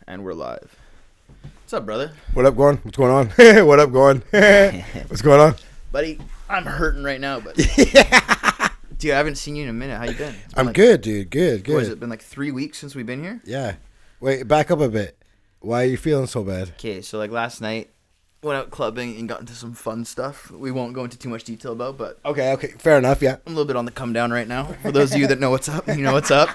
And we're live. What's up, brother? What up, going? What's going on? What up, going? What's going on? Buddy, I'm hurting right now, but dude, I haven't seen you in a minute. How you been? I'm good, dude. Good. What has it been, like 3 weeks since we've been here? Yeah. Wait, back up a bit. Why are you feeling so bad? Okay, so like last night, went out clubbing and got into some fun stuff. We won't go into too much detail about, but Okay. Fair enough, yeah. I'm a little bit on the come down right now. For those of you that know what's up, you know what's up.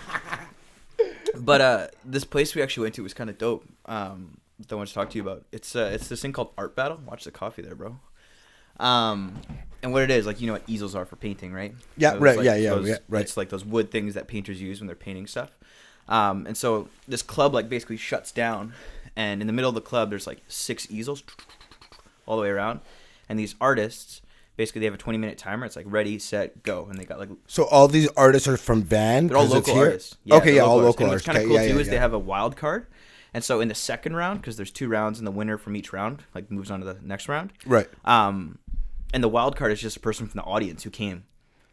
But this place we actually went to was kind of dope. That I want to talk to you about. It's this thing called Art Battle. Watch the coffee there, bro. And what it is, like, you know what easels are for painting, right? Yeah, Those, right, like, yeah, right. It's like those wood things that painters use when they're painting stuff. And so this club, like, basically shuts down, and in the middle of the club, there's, like, 6 easels all the way around. And these artists, basically, they have a 20-minute timer. It's like, ready, set, go. And they got, like... So all these artists are from Van? They're all local artists. Yeah, okay, yeah, all local and artists. What's kind of Okay, cool, too, is they have a wild card. And so in the second round, because there's 2 rounds, and the winner from each round, like, moves on to the next round. Right. And the wild card is just a person from the audience who came.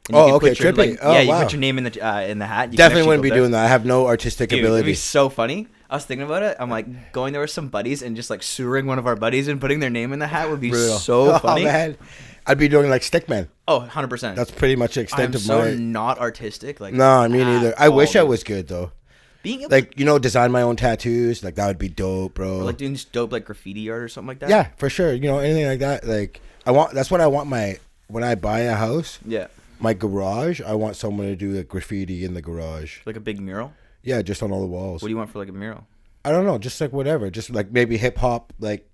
And Oh, okay, trippy. Like, oh, yeah, you wow. put your name in the hat. You Definitely wouldn't be doing that. I have no artistic Dude, ability. it'd be so funny. I was thinking about it. I'm like going there with some buddies and just like sewering one of our buddies and putting their name in the hat would be Brutal. so funny. Oh, man. I'd be doing like Stickman. Oh, 100%. That's pretty much the extent I'm of so my... not artistic. Like, No, me neither. I wish I was good, though. Being able Like, you know, design my own tattoos. Like, that would be dope, bro. or like doing this dope like graffiti art or something like that. Yeah, for sure. You know, anything like that. Like, that's what I want when I buy a house, Yeah. my garage, I want someone to do like graffiti in the garage. Like a big mural. Yeah, just on all the walls. What do you want for like a mural? I don't know, just like whatever. Just like maybe hip hop, like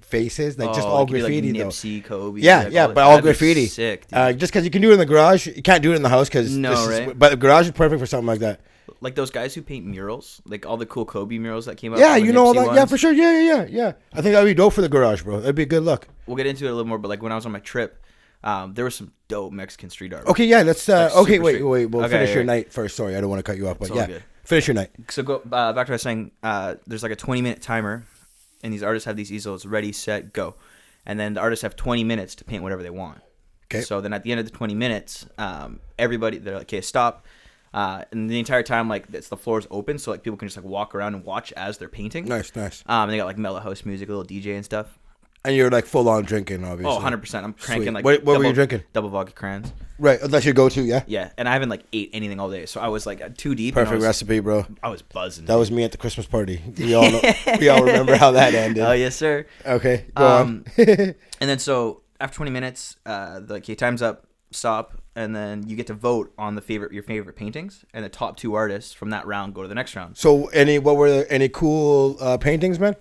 faces, like just all it could be, graffiti like though. Nipsey, Kobe. Yeah, like, yeah, all but all that'd be graffiti. Sick, dude. Just because you can do it in the garage, you can't do it in the house because right? But the garage is perfect for something like that. Like those guys who paint murals, like all the cool Kobe murals that came out. Yeah, all the you know all Nipsey that. Yeah, ones. for sure. Yeah. I think that'd be dope for the garage, bro. That'd be a good look. We'll get into it a little more, but like when I was on my trip, there was some dope Mexican street art. Okay, yeah, let's. Like, Okay, super wait. street. We'll Okay, finish your yeah. night first. Sorry, I don't want to cut you off, but It's all yeah, good. finish your night. So go back to what I was saying. There's like a 20-minute timer, and these artists have these easels ready, set, go, and then the artists have 20 minutes to paint whatever they want. Okay. So then at the end of the 20 minutes, everybody they're like, okay, stop. And the entire time, like, the floor is open, so like people can just like walk around and watch as they're painting. Nice. And they got like mellow house music, a little DJ and stuff. And you're like full on drinking, obviously. Oh, 100%. I'm cranking Sweet. like What were you drinking? Double vodka crayons. Right, that's your go-to, yeah. Yeah, and I haven't like ate anything all day, so I was like too deep. and Perfect recipe, bro. I was buzzing. That was me at the Christmas party. We all know, we all remember how that ended. Oh yes, sir. Okay, go on. And then so after 20 minutes, okay, time's up, stop, and then you get to vote on your favorite paintings, and the top 2 artists from that round go to the next round. So, what were any cool paintings, man?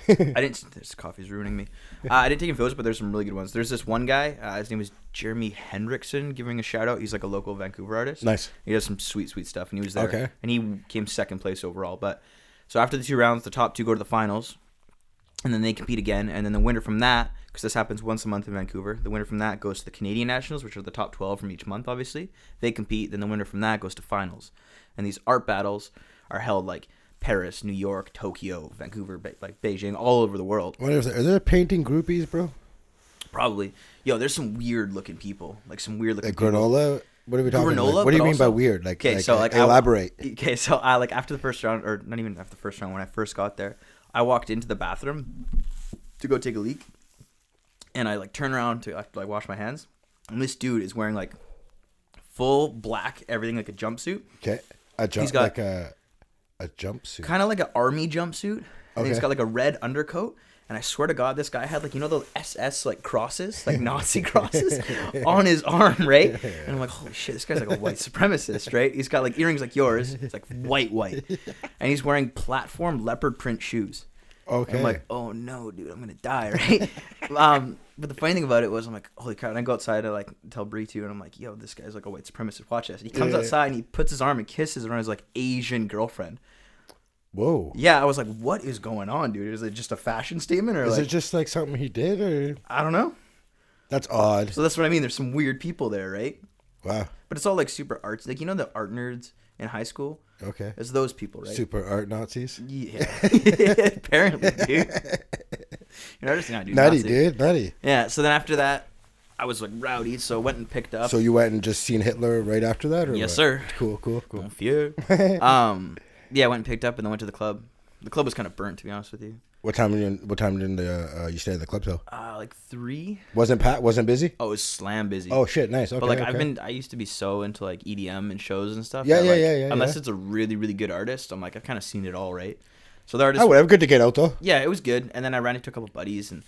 This coffee's ruining me. I didn't take any photos, but there's some really good ones. There's this one guy, his name is Jeremy Hendrickson, giving a shout out. He's like a local Vancouver artist. Nice. He does some sweet stuff, and he was there. Okay. And he came second place overall. But so after the 2 rounds, the top 2 go to the finals, and then they compete again. And then the winner from that, because this happens once a month in Vancouver, the winner from that goes to the Canadian Nationals, which are the top 12 from each month, obviously. They compete. Then the winner from that goes to finals. And these art battles are held like Paris, New York, Tokyo, Vancouver, like Beijing, all over the world. What is there? Are there painting groupies, bro? Probably. Yo, there's some weird looking people. Like some weird looking Like people. granola? What are we talking Granola, about? What do you but mean by also- weird? Like, Okay, so like elaborate. Okay, so I like after the first round, or not even after the first round, when I first got there, I walked into the bathroom to go take a leak, and I like turn around to like wash my hands, and this dude is wearing like full black everything, like a jumpsuit. Okay, He's got- like a jumpsuit. Kind of like an army jumpsuit. And he's Okay. got like a red undercoat. And I swear to God, this guy had like, you know, those SS like crosses, like Nazi crosses on his arm, right? And I'm like, holy shit, this guy's like a white supremacist, right? He's got like earrings like yours. It's like white. And he's wearing platform leopard print shoes. Okay. And I'm like, oh no, dude, I'm going to die, right? But the funny thing about it was I'm like, holy crap. And I go outside, I like tell Bree too. And I'm like, yo, this guy's like a white supremacist. Watch this. And he comes outside and he puts his arm and kisses around his like Asian girlfriend. Whoa. Yeah, I was like, what is going on, dude? Is it just a fashion statement or Is like it just like something he did, or I don't know. that's odd? So that's what I mean. There's some weird people there, right? Wow. But it's all like super arts. Like, you know the art nerds in high school? Okay. It's those people, right? Super art Nazis. Yeah. Apparently, dude. You're not just gonna do Nutty, Nazi. dude. Nutty. Yeah, so then after that, I was like rowdy, so I went and picked up. So you went and just seen Hitler right after that, or Yes, what? sir. Cool. Mon vieux. Yeah, I went and picked up and then went to the club. The club was kind of burnt, to be honest with you. What time did you stay at the club till? Like 3. Wasn't busy? Oh, it was slam busy. Oh shit, nice. Okay. But like okay. I used to be so into like EDM and shows and stuff. Yeah, that, yeah, like, yeah. Unless it's a really, really good artist, I'm like, I've kind of seen it all, right? So the artist. Oh, whatever. Good to get out though. Yeah, it was good. And then I ran into a couple buddies, and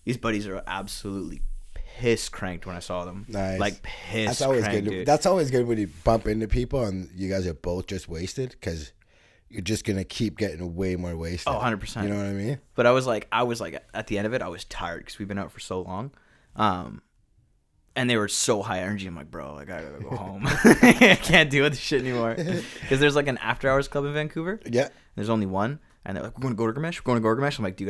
these buddies are absolutely piss cranked when I saw them. Nice. Like piss. That's always cranked, good. dude. That's always good when you bump into people and you guys are both just wasted because you're just gonna keep getting way more wasted. Oh, 100%. You know what I mean? But I was like, at the end of it, I was tired because we've been out for so long. And they were so high energy. I'm like, bro, like, I gotta go home. I can't deal with this shit anymore. Because there's like an after hours club in Vancouver. Yeah. There's only one. And they're like, we're going to Gorgamesh? We're going to Gorgamesh? I'm like, dude,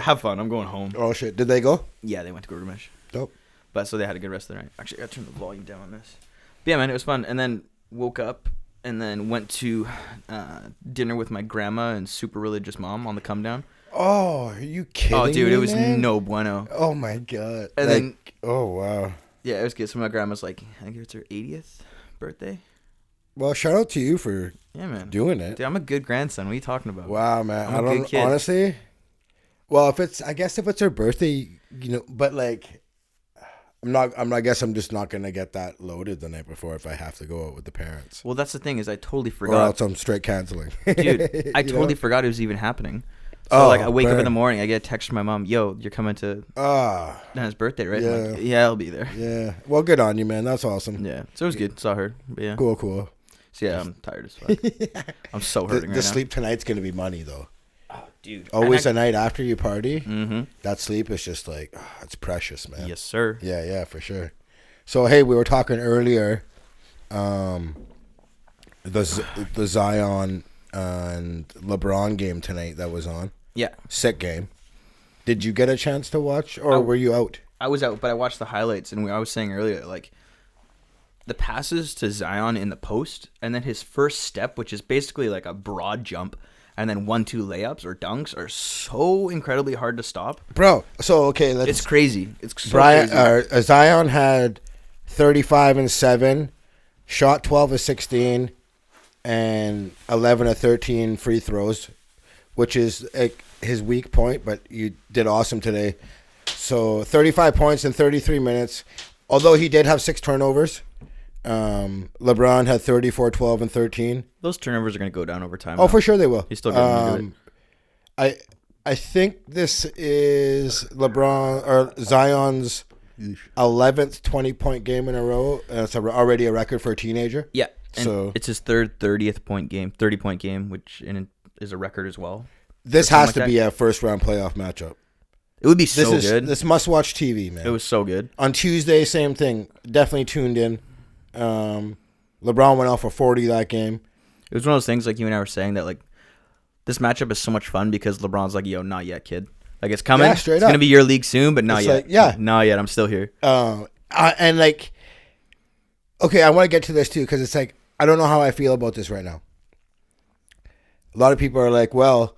have fun. I'm going home. Oh, shit. Did they go? Yeah, they went to Gorgamesh. Dope. But so they had a good rest of the night. Actually, I gotta turn the volume down on this. But yeah, man, it was fun. And then woke up and then went to dinner with my grandma and super religious mom on the come down. Oh, are you kidding me? Oh, dude, it was man? no bueno. Oh, my God. And then, oh, wow. yeah, it was good. So my grandma's like, I think it's her 80th birthday. Well, shout out to you for doing it. Dude, I'm a good grandson. What are you taling about? Wow, man. I'm a good kid. Honestly, well, I guess if it's her birthday, but like, I guess I'm just not going to get that loaded the night before if I have to go out with the parents. Well, that's the thing is I totally Or forgot. else I'm straight canceling. Dude, I totally forgot it was even happening. So like I wake up in the morning, I get a text from my mom, yo, you're coming to Nana's birthday, right? Yeah. I'm like, yeah, I'll be there. Yeah. Well, good on you, man. That's awesome. Yeah. So it was good. Saw her. But yeah. Cool. So yeah, I'm tired as fuck. I'm so hurting right The sleep tonight's going to be money, though. now. Oh, dude. Always a night after you party, Mm-hmm. that sleep is just like, it's precious, man. Yes, sir. Yeah, for sure. So, hey, we were talking earlier, the Zion and LeBron game tonight that was on. Yeah. Sick game. Did you get a chance to watch, or were you out? I was out, but I watched the highlights, and I was saying earlier, like, the passes to Zion in the post, and then his first step, which is basically like a broad jump, and then 1-2 layups or dunks are so incredibly hard to stop. Bro, so, okay, let's... It's crazy. It's so crazy. Zion had 35 and 7, shot 12 of 16, and 11 of 13 free throws, which is his weak point, but you did awesome today. So 35 points in 33 minutes, although he did have 6 turnovers. LeBron had 34, 12, and 13. Those turnovers are going to go down over time. Oh, for sure they will. He's still going to do it. I think this is LeBron or Zion's 11th 20-point game in a row. It's already a record for a teenager. Yeah. And so it's his third 30-point game, which is a record as well. This has to be a first-round playoff matchup. It would be so good. This must-watch TV, man. It was so good. On Tuesday, same thing. Definitely tuned in. LeBron went out for 40 that game. It was one of those things like you and I were saying that like this matchup is so much fun because LeBron's like, yo, not yet, kid. Like it's coming. Yeah, straight it's up. going to be your league soon, but not yet. Like, Not yet. I'm still here. And like, okay, I want to get to this too because it's like, I don't know how I feel about this right now. A lot of people are like, well,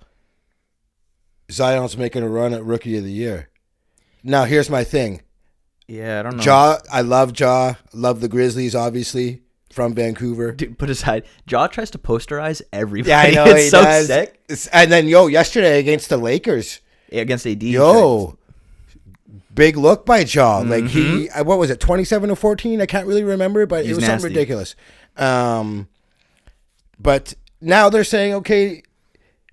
Zion's making a run at Rookie of the Year. Now, here's my thing. Yeah, I don't know. I love Ja. Love the Grizzlies, obviously, from Vancouver. Dude, put aside. Ja tries to posterize everybody. Yeah, I know. It's so sick. And then, yesterday against the Lakers. Yeah, against AD. Big look by Ja. Mm-hmm. Like, he, what was it, 27 to 14? I can't really remember, but it was something ridiculous. But now they're saying, okay,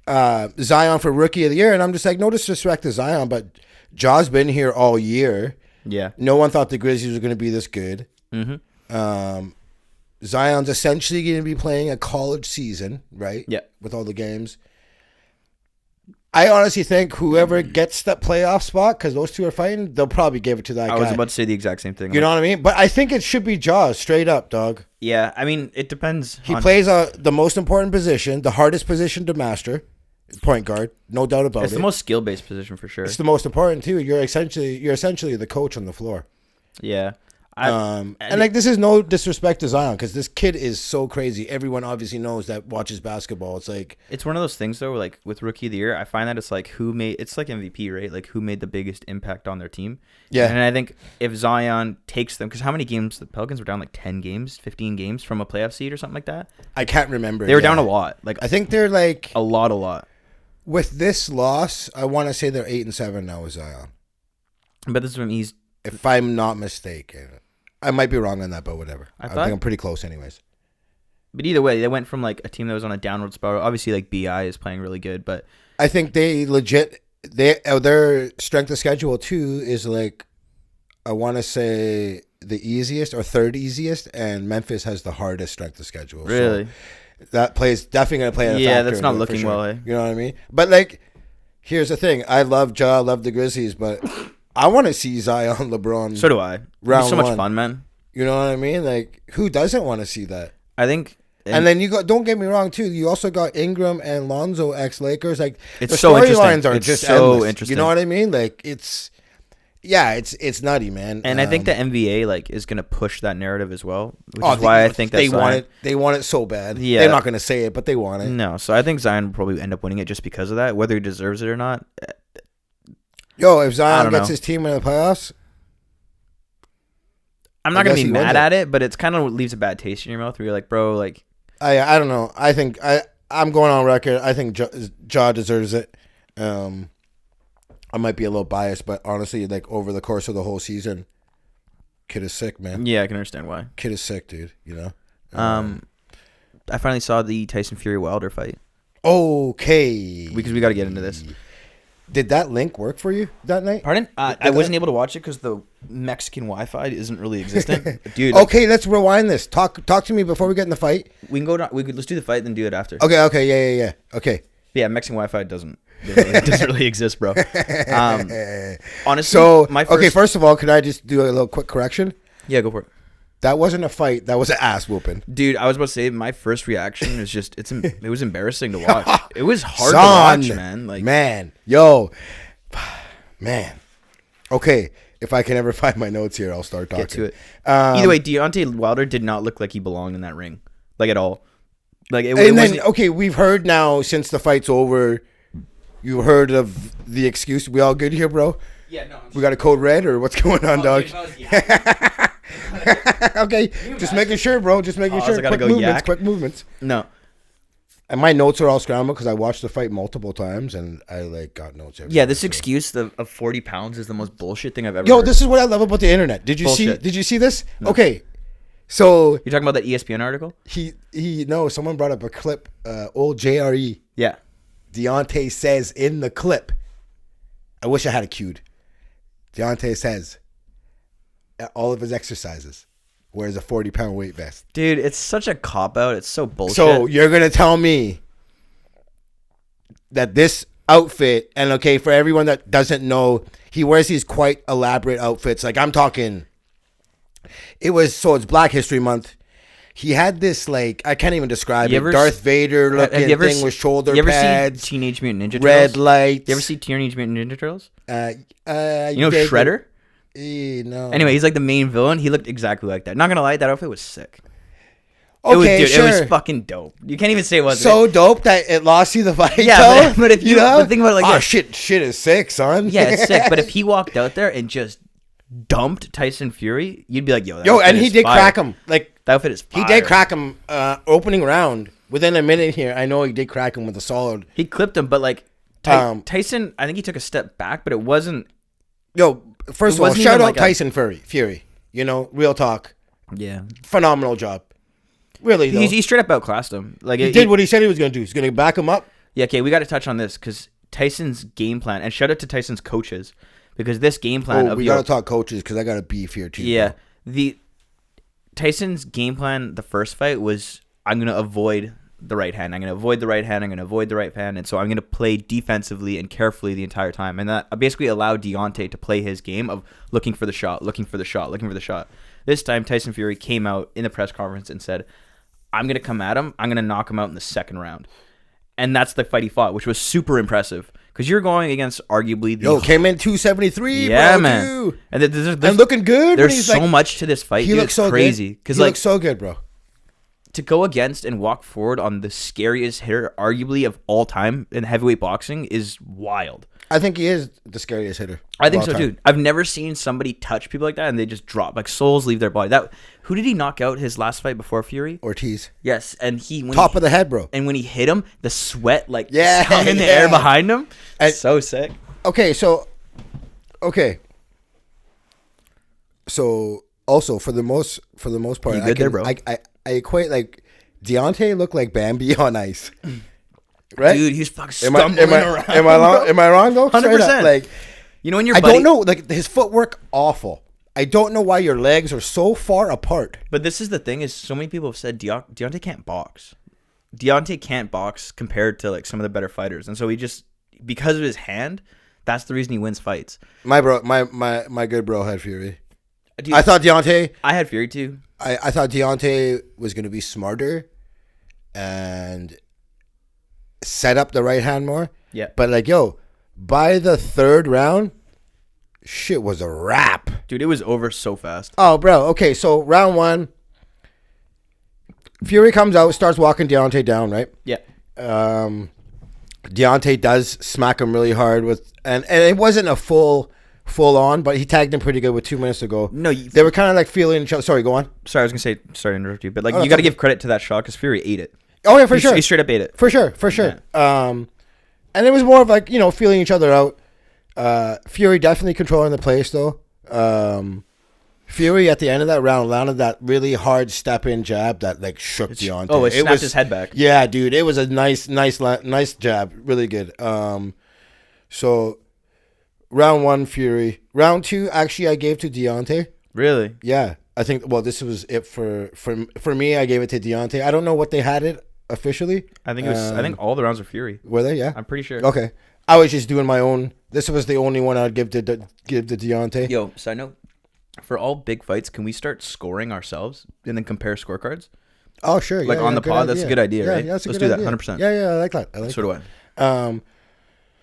Zion for Rookie of the Year. And I'm just like, no disrespect to Zion, but Ja's been here all year. Yeah. No one thought the Grizzlies were going to be this good. Mm-hmm. Zion's essentially going to be playing a college season, right? Yeah. With all the games. I honestly think whoever gets that playoff spot, because those two are fighting, they'll probably give it to that guy. I was about to say the exact same thing. You know what I mean? But I think it should be Ja, straight up, dog. Yeah, I mean, it depends. He plays the most important position, the hardest position to master, point guard, no doubt about it. It's the most skill-based position for sure. It's the most important, too. You're essentially the coach on the floor. Yeah. And like, this is no disrespect to Zion, because this kid is so crazy. Everyone obviously knows that watches basketball. It's like, it's one of those things though, like with Rookie of the Year, I find that it's like it's like MVP, right? Like who made the biggest impact on their team. Yeah. And I think if Zion takes them, because how many games, the Pelicans were down like 10 games, 15 games from a playoff seed or something like that. I can't remember. They were down a lot. Like I think they're like a lot. With this loss, I want to say they're 8-7 now with Zion. But this is when if I'm not mistaken. I might be wrong on that, but whatever. I think I'm pretty close anyways. But either way, they went from like a team that was on a downward spiral. Obviously, like BI is playing really good, but I think their strength of schedule too is like, I want to say the easiest or third easiest, and Memphis has the hardest strength of schedule. Really? So that plays definitely going to play in a factor. That's not looking sure. well. Eh? You know what I mean? But like, here's the thing: I love Ja, love the Grizzlies, but I want to see Zion, LeBron. So do I. It's so much fun, man. You know what I mean? Like, who doesn't want to see that? I think. And then you got, don't get me wrong too, you also got Ingram and Lonzo ex-Lakers. Like, it's the so storylines are just so endless. interesting. You know what I mean? Like, it's nutty, man. And I think the NBA like is going to push that narrative as well, which is they, why I think they want it. They want it so bad. Yeah. They're not going to say it, but they want it. No, so I think Zion will probably end up winning it just because of that, whether he deserves it or not. Yo, if Zion gets his team in the playoffs, I'm not going to be mad at it, but it's kind of leaves a bad taste in your mouth where you're like, bro, like. I don't know. I think I'm going on record. I think Ja deserves it. I might be a little biased, but honestly, like over the course of the whole season, kid is sick, man. Yeah, I can understand why. Kid is sick, dude. You know. I finally saw the Tyson Fury Wilder fight. Okay. Because we got to get into this. Did that link work for you that night? Pardon? I wasn't able to watch it because the Mexican Wi-Fi isn't really existent, dude. Okay, let's rewind this. Talk to me before we get in the fight. We can go. Let's do the fight, then do it after. Okay, yeah. Okay. Yeah, Mexican Wi-Fi doesn't really exist, bro. Honestly, so first of all, could I just do a little quick correction? Yeah, go for it. That wasn't a fight. That was an ass whooping. Dude, I was about to say, my first reaction is just, it was embarrassing to watch. It was hard to watch, man. Like, man. Okay, if I can ever find my notes here, I'll start talking. Get to it. Either way, Deontay Wilder did not look like he belonged in that ring. Like, at all. Like, we've heard now, since the fight's over, you heard of the excuse. We all good here, bro? Yeah, no. We got a code red, or what's going on, dog? Okay, just making sure, bro. Just making sure. Quick movements. No. And my notes are all scrambled because I watched the fight multiple times, and I like got notes everywhere. Yeah, this excuse of 40 pounds is the most bullshit thing I've ever heard. This is what I love about the internet. Did you see this? No. Okay, so you're talking about that ESPN article? Someone brought up a clip. Old JRE. Yeah. Deontay says in the clip. I wish I had it queued. Deontay says all of his exercises wears a 40-pound weight vest. Dude, it's such a cop-out. It's so bullshit. So you're going to tell me that this outfit, and okay, for everyone that doesn't know, he wears these quite elaborate outfits. Like, I'm talking, it's Black History Month. He had this, like, I can't even describe it. Darth Vader looking thing with shoulder pads. You ever see Teenage Mutant Ninja Turtles? Red lights. You ever see Teenage Mutant Ninja Turtles? You know Shredder? No. Anyway, he's like the main villain. He looked exactly like that. Not gonna lie, that outfit was sick. Okay, It was fucking dope. You can't even say it wasn't. So dope that it lost you the fight. Yeah, but if you think about it, like, shit is sick, son. Yeah, it's sick. But if he walked out there and just dumped Tyson Fury, you'd be like, and he did crack him. Like, that outfit is fire. He did crack him opening round. Within a minute here, I know he did crack him with a solid. He clipped him, but like Tyson, I think he took a step back, but it wasn't. First of all, shout out Tyson Fury. You know, real talk. Yeah, phenomenal job. Really, though. He straight up outclassed him. Like, he did what he said he was going to do. He's going to back him up. Yeah, okay, we got to touch on this because Tyson's game plan, and shout out to Tyson's coaches, because this game plan we got to talk coaches because I got a beef here too. Yeah, Tyson's game plan, the first fight was, I'm going to avoid the right hand. I'm going to avoid the right hand. I'm going to avoid the right hand. And so I'm going to play defensively and carefully the entire time. And that basically allowed Deontay to play his game of looking for the shot, looking for the shot, looking for the shot. This time, Tyson Fury came out in the press conference and said, I'm going to come at him. I'm going to knock him out in the second round. And that's the fight he fought, which was super impressive Because you're going against arguably the... came in 273, yeah, bro, man. too. And And looking good. There's so much to this fight. He looks so crazy. Good. He looks so good, bro. To go against and walk forward on the scariest hitter, arguably, of all time in heavyweight boxing is wild. I think he is the scariest hitter. I think so, too. I've never seen somebody touch people like that and they just drop. Like, souls leave their body. Who did he knock out his last fight before Fury? Ortiz. Yes, and top of the head, bro. And when he hit him, the sweat, like, hung in the air behind him. So sick. Okay. So, also, for the most part, you good there, bro? I equate, like, Deontay looked like Bambi on ice. Right? Dude, he's fucking stumbling around. Am I wrong though? 100%. Like, you know when your I buddy... don't know. Like, his footwork, awful. I don't know why your legs are so far apart. But this is the thing: is so many people have said Deontay can't box. Deontay can't box compared to like some of the better fighters, and so he just, because of his hand, that's the reason he wins fights. My good bro had Fury. Dude, I thought Deontay. I had Fury too. I thought Deontay was going to be smarter and set up the right hand more. Yeah. But like, by the third round, shit was a wrap. Dude, it was over so fast. Oh, bro. Okay, so round one, Fury comes out, starts walking Deontay down, right? Yeah. Deontay does smack him really hard and it wasn't a full on, but he tagged him pretty good with 2 minutes to go. No, they were kind of like feeling each other. Sorry, go on. Sorry, I was gonna say, sorry to interrupt you, but like, you got to give credit to that shot because Fury ate it. Oh yeah, for sure. He straight up ate it. For sure. Yeah. And it was more of like, feeling each other out. Fury definitely controlling the pace though. Fury at the end of that round landed that really hard step in jab that like shook Deontay. Oh, it snapped his head back. Yeah, dude, it was a nice jab, really good. So round one, Fury. Round two, actually, I gave to Deontay. Really? Yeah, I think. Well, this was it for me. I gave it to Deontay. I don't know what they had it officially. I think it was. I think all the rounds were Fury. Were they? Yeah, I'm pretty sure. Okay, I was just doing my own. This was the only one I'd give to Deontay. Yo, side note. For all big fights, can we start scoring ourselves and then compare scorecards? Oh, sure. Like on the pod, that's a good idea, right? Yeah, that's a Let's good do idea. that, 100%. Yeah, I like that. So do I.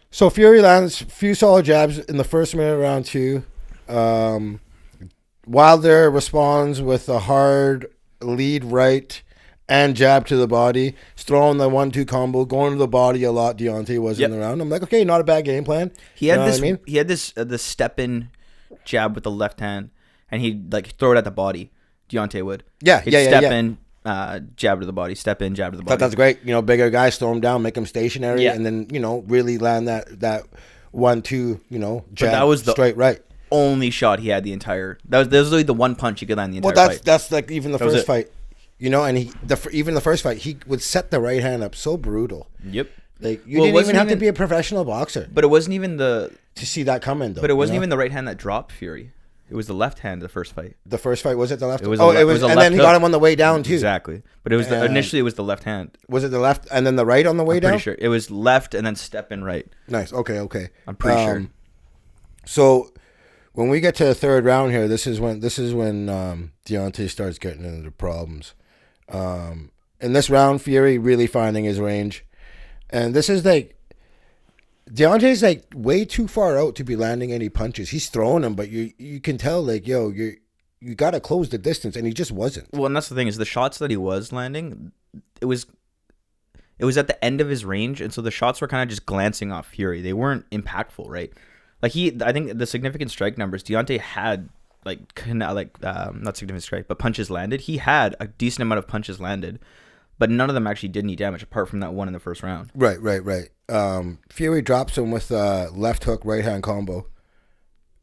So Fury lands a few solid jabs in the first minute of round two. Wilder responds with a hard lead right and jab to the body. He's throwing the 1-2 combo, going to the body a lot. Deontay was in the round. I'm like, okay, not a bad game plan. He had this. He had this step in jab with the left hand, and he'd like throw it at the body. Deontay would. He'd step in, jab to the body. Step in, jab to the body. That's great. Bigger guys, throw him down, make him stationary, and then really land that 1-2. Jab. That was the straight right. Only shot he had the entire. That was literally the one punch he could land the entire fight. That's like even the first fight, and even the first fight he would set the right hand up so brutal. Yep. Like you didn't even have to be a professional boxer. But it wasn't even to see that coming though. But it wasn't even the right hand that dropped Fury. It was the left hand. The first fight. The first fight was it the left? It was. It was, and then he got him on the way down too. Exactly. But it was initially it was the left hand. Was it the left and then the right on the way down? Pretty sure it was left and then step in right. Nice. Okay. I'm pretty sure. So when we get to the third round here, this is when Deontay starts getting into the problems. In this round, Fury really finding his range, and this is like Deontay's like way too far out to be landing any punches. He's throwing them, but you can tell like you got to close the distance, and he just wasn't. Well, and that's the thing is the shots that he was landing, it was at the end of his range, and so the shots were kind of just glancing off Fury. They weren't impactful, right? Like I think the significant strike numbers Deontay had not significant strike, but punches landed. He had a decent amount of punches landed, but none of them actually did any damage apart from that one in the first round. Right. Fury drops him with a left hook, right hand combo.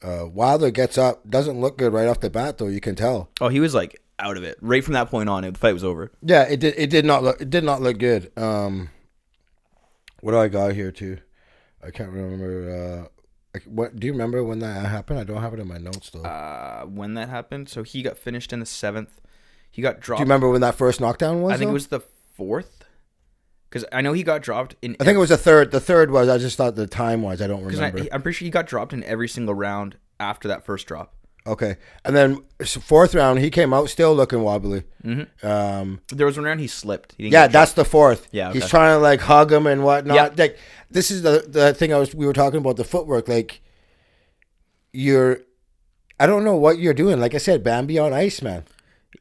Wilder gets up, doesn't look good right off the bat though. You can tell. Oh, he was like out of it right from that point on. The fight was over. Yeah, it did not look good. What do I got here too? I can't remember. What do you remember when that happened? I don't have it in my notes though. When that happened, so he got finished in the 7th. He got dropped. Do you remember when that first knockdown was? I think it was the 4th. Because I know he got dropped in. I think it was the 3rd. The 3rd was. I just thought the time was. I don't remember. I'm pretty sure he got dropped in every single round after that first drop. Okay, and then 4th round he came out still looking wobbly. Mm-hmm. There was one round he slipped. That's the 4th. Yeah, okay. He's trying to like hug him and whatnot. Yeah. this is the thing we were talking about, the footwork. Like, I don't know what you're doing. Like I said, Bambi on ice, man.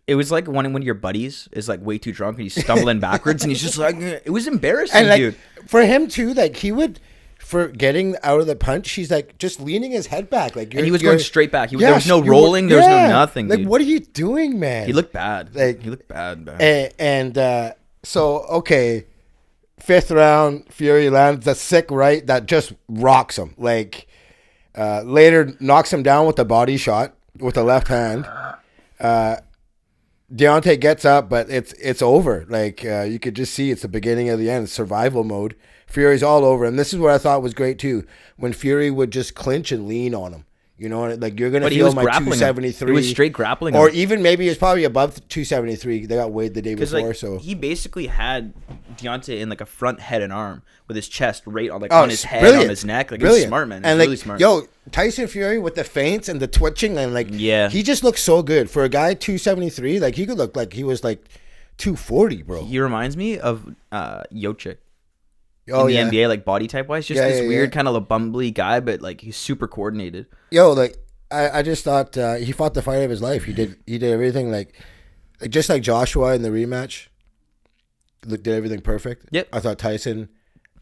It was like one of your buddies is like way too drunk and he's stumbling backwards and he's just like, it was embarrassing, and like, dude. For him too, like he would, for getting out of the punch, he's like just leaning his head back, like, and he was going straight back. There was no rolling, there was no nothing. Like, dude. what are you doing, man? He looked bad. Like, he looked bad. So okay, 5th round, Fury lands the sick right that just rocks him. Like, later knocks him down with a body shot with the left hand. Deontay gets up, but it's over. Like, you could just see it's the beginning of the end. Survival mode. Fury's all over, and this is what I thought was great too. When Fury would just clinch and lean on him, you know, like you're gonna feel my 273. He was straight grappling, or him. Even maybe it's probably above 273. They got weighed the day before, like, so he basically had Deontay in like a front head and arm with his chest right on on his head, on his neck. Like, it was smart, man. And really smart. Yo, Tyson Fury with the feints and the twitching and like, he just looks so good for a guy 273. Like, he could look like he was like 240, bro. He reminds me of Jokic. Oh, in the NBA, like body type wise, just this weird kind of a bumbly guy, but like he's super coordinated. Yo, like I just thought he fought the fight of his life. He did everything like just like Joshua in the rematch. Did everything perfect. Yep. I thought Tyson,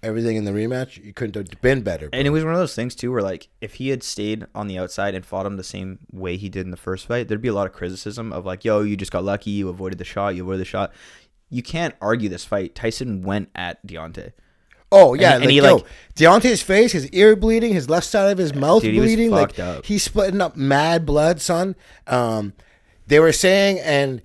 everything in the rematch, you couldn't have been better. Bro. And it was one of those things too, where like if he had stayed on the outside and fought him the same way he did in the first fight, there'd be a lot of criticism of like, yo, you just got lucky, you avoided the shot. You can't argue this fight. Tyson went at Deontay. Oh, yeah. And he Deontay's face, his ear bleeding, his left side of his mouth bleeding. He was fucked up. He's splitting up mad blood, son. They were saying, and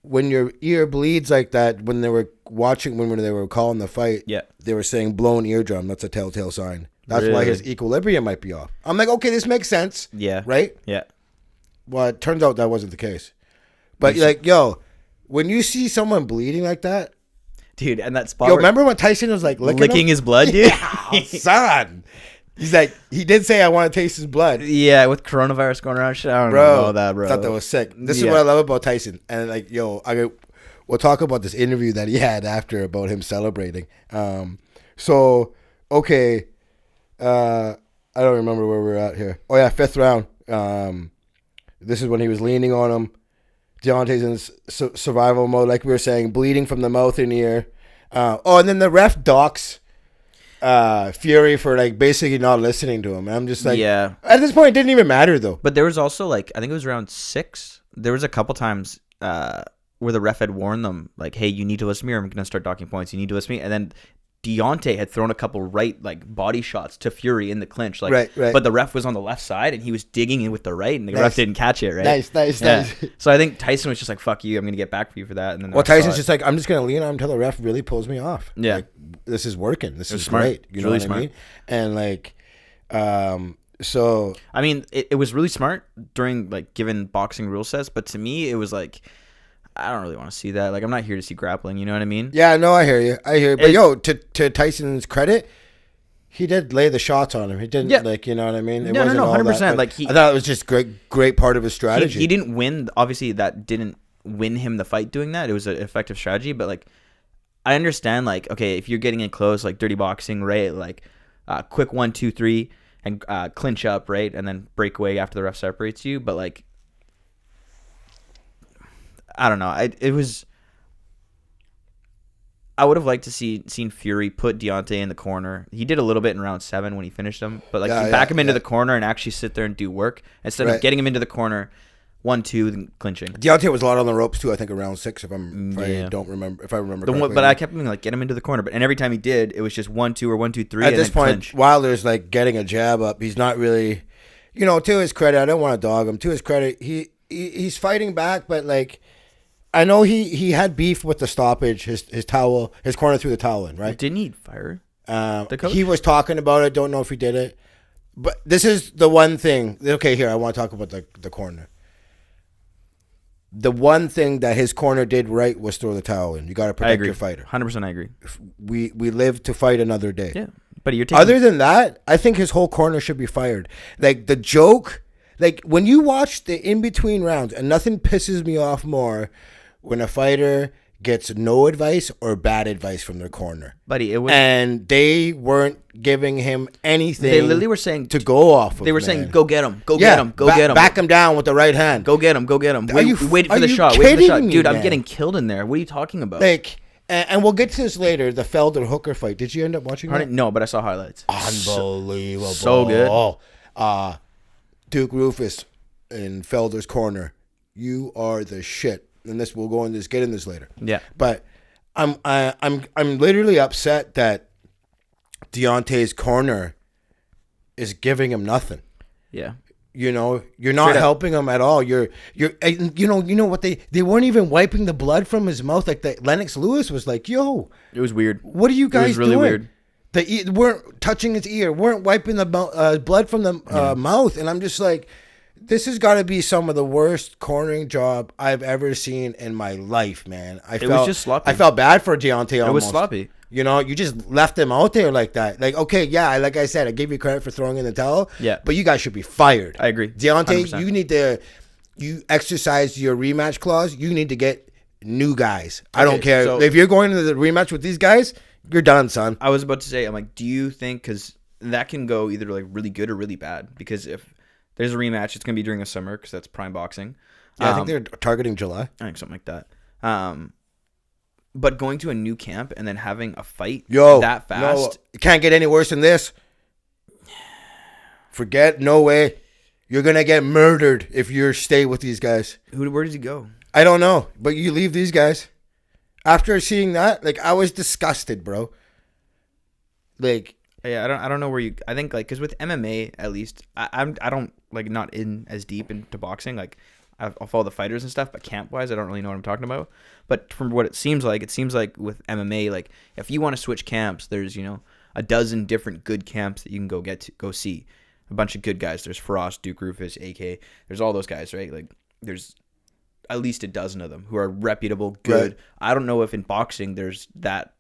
when your ear bleeds like that, when they were watching, when they were calling the fight, they were saying blown eardrum. That's a telltale sign. That's why his equilibrium might be off. I'm like, okay, this makes sense. Yeah. Right? Yeah. Well, it turns out that wasn't the case. But like, yo, when you see someone bleeding like that, dude, and that spot. Yo, remember when Tyson was like licking his blood, dude? Yeah, son. He's like, he did say, I want to taste his blood. Yeah, with coronavirus going around, shit, I don't know about that, bro. I thought that was sick. This is what I love about Tyson. And like, yo, we'll talk about this interview that he had after about him celebrating. So, okay. I don't remember where we're at here. Oh, yeah, 5th round. This is when he was leaning on him. Deontay's in survival mode, like we were saying, bleeding from the mouth and ear. And then the ref docks Fury for like basically not listening to him. I'm just like, at this point, it didn't even matter though. But there was also like, I think it was around 6. There was a couple times where the ref had warned them, like, hey, you need to listen to me or I'm going to start docking points. You need to listen to me. And then Deontay had thrown a couple body shots to Fury in the clinch, like, right. But the ref was on the left side and he was digging in with the right, and the ref didn't catch it. Right? Nice. So I think Tyson was just like, "Fuck you, I'm gonna get back for you for that." And then Tyson's just like, "I'm just gonna lean on him until the ref really pulls me off." Yeah, like, this is working. This is smart. Great. You know really what I mean? And like, so I mean, it was really smart during like given boxing rule sets, but to me, it was like, I don't really want to see that. Like, I'm not here to see grappling. You know what I mean? Yeah, no, I hear you. But yo, to Tyson's credit, he did lay the shots on him. He didn't like, you know what I mean? No, 100%. Like, I thought it was just great part of his strategy. He didn't win. Obviously, that didn't win him the fight doing that. It was an effective strategy. But like, I understand. Like, okay, if you're getting in close, like dirty boxing, right? Like, quick 1, 2, 3, and clinch up, right, and then break away after the ref separates you. But like, I don't know. I would have liked to seen Fury put Deontay in the corner. He did a little bit in round 7 when he finished him, but like back him into the corner and actually sit there and do work instead of getting him into the corner 1, 2, then clinching. Deontay was a lot on the ropes too. I think around 6, if I remember correctly. But I kept him like, get him into the corner. And every time he did, it was just 1, 2 or 1, 2, 3. At this point, Wilder's like getting a jab up. He's not really, to his credit. I don't want to dog him. To his credit, he's fighting back, but like, I know he had beef with the stoppage, his towel, his corner threw the towel in, right? Didn't he fire the coach? He was talking about it. Don't know if he did it. But this is the one thing. Okay, here, I want to talk about the corner. The one thing that his corner did right was throw the towel in. You got to protect your fighter. 100% I agree. We live to fight another day. Yeah. But other than that, I think his whole corner should be fired. Like, the joke, like, when you watch the in-between rounds, and nothing pisses me off more when a fighter gets no advice or bad advice from their corner. Buddy, it was, and they weren't giving him anything. They literally were saying to go off of. They were man. saying, go get him. Go get him. Go get him. Back him down with the right hand. Go get him. Go get him. Are you, wait for the you shot. Wait for the shot. me, Dude, man? I'm getting killed in there. What are you talking about? Like, and we'll get to this later, the Felder Hooker fight. Did you end up watching that? No, but I saw highlights. Unbelievable. So good. Duke Rufus in Felder's corner. You are the shit. And this, we'll go in this, get in this later. Yeah. But I'm literally upset that Deontay's corner is giving him nothing. Yeah. You know, you're not helping him at all. You know what they weren't even wiping the blood from his mouth. Like Lennox Lewis was like, "Yo, it was weird. What are you guys doing?" It was really weird. Weren't touching his ear, weren't wiping the blood from the mouth, and I'm just like, this has got to be some of the worst cornering job I've ever seen in my life, man. It was just sloppy. I felt bad for Deontay. Almost. It was sloppy. You know, you just left him out there like that. Like, okay, yeah, like I said, I gave you credit for throwing in the towel. Yeah. But you guys should be fired. I agree. Deontay, 100%. you exercise your rematch clause. You need to get new guys. I don't care. So, if you're going to the rematch with these guys, you're done, son. I was about to say, I'm like, do you think, because that can go either like really good or really bad, because if there's a rematch, it's going to be during the summer because that's prime boxing. Yeah, I think they're targeting July. I think something like that. But going to a new camp and then having a fight that fast. No, it can't get any worse than this. Forget, no way. You're going to get murdered if you stay with these guys. Where does he go? I don't know, but you leave these guys. After seeing that, like, I was disgusted, bro. Like, yeah, I don't know where you. I think like because with MMA at least, I don't like not in as deep into boxing. Like I'll follow the fighters and stuff, but camp wise, I don't really know what I'm talking about. But from what it seems like with MMA, like if you want to switch camps, there's a dozen different good camps that you can go see. A bunch of good guys. There's Frost, Duke Rufus, AK. There's all those guys, right? Like there's at least a dozen of them who are reputable, good. Right. I don't know if in boxing there's that.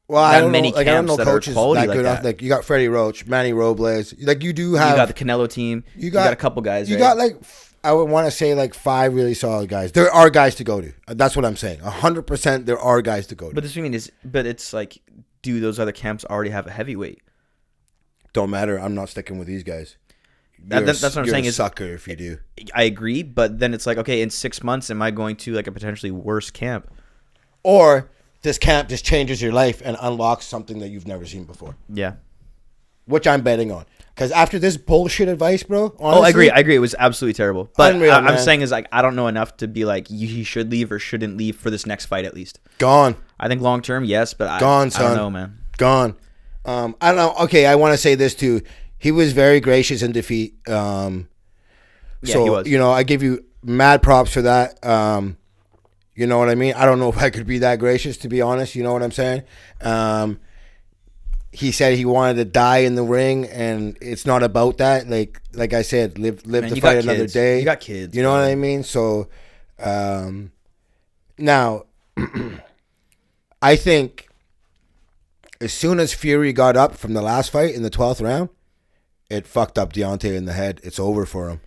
Well, I don't many know, like, I don't know that coaches are quality that like good that. enough. Like you got Freddie Roach, Manny Robles. Like you do have. You got the Canelo team. You got a couple guys. You right? got like I would want to say like 5 really solid guys. There are guys to go to. That's what I'm saying. 100%. There are guys to go to. But this is, but it's like, do those other camps already have a heavyweight? Don't matter. I'm not sticking with these guys. That's what I'm saying. You're a sucker if you do. I agree, but then it's like, okay, in 6 months, am I going to like a potentially worse camp? Or this camp just changes your life and unlocks something that you've never seen before. Yeah. Which I'm betting on. Because after this bullshit advice, bro. Honestly, I agree. It was absolutely terrible. But unreal, I'm saying is like, I don't know enough to be like, he should leave or shouldn't leave for this next fight at least. Gone. I think long term, yes, but son. I don't know, man. Gone. I don't know. Okay, I want to say this too. He was very gracious in defeat. Yeah, he was. I give you mad props for that. You know what I mean? I don't know if I could be that gracious, to be honest. You know what I'm saying? He said he wanted to die in the ring, and it's not about that. Like I said, live to fight another day. You got kids. You know what I mean? So, now, I think as soon as Fury got up from the last fight in the 12th round, it fucked up Deontay in the head. It's over for him.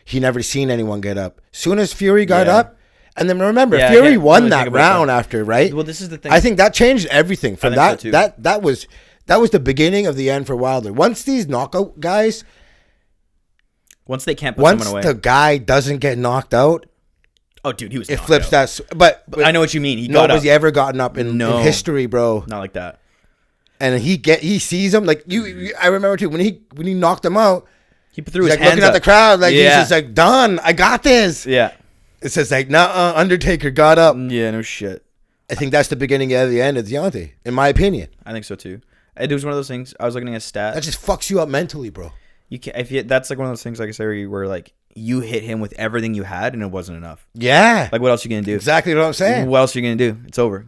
He never seen anyone get up. As soon as Fury got up, and then remember, Fury won that round after, right? Well, this is the thing. I think that changed everything. From that, so that was the beginning of the end for Wilder. Once these knockout guys, once they can't put someone away, once the guy doesn't get knocked out, oh, dude, he was. It flips out. That. But I know what you mean. He got up. Nobody's ever gotten up in history, bro. Not like that. And he sees him like you. I remember too when he knocked him out. He threw his like hands looking up. At the crowd like he's just like, done. I got this. Yeah. It says like, nah, Undertaker got up. Yeah, no shit. I think that's the beginning of the end of Deontay, in my opinion. I think so too. It was one of those things. I was looking at a stat. That just fucks you up mentally, bro. You can't. That's like one of those things, like I say, where like you hit him with everything you had and it wasn't enough. Yeah. Like what else are you gonna do? Exactly what I'm saying. What else are you gonna do? It's over.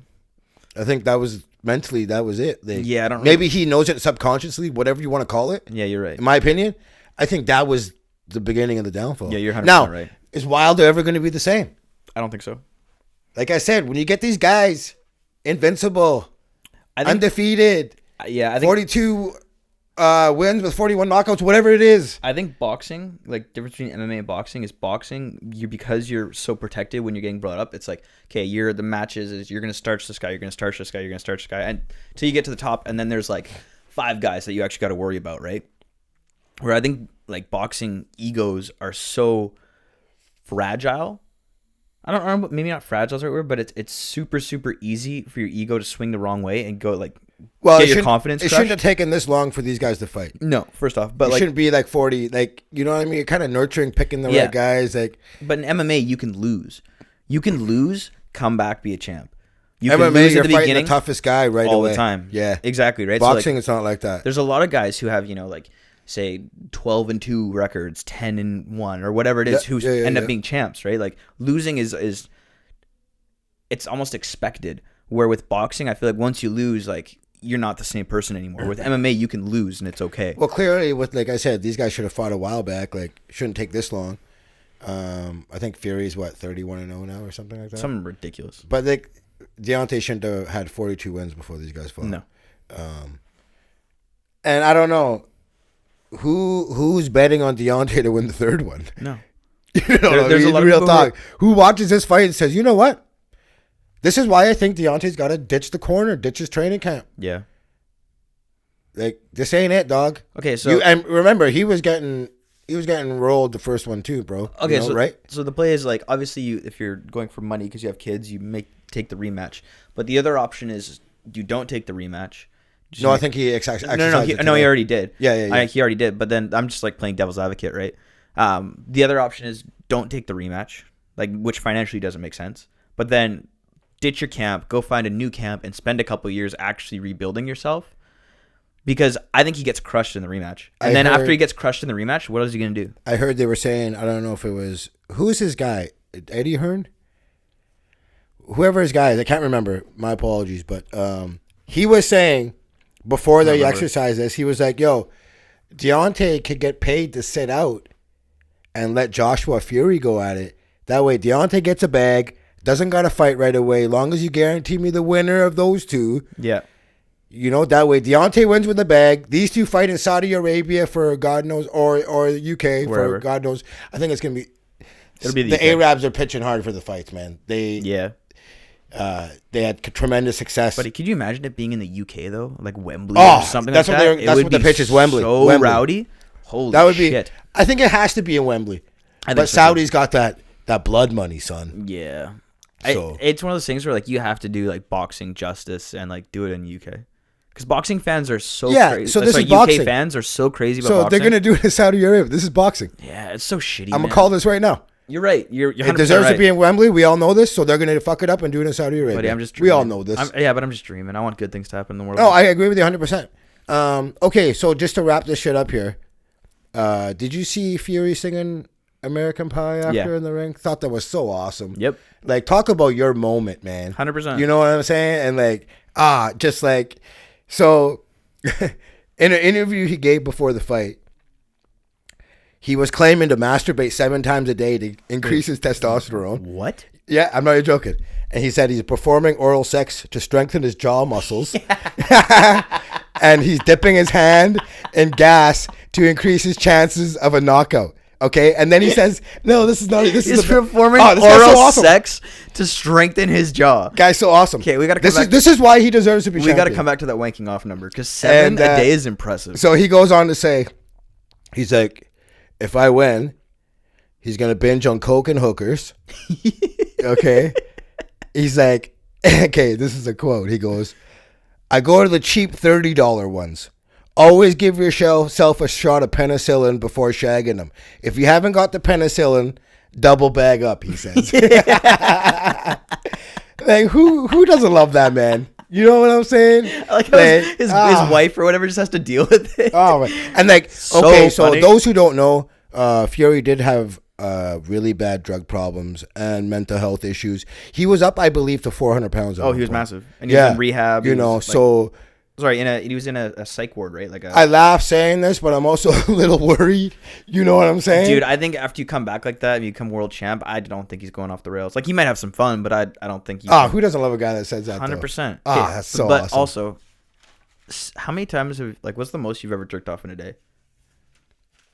I think that was mentally that was it. Yeah, I don't. Maybe he knows it subconsciously, whatever you want to call it. Yeah, you're right. In my opinion, I think that was the beginning of the downfall. Yeah, you're 100% now, right. Is Wilder ever going to be the same? I don't think so. Like I said, when you get these guys invincible, undefeated, I think 42 wins with 41 knockouts, whatever it is. I think boxing, like difference between MMA and boxing is boxing. Because you're so protected when you're getting brought up. It's like, okay, the matches is you're gonna starch this guy, you're gonna starch this guy, you're gonna starch this guy, and till you get to the top, and then there's like 5 guys that you actually got to worry about, right? Where I think like boxing egos are so fragile. I don't know, maybe not fragile is the right word, but it's super super easy for your ego to swing the wrong way and go like. Well, get your confidence. It shouldn't have taken this long for these guys to fight. No, first off, but it shouldn't be like 40. Like, you know what I mean? You're kind of nurturing, picking the right guys. Like, but in MMA, you can lose. You can lose, come back, be a champ. You MMA, can lose you're at the fighting beginning, the toughest guy right all away. the time. Yeah, exactly right. Boxing, so it's not like that. There's a lot of guys who have like say 12-2 records, 10-1, or whatever it is, who end up being champs. Right? Like losing is it's almost expected. Where with boxing, I feel like once you lose, like. You're not the same person anymore. With MMA, you can lose and it's okay. Well, clearly, with like I said, these guys should have fought a while back. Like, shouldn't take this long. I think Fury's 31-0 now or something like that. Something ridiculous. But like, Deontay shouldn't have had 42 wins before these guys fought. No. And I don't know who's betting on Deontay to win the third one. No. There's a lot of real talk. Who watches this fight and says, you know what? This is why I think Deontay's got to ditch the corner, ditch his training camp. Yeah. Like, this ain't it, dog. Okay, so and remember, he was getting rolled the first one too, bro. Okay, right? So the play is like, obviously, if you're going for money because you have kids, you take the rematch. But the other option is you don't take the rematch. I think he exercised. He already did. Yeah. He already did. But then I'm just like playing devil's advocate, right? The other option is don't take the rematch, like which financially doesn't make sense. But then ditch your camp, go find a new camp, and spend a couple years actually rebuilding yourself. Because I think he gets crushed in the rematch. And after he gets crushed in the rematch, what is he going to do? I heard they were saying, I don't know if it was, who's his guy? Eddie Hearn? Whoever his guy is, I can't remember. My apologies. But he was saying, before they exercise this, he was like, yo, Deontay could get paid to sit out and let Joshua Fury go at it. That way, Deontay gets a bag, doesn't got to fight right away, long as you guarantee me the winner of those two. Yeah. You know, that way Deontay wins with the bag. These two fight in Saudi Arabia for God knows, or the UK wherever. for God knows. I think it's going to be... It'll be the Arabs are pitching hard for the fights, man. They had tremendous success. But could you imagine it being in the UK, though? Like Wembley or something like that? That's what the pitch is, Wembley. So Wembley. Rowdy. Holy that would shit. I think it has to be in Wembley. But Saudi's got that blood money, son. Yeah. So. It's one of those things where like you have to do like boxing justice and like do it in the UK. Because boxing fans are so crazy. So this is UK boxing. fans are so crazy about boxing. So they're going to do it in Saudi Arabia. This is boxing. Yeah, it's so shitty, I'm going to call this right now. You're right. You're 100% it deserves right. to be in Wembley. We all know this. So they're going to fuck it up and do it in Saudi Arabia. Buddy, I'm just we all know this. But I'm just dreaming. I want good things to happen in the world. No, I agree with you 100%. Okay, so just to wrap this shit up here. Did you see Fury singing American Pie after in the ring? Thought that was so awesome. Yep. Like, talk about your moment, man. 100%. You know what I'm saying? And like, just like, so in an interview he gave before the fight, he was claiming to masturbate 7 times a day to increase his testosterone. What? Yeah, I'm not even joking. And he said he's performing oral sex to strengthen his jaw muscles. And he's dipping his hand in gas to increase his chances of a knockout. Okay, and then he says, "No, this is not. This is performing oral sex to strengthen his jaw." Guy's so awesome. Okay, we got to come back. This is why he deserves to be. We got to come back to that wanking off number because 7 a day is impressive. So he goes on to say, he's like, if I win, he's gonna binge on coke and hookers. Okay, he's like, okay, this is a quote. He goes, "I go to the cheap $30 ones. Always give yourself a shot of penicillin before shagging them. If you haven't got the penicillin, double bag up," he says. Like, who doesn't love that, man? You know what I'm saying? Like his wife or whatever just has to deal with it. Oh, man. And like, so those who don't know, Fury did have really bad drug problems and mental health issues. He was up, I believe, to 400 pounds. Oh, he was massive. And he was in rehab. You know, so... Sorry, he was in a psych ward, right? I laugh saying this, but I'm also a little worried. You know what I'm saying? Dude, I think after you come back like that and you become world champ, I don't think he's going off the rails. Like, he might have some fun, but I don't think who doesn't love a guy that says that? 100%. That's so awesome. But also, how many times have like what's the most you've ever jerked off in a day?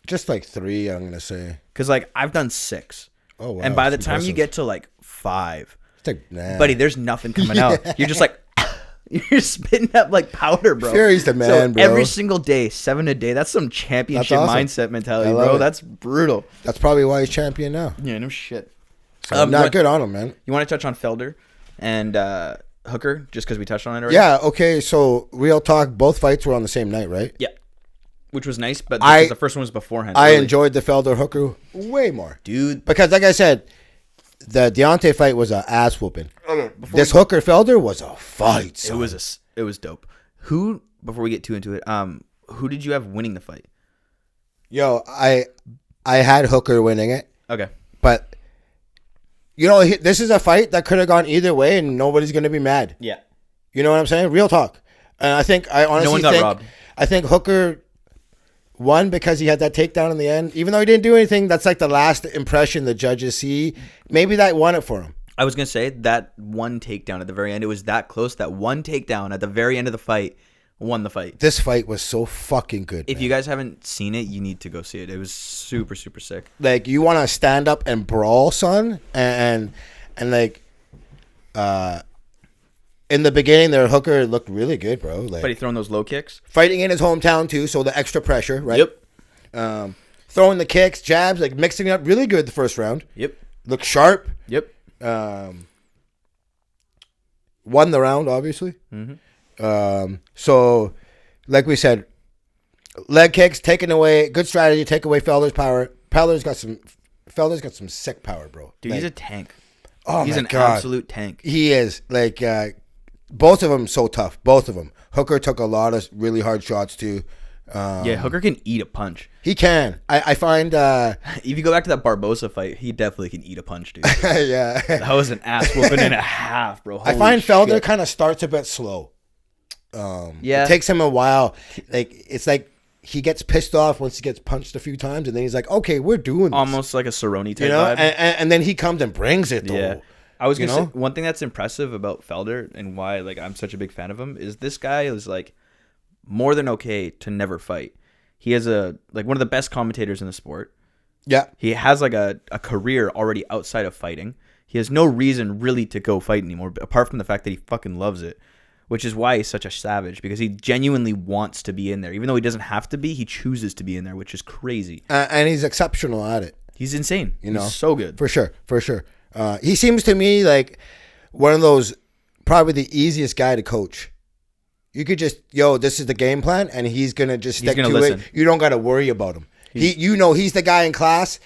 Just like 3, I'm gonna say. Because like I've done 6. Oh wow! And by the that's time you impressive. get to like 5, It's like, nah. buddy, there's nothing coming out. You're just like you're spitting up like powder, bro. Fury's the man, bro. Every single day, 7 a day. That's some championship That's awesome. mindset mentality, I love bro. it. That's brutal. That's probably why he's champion now. Yeah, no shit. So not good on him, man. You want to touch on Felder and Hooker just because we touched on it already? Yeah. Okay. So real talk. Both fights were on the same night, right? Yeah. Which was nice, but because the first one was beforehand. I really. enjoyed the Felder Hooker way more, Dude. because like I said, the Deontay fight was an ass whooping. This Hooker Felder was a fight. Son. It was dope. Who, before we get too into it, who did you have winning the fight? Yo, I had Hooker winning it, Okay. but you know this is a fight that could have gone either way, and nobody's gonna be mad. Yeah. You know what I'm saying? Real talk. And I honestly No one got robbed. I think Hooker won because he had that takedown in the end. Even though he didn't do anything, that's like the last impression the judges see. Maybe that won it for him. I was going to say that one takedown at the very end, it was that close. That one takedown at the very end of the fight won the fight. This fight was so fucking good. If you guys haven't seen it, you need to go see it. It was super, super sick. Like, you want to stand up and brawl, son, and like, in the beginning, their Hooker looked really good, bro. Like, But he throwing those low kicks. fighting in his hometown too, so the extra pressure, right? Yep. Throwing the kicks, jabs, like mixing it up really good the first round. Yep. Looked sharp. Yep. Won the round, obviously. So, like we said, leg kicks taken away. Good strategy. Take away Felder's power. Felder's got some sick power, bro. Dude, like, he's a tank. Oh He's my an God. absolute tank. He is like both of them so tough. Both of them. Hooker took a lot of really hard shots too. Yeah, Hooker can eat a punch. He can. I find. If you go back to that Barbosa fight, he definitely can eat a punch, dude. Yeah. That was an ass whooping and a half, bro. I Holy find Felder shit. kind of starts a bit slow. Yeah. It takes him a while. Like, it's like he gets pissed off once he gets punched a few times, and then he's like, "Okay, we're doing this." Almost like a Cerrone type you know. vibe. And then he comes and brings it though. Yeah. I was You gonna know? say one thing that's impressive about Felder and why like I'm such a big fan of him is this guy is like more than okay to never fight. He has one of the best commentators in the sport. Yeah. He has like a career already outside of fighting. He has no reason really to go fight anymore, apart from the fact that he fucking loves it, which is why he's such a savage, because he genuinely wants to be in there. Even though he doesn't have to be, he chooses to be in there, which is crazy. And he's exceptional at it. He's insane. You know, He's so good. For sure. He seems to me like one of those, probably the easiest guy to coach. You could just, this is the game plan, and he's gonna just stick to listen. it. You don't got to worry about him. He's the guy in class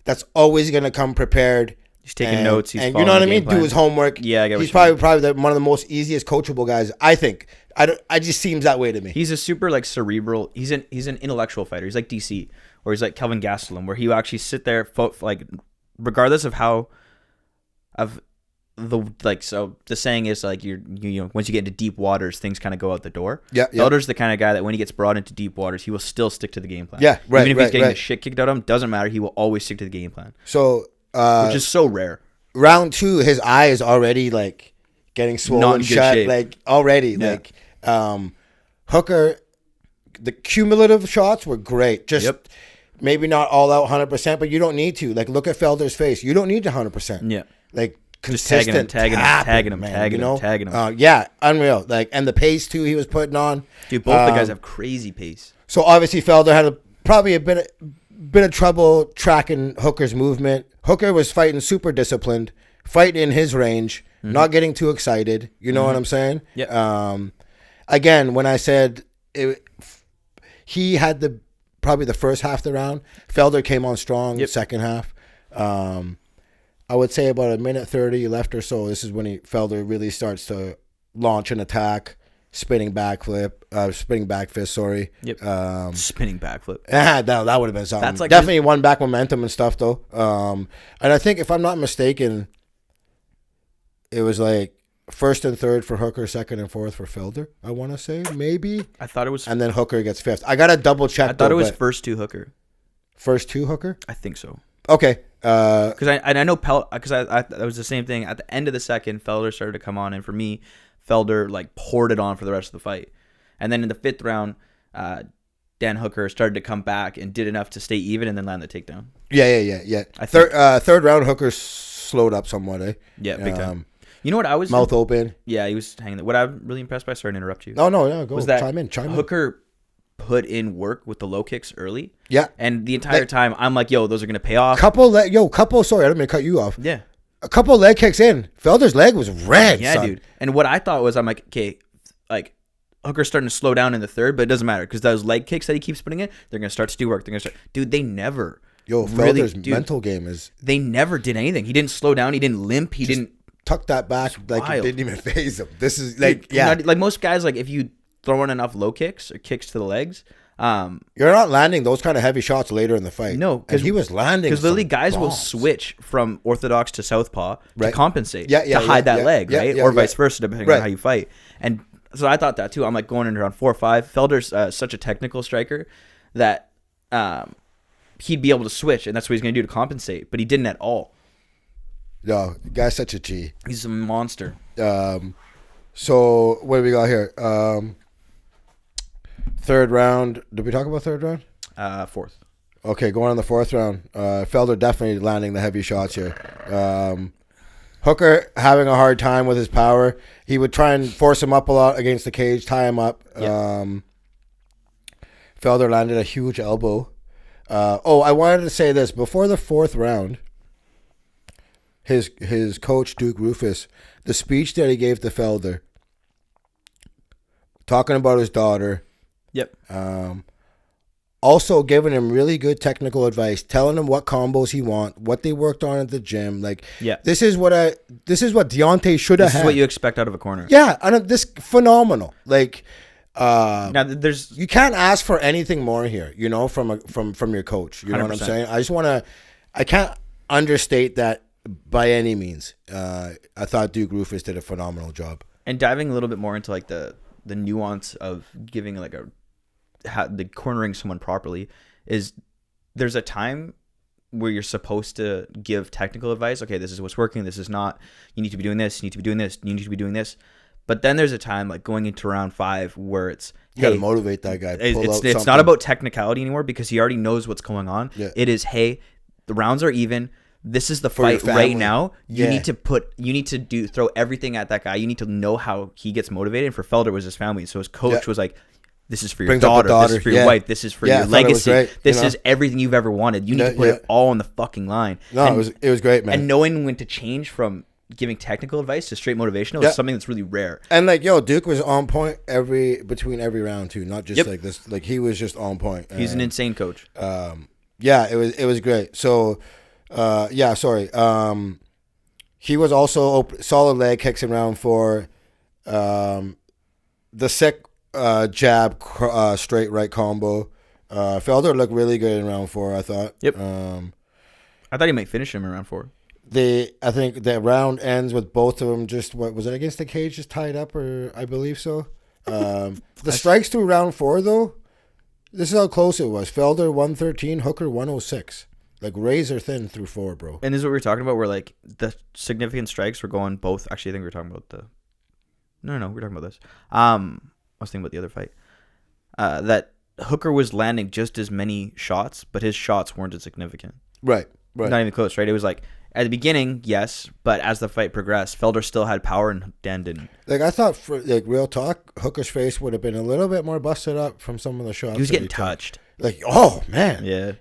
that's always gonna come prepared. He's taking notes. He's and you know what I following the mean. game plan. Do his homework. Yeah, I get what he's you probably one of the most easiest coachable guys. I think. I just seems that way to me. He's a super like cerebral. He's an intellectual fighter. He's like DC, or he's like Kelvin Gastelum, where he will actually sit there, like, regardless of how, so the saying is like you know once you get into deep waters, things kind of go out the door. Yeah. Felder's the kind of guy that when he gets brought into deep waters, he will still stick to the game plan. Yeah, right, Even if he's getting right. the shit kicked out of him, doesn't matter. He will always stick to the game plan, So which is so rare. round 2, his eye is already like getting swollen Not in good shut, shape. like already. Yeah. Like Hooker, the cumulative shots were great. Just maybe not all out 100%, but you don't need to. Like, look at Felder's face. You don't need to 100%. Yeah. Like, Just tagging him, consistent tagging him, man, tagging you him, know? tagging him. Yeah, unreal. Like, and the pace too he was putting on. Dude, both the guys have crazy pace. So obviously Felder had probably a bit of trouble tracking Hooker's movement. Hooker was fighting super disciplined, fighting in his range, not getting too excited. You know what I'm saying? Yeah. Again, when I said he had probably the first half of the round, Felder came on strong. Second half. I would say about a minute 30 left or so. This is when Felder really starts to launch an attack, spinning back fist. Sorry. Yep. Spinning backflip. That would have been something. That's like definitely one back momentum and stuff though. And I think if I'm not mistaken, it was like first and third for Hooker, second and fourth for Felder. I want to say maybe, I thought it was. and then Hooker gets fifth. I gotta double check. I thought it was first 2 Hooker. first 2 Hooker. I think so. Okay. Because I know because that was the same thing at the end of the second. Felder started to come on, and for me, Felder like poured it on for the rest of the fight. And then in the 5th round, Dan Hooker started to come back and did enough to stay even and then land the takedown. Yeah. Third round, Hooker slowed up somewhat, eh? Yeah, big time. You know what I was... Mouth open. Yeah, he was hanging there. What I'm really impressed by, sorry to interrupt you. No, go. Was that chime in. Hooker put in work with the low kicks early. Yeah. And the entire time, I'm like, yo, those are going to pay off. Sorry, I didn't mean to cut you off. Yeah. A couple leg kicks in. Felder's leg was red, Yeah, son. dude. And what I thought was, I'm like, okay, like, Hooker's starting to slow down in the 3rd, but it doesn't matter because those leg kicks that he keeps putting in, they're going to start to do work. They're going to start... Dude, they never... Felder's mental game is... They never did anything. He didn't slow down. He didn't limp. He didn't... Tuck that back like it didn't even phase him. This is like... Dude, like most guys, like if you throw in enough low kicks or kicks to the legs... you're not landing those kind of heavy shots later in the fight. No, because he was landing. Because literally, guys will switch from orthodox to southpaw to compensate, to hide that leg, right, or vice versa, depending on how you fight. And so I thought that too. I'm like going into round 4 or 5. Felder's such a technical striker that he'd be able to switch, and that's what he's going to do to compensate. But he didn't at all. No, the guy's such a G. He's a monster. So what do we got here? 3rd round. Did we talk about 3rd round? 4th. Okay, going on the 4th round. Felder definitely landing the heavy shots here. Hooker having a hard time with his power. He would try and force him up a lot against the cage, tie him up. Yep. Felder landed a huge elbow. I wanted to say this. Before the 4th round, his coach, Duke Rufus, the speech that he gave to Felder, talking about his daughter. Yep. Also giving him really good technical advice, telling him what combos he want, what they worked on at the gym. Like, this is what Deontay should have had. This is what you expect out of a corner. Yeah, and this phenomenal. Like, now you can't ask for anything more here, from your coach. You know 100%. what I'm saying? I can't understate that by any means. I thought Duke Rufus did a phenomenal job. And diving a little bit more into like the nuance of giving like the cornering someone properly is there's a time where you're supposed to give technical advice. Okay, this is what's working. This is not. You need to be doing this. You need to be doing this. You need to be doing this. But then there's a time like going into round 5 where it's you got to motivate that guy. It's not about technicality anymore because he already knows what's going on. Yeah. It is, hey, the rounds are even. This is the fight right now. You need to throw everything at that guy. You need to know how he gets motivated. And for Felder, it was his family. So his coach was like, this is for your daughter. This is for your wife. This is for your legacy. This is everything you've ever wanted. You need to put it all on the fucking line. No, it was great, man. And knowing when to change from giving technical advice to straight motivational is something that's really rare. And Duke was on point between every round too. Not just like this. Like he was just on point. He's an insane coach. It was great. So. He was also solid leg kicks in round 4. The sick jab straight right combo. Felder looked really good in round 4, I thought. Yep. I thought he might finish him in round 4. I think the round ends with both of them just, what was it, against the cage, just tied up, or I believe so. The strikes through round 4, though, this is how close it was. Felder 113, Hooker 106. Like razor thin through 4, bro. And this is what we were talking about, where like the significant strikes were going both. Actually, I think we were talking about we were talking about this. I was thinking about the other fight. That Hooker was landing just as many shots, but his shots weren't as significant. Right. Not even close, right? It was like at the beginning, yes, but as the fight progressed, Felder still had power and Dan didn't. Like I thought, for like real talk, Hooker's face would have been a little bit more busted up from some of the shots. He was getting touched. Like, oh man, yeah,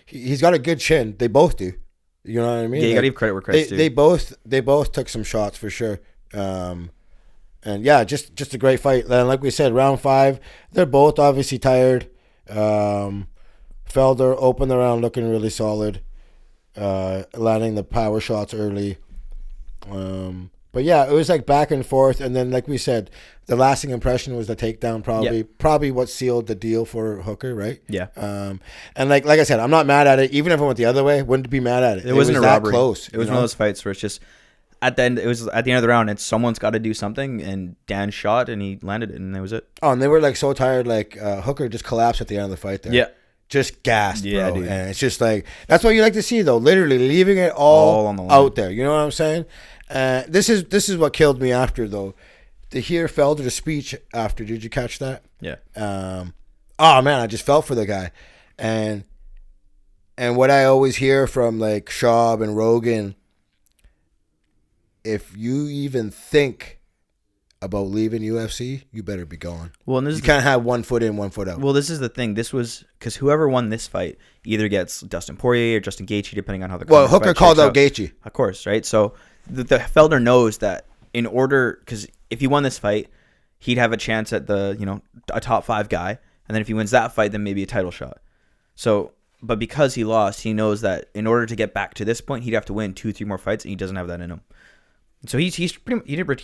he's got a good chin. They both do. You know what I mean? Yeah, you gotta give credit where credit's due. They both took some shots for sure. And yeah, just a great fight. And like we said, round 5, they're both obviously tired. Felder opened the round looking really solid, landing the power shots early. But yeah, it was like back and forth, and then like we said, the lasting impression was the takedown. Probably what sealed the deal for Hooker, right? Yeah. And like I said, I'm not mad at it. Even if it went the other way, wouldn't be mad at it. It wasn't was a robbery. That close. It was one of those fights where it's just at the end. It was at the end of the round, and someone's got to do something. And Dan shot, and he landed it, and that was it. Oh, and they were like so tired. Like Hooker just collapsed at the end of the fight there. Yeah. Just gassed, bro. Yeah, dude. And it's just like that's what you like to see, though. Literally leaving it all on the line. out there. You know what I'm saying? This is what killed me after, though. to hear Felder's speech after. Did you catch that? Yeah. Oh man, I just felt for the guy, and what I always hear from like Schaub and Rogan, if you even think about leaving UFC, you better be gone. Well, and you can't have 1 foot in, 1 foot out. Well, this is the thing. This was because whoever won this fight either gets Dustin Poirier or Justin Gaethje, depending on how the Hooker called out Gaethje, of course, right? So the Felder knows that in order, because if he won this fight, he'd have a chance at a top 5 guy, and then if he wins that fight, then maybe a title shot. So, but because he lost, he knows that in order to get back to this point, he'd have to win 2-3 more fights, and he doesn't have that in him. So he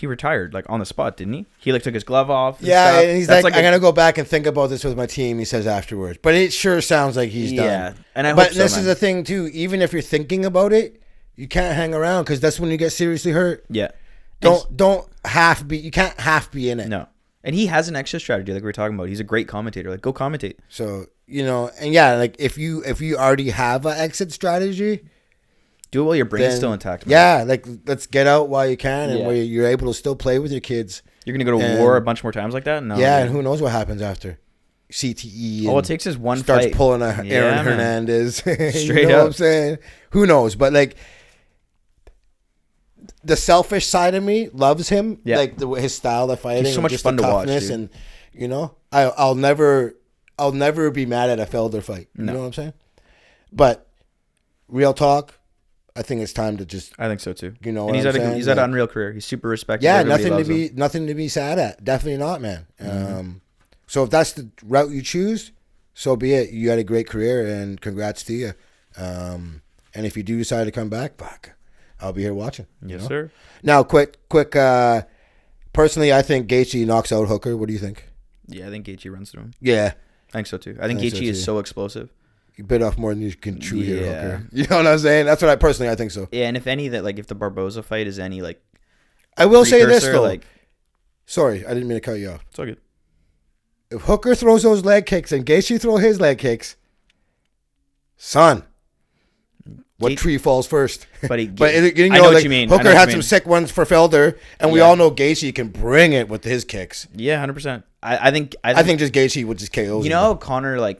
retired like on the spot, didn't he? He like took his glove off. And he's like I'm gonna go back and think about this with my team. He says afterwards, but it sure sounds like he's done. Yeah, and this is the thing too. Even if you're thinking about it, you can't hang around because that's when you get seriously hurt. Yeah, don't half be. You can't half be in it. No, and he has an exit strategy like we were talking about. He's a great commentator. Like go commentate. So and yeah, like if you already have an exit strategy. Do it while your brain's still intact. Man. Yeah, like let's get out while you can, and where you're able to still play with your kids. You're gonna go to war a bunch more times like that. No. Yeah, and who knows what happens after CTE? All it takes is one starts fight. Pulling a Aaron Hernandez. Straight you know up. What I'm saying? Who knows? But like the selfish side of me loves him. Yeah. Like his style of fighting. He's so much fun to watch. Dude. And I'll never be mad at a Felder fight. You know what I'm saying? But real talk. I think it's time to just. I think so too. You know, and he's had an unreal career. He's super respected. Yeah, nothing to be sad at. Definitely not, man. Mm-hmm. So if that's the route you choose, so be it. You had a great career, and congrats to you. And if you do decide to come back, fuck, I'll be here watching. Yes, sir. Now, quick. Personally, I think Gaethje knocks out Hooker. What do you think? Yeah, I think Gaethje runs through him. Yeah, I think so too. I think Gaethje is so explosive. You bit off more than you can chew here, Hooker. You know what I'm saying? That's what I think so. Yeah, and if the Barboza fight is any like, I will say this though. Sorry, I didn't mean to cut you off. It's all good. If Hooker throws those leg kicks and Gaethje throw his leg kicks, son, what tree falls first? But I know what you mean. Hooker had some sick ones for Felder, and we all know Gaethje can bring it with his kicks. Yeah, 100%. I think just Gaethje would just KO. You know, Connor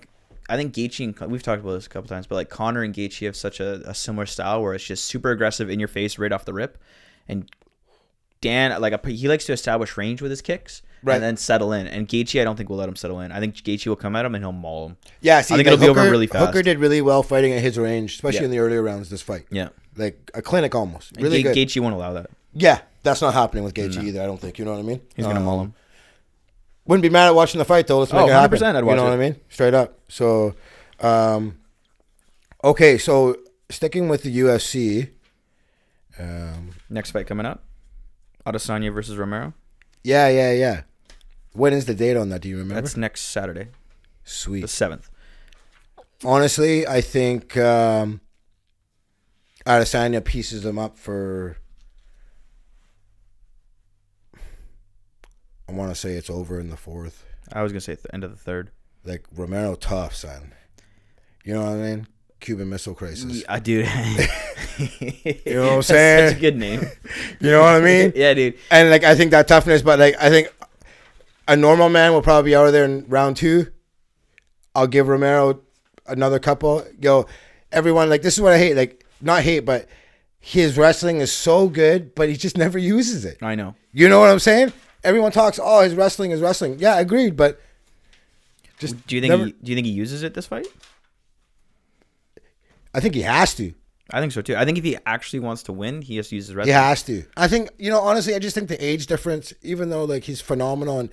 I think Gaethje and we've talked about this a couple times, but like Connor and Gaethje have such a similar style where it's just super aggressive in your face right off the rip, and Dan he likes to establish range with his kicks and then settle in. And Gaethje, I don't think will let him settle in. I think Gaethje will come at him and he'll maul him. Yeah, see, I think it'll be over really fast. Hooker did really well fighting at his range, especially in the earlier rounds. This fight, like a clinic almost. Really good. Gaethje won't allow that. Yeah, that's not happening with Gaethje either. I don't think. You know what I mean? He's gonna maul him. Wouldn't be mad at watching the fight though. Let's make it happen. 100% I'd watch you know what I mean? Straight up. So. Okay, so sticking with the UFC. Next fight coming up, Adesanya versus Romero. Yeah. When is the date on that? Do you remember? That's next Saturday. Sweet. The 7th. Honestly, I think Adesanya pieces them up for. I want to say it's over in the 4th. I was gonna say at the end of the 3rd. Like Romero, tough son. You know what I mean? Cuban Missile Crisis. I do. You know what I'm saying? That's such a good name. You know what I mean? Yeah, dude. And I think that toughness, but I think a normal man will probably be out of there in round 2. I'll give Romero another couple. Everyone, this is what I hate. Not hate, but his wrestling is so good, but he just never uses it. I know. You know what I'm saying? Everyone talks, his wrestling is wrestling. Yeah, agreed, but do you think he uses it this fight? I think he has to. I think so too. I think if he actually wants to win, he has to use his wrestling. He has to. I think honestly, I just think the age difference, even though he's phenomenal and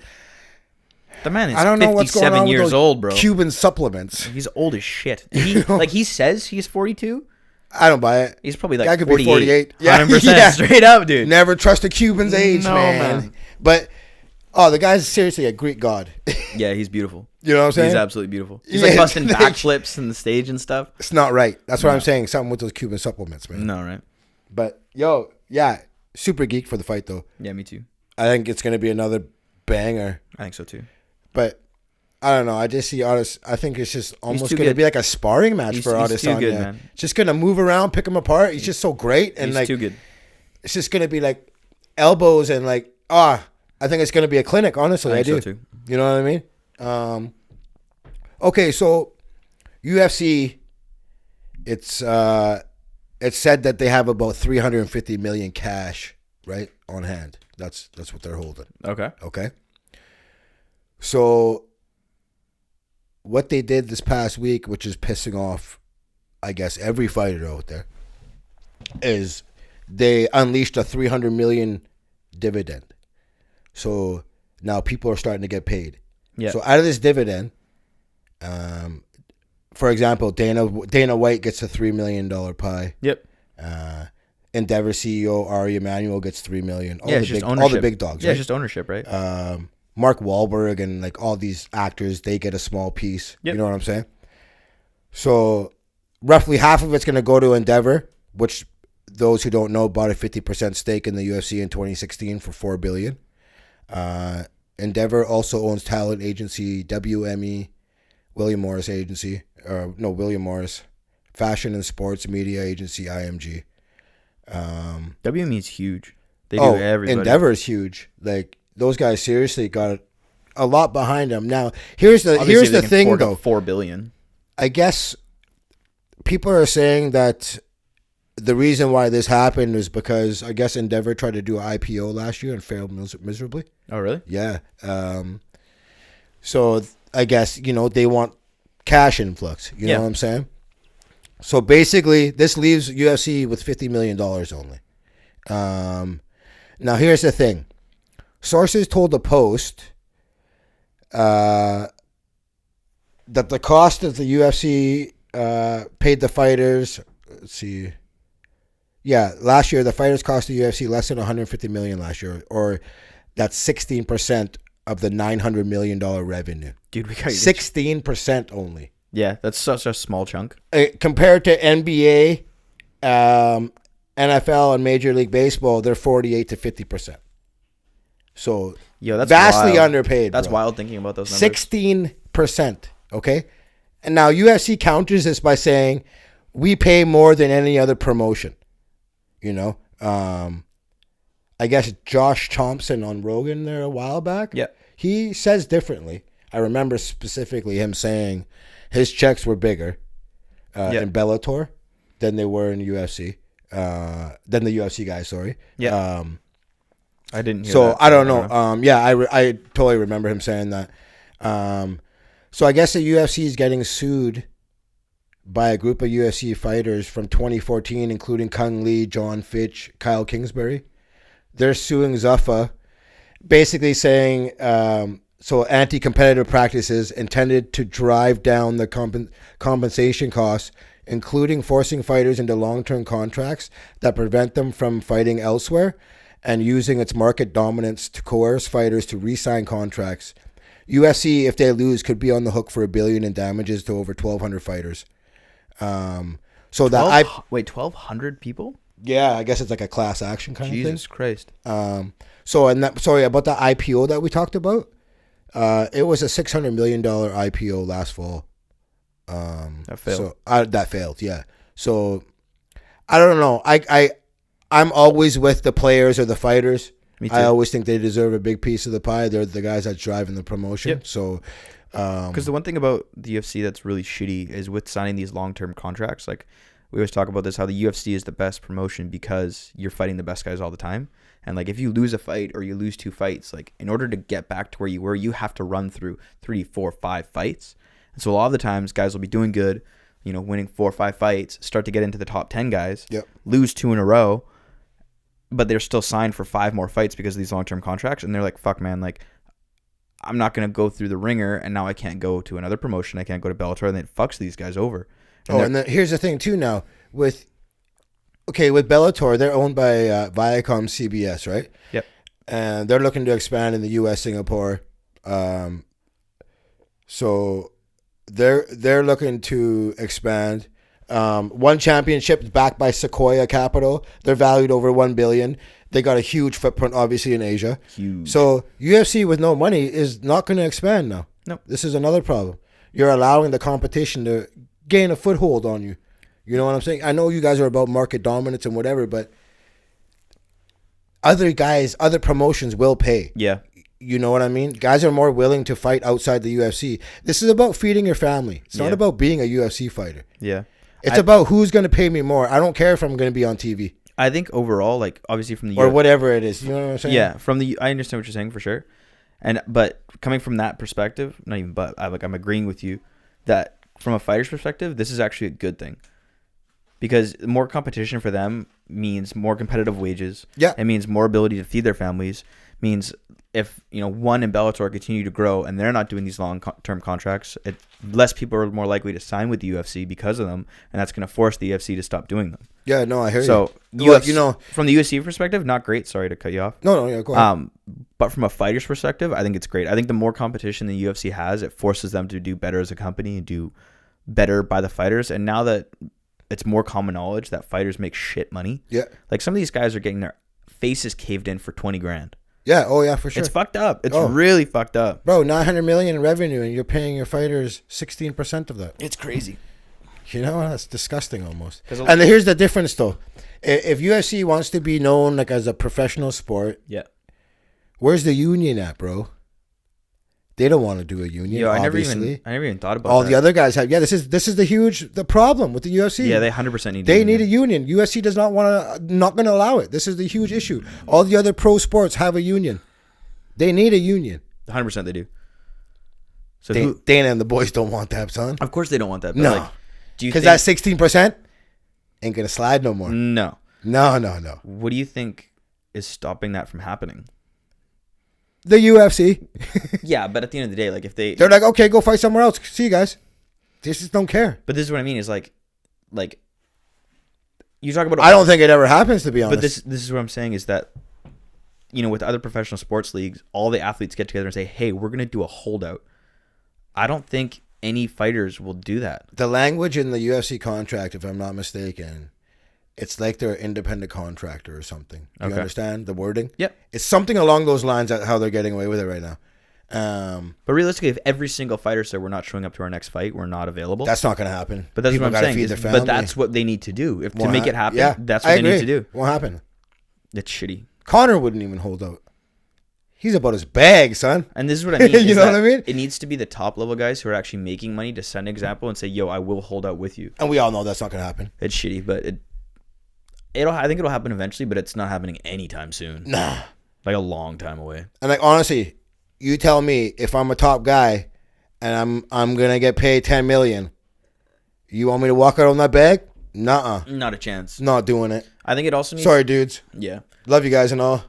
the man is 57 years old, bro. Cuban supplements. He's old as shit. He says he's 42. I don't buy it. He's probably guy could be 48. Yeah, 100% straight up, dude. Never trust a Cuban's age, man. But the guy's seriously a Greek god. Yeah, he's beautiful. You know what I'm saying? He's absolutely beautiful. He's busting backflips in the stage and stuff. It's not right. That's what I'm saying. Something with those Cuban supplements, man. No, right? But super geek for the fight though. Yeah, me too. I think it's gonna be another banger. I think so too. But I don't know. I just see Adesanya. I think it's just almost gonna be like a sparring match for Adesanya. He's too good, man. Just gonna move around, pick him apart. He's just so great, and he's too good. It's just gonna be like elbows and I think it's going to be a clinic. Honestly, I do. So too. You know what I mean? Okay, so UFC, it's said that they have about 350 million cash, right, on hand. That's what they're holding. Okay. So what they did this past week, which is pissing off, I guess, every fighter out there, is they unleashed a 300 million dividend. So now people are starting to get paid. Yeah. So out of this dividend, for example, Dana White gets a $3 million pie. Yep. Endeavor CEO Ari Emanuel gets $3 million. All the big dogs. Yeah, right? it's just ownership, right? Mark Wahlberg and like all these actors, they get a small piece. Yep. You know what I'm saying? So roughly half of it's going to go to Endeavor, which those who don't know bought a 50% stake in the UFC in 2016 for $4 billion. Endeavor also owns talent agency WME, William Morris fashion and sports media agency IMG. WME is huge. They do everybody. Endeavor is huge. Like those guys seriously got a lot behind them. Now here's the thing though. $4 billion. I guess people are saying that the reason why this happened is because I guess Endeavor tried to do an IPO last year and failed miserably. Oh, really? Yeah. So I guess, they want cash influx. You know what I'm saying? So basically, this leaves UFC with $50 million only. Now, here's the thing. Sources told the Post that the cost of the UFC paid the fighters. Let's see. Yeah, last year the fighters cost the UFC less than $150 million last year, or that's 16% of the $900 million revenue. Dude, we got 16% only. Yeah, that's such a small chunk. Compared to NBA, NFL, and Major League Baseball, they're 48 to 50%. So that's vastly wild. underpaid. That's bro. wild thinking about those numbers. 16%. Okay, and now UFC counters this by saying we pay more than any other promotion. I guess Josh Thompson on Rogan there a while back. Yeah, he says differently. I remember specifically him saying his checks were bigger in Bellator than they were in UFC. Than the UFC guys, sorry. Yeah. I didn't hear so that. I don't know. I totally remember him saying that. So I guess the UFC is getting sued by a group of UFC fighters from 2014, including Kung Lee, John Fitch, Kyle Kingsbury. They're suing Zuffa, basically saying anti-competitive practices intended to drive down the compensation costs, including forcing fighters into long-term contracts that prevent them from fighting elsewhere and using its market dominance to coerce fighters to re-sign contracts. UFC, if they lose, could be on the hook for $1 billion in damages to over 1,200 fighters. So 1,200 people? Yeah, I guess it's like a class action kind of thing. Jesus Christ. About the IPO that we talked about. It was a $600 million IPO last fall. That failed. That failed. Yeah. So I don't know. I'm always with the players or the fighters. Me too. I always think they deserve a big piece of the pie. They're the guys that's driving the promotion. Yep. So, because the one thing about the UFC that's really shitty is with signing these long-term contracts. Like we always talk about this, how the UFC is the best promotion because you're fighting the best guys all the time. And like if you lose a fight or you lose 2 fights, like in order to get back to where you were, you have to run through 3, 4, 5 fights. And so a lot of the times guys will be doing good, winning 4 or 5 fights, start to get into the top 10 guys, lose 2 in a row, but they're still signed for 5 more fights because of these long-term contracts. And they're like, fuck, man, like I'm not going to go through the ringer and now I can't go to another promotion. I can't go to Bellator, and it fucks these guys over. And here's the thing too now. With Bellator, they're owned by Viacom CBS, right? Yep. And they're looking to expand in the U.S., Singapore. So they're looking to expand. One championship backed by Sequoia Capital. They're valued over $1 billion. They got a huge footprint, obviously, in Asia. Huge. So UFC with no money is not going to expand now. No. This is another problem. You're allowing the competition to gain a foothold on you. You know what I'm saying? I know you guys are about market dominance and whatever, but other guys, other promotions will pay. Yeah. You know what I mean? Guys are more willing to fight outside the UFC. This is about feeding your family. It's not about being a UFC fighter. Yeah. It's about who's going to pay me more. I don't care if I'm going to be on TV. I think overall, like obviously from the or whatever it is. You know what I'm saying? Yeah, I understand what you're saying for sure. But coming from that perspective, not even but I'm agreeing with you that from a fighter's perspective, this is actually a good thing. Because more competition for them means more competitive wages. Yeah. It means more ability to feed their families. Means if One and Bellator continue to grow and they're not doing these long-term contracts, less people are more likely to sign with the UFC because of them, and that's going to force the UFC to stop doing them. Yeah, no, I hear you. So, from the UFC perspective, not great. Sorry to cut you off. No, yeah, go ahead. But from a fighter's perspective, I think it's great. I think the more competition the UFC has, it forces them to do better as a company and do better by the fighters. And now that it's more common knowledge that fighters make shit money, like some of these guys are getting their faces caved in for $20,000. Yeah, oh yeah, for sure. It's fucked up. It's really fucked up. Bro, $900 million in revenue and you're paying your fighters 16% of that. It's crazy. You know, that's disgusting almost. And here's the difference though. If UFC wants to be known like as a professional sport, where's the union at, bro? They don't want to do a union. I never obviously. even thought about all that. the other guys have. Yeah, this is the problem with the UFC. Yeah, they 100% need. They need a union. UFC does not not going to allow it. This is the huge issue. All the other pro sports have a union. They need a union. 100% they do. So Dana and the boys don't want that, son. Of course they don't want that. But no, because that 16% ain't gonna slide no more. No. What do you think is stopping that from happening? The UFC. Yeah, but at the end of the day, like if they're like, okay, go fight somewhere else. See you guys. They just don't care. But this is what I mean. Is like you talk about. I don't think it ever happens, to be honest. But this is what I'm saying is that with other professional sports leagues, all the athletes get together and say, "Hey, we're gonna do a holdout." I don't think any fighters will do that. The language in the UFC contract, if I'm not mistaken, it's like they're an independent contractor or something. Do you understand the wording? Yep. It's something along those lines, how they're getting away with it right now. But realistically, if every single fighter said we're not showing up to our next fight, we're not available. That's not going to happen. But that's People what I'm saying. But that's what they need to do. To make it happen, that's what they need to do. Won't happen. It's shitty. Connor wouldn't even hold out. He's about his bag, son. And this is what I mean. You know what I mean? It needs to be the top level guys who are actually making money to set an example and say, yo, I will hold out with you. And we all know that's not going to happen. It's shitty, but I think it'll happen eventually, but it's not happening anytime soon. Nah. Like a long time away. And like honestly, you tell me if I'm a top guy and I'm gonna get paid $10 million, you want me to walk out on that bag? Nuh-uh. Not a chance. Not doing it. I think it also needs. Sorry, dudes. Yeah. Love you guys and all.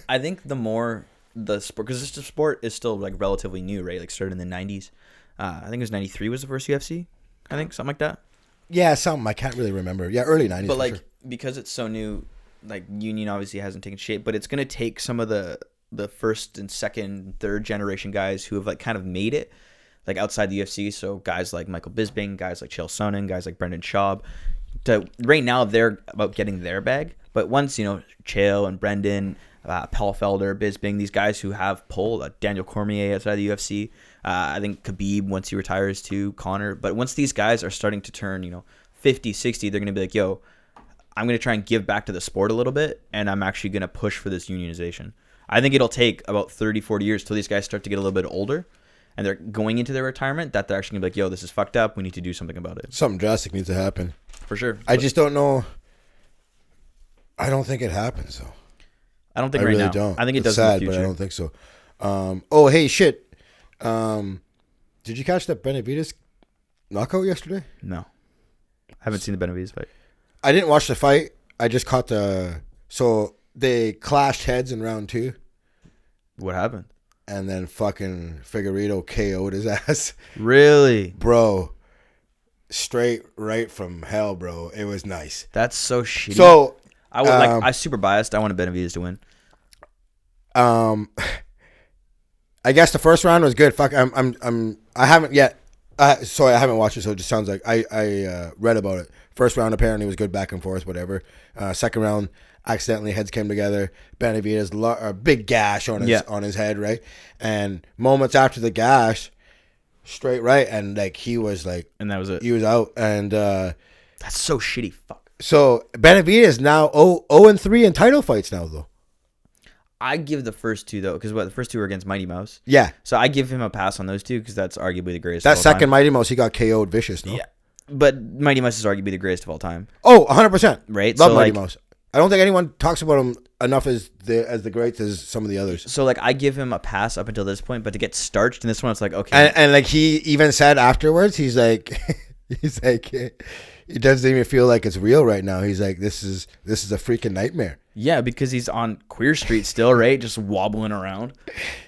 I think the more the sport, because this sport is still like relatively new, right? Like started in the 90s. I think it was 93 was the first UFC. I think something like that. Yeah, something. I can't really remember. Yeah, early 90s. But like because it's so new, like union obviously hasn't taken shape, but it's gonna take some of the first and second, third generation guys who have like kind of made it like outside the UFC. So guys like Michael Bisping, guys like Chael Sonnen, guys like Brendan Schaub. Right now they're about getting their bag, but once Chael and Brendan, Paul Felder, Bisping, these guys who have pulled, Daniel Cormier outside the UFC, I think Khabib once he retires too, Conor. But once these guys are starting to turn 50, 60, they're gonna be like, yo, I'm gonna try and give back to the sport a little bit, and I'm actually gonna push for this unionization. I think it'll take about 30, 40 years till these guys start to get a little bit older and they're going into their retirement that they're actually going to be like, yo, this is fucked up. We need to do something about it. Something drastic needs to happen. For sure. I just don't know. I don't think it happens, though. I don't think right now. I really don't. I think it does sad, in the future. But I don't think so. Oh, hey, shit. Did you catch that Benavidez knockout yesterday? No. I haven't seen the Benavidez fight. I didn't watch the fight. I just caught the... So they clashed heads in round 2. What happened? And then fucking Figueiredo KO'd his ass. Really? Bro. Straight right from hell, bro. It was nice. That's so shitty. So... I'm super biased. I wanted Benavidez to win. I guess the first round was good. Fuck, I haven't yet. Sorry, I haven't watched it, so it just sounds like I read about it. First round apparently was good, back and forth, whatever. Second round, accidentally heads came together. Benavidez, a big gash on his head, right? And moments after the gash, straight right, and like he was like, and that was it. He was out, and that's so shitty. Fuck. So Benavidez now 0-3 in title fights now though. I give the first two though, because the first two were against Mighty Mouse. Yeah. So I give him a pass on those two because that's arguably the greatest. That of all second time. Mighty Mouse, he got KO'd vicious, no? Yeah, but Mighty Mouse is arguably the greatest of all time. Oh, 100%. Right. Love so Mighty like, Mouse. I don't think anyone talks about him enough as the greats as some of the others. So like I give him a pass up until this point, but to get starched in this one, it's like okay. And like he even said afterwards, he's like, he doesn't even feel like it's real right now. He's like, this is a freaking nightmare. Yeah, because he's on Queer Street still, right? Just wobbling around.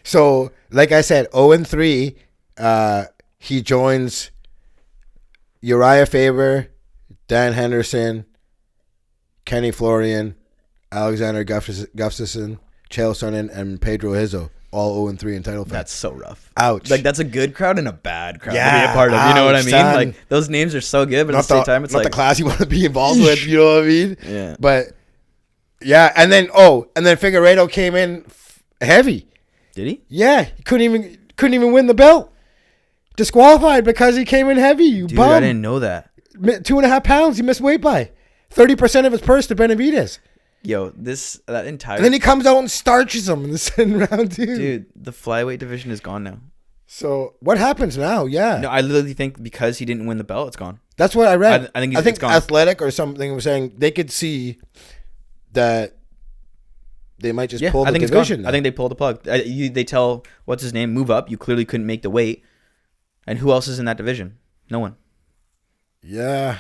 So, like I said, 0-3, he joins Uriah Faber, Dan Henderson, Kenny Florian, Alexander Gustafsson, Chael Sonnen, and Pedro Hizzo, all 0-3 in title fight. That's so rough. Ouch. Like that's a good crowd and a bad crowd to Yeah, be a part of. You know what I ouch, mean? son. Like those names are so good, but at the same time, it's not like the class you want to be involved with. You know what I mean? Yeah. But yeah, and then Figueiredo came in heavy. Did he? Yeah, he couldn't even win the belt. Disqualified because he came in heavy. You Dude, bum. I didn't know that. 2.5 pounds. He missed weight by 30% of his purse to Benavidez. Yo, that entire And then he comes out and starches him in the second round, too. dude, the flyweight division is gone now. So what happens now? Yeah, No, I literally think because he didn't win the belt, it's gone. that's what I read. I think I think it's gone. Athletic or something was saying they could see that they might just pull the I think division. it's gone. I think they pulled the plug. They tell what's his name move up. You clearly couldn't make the weight, and who else is in that division? No one. Yeah.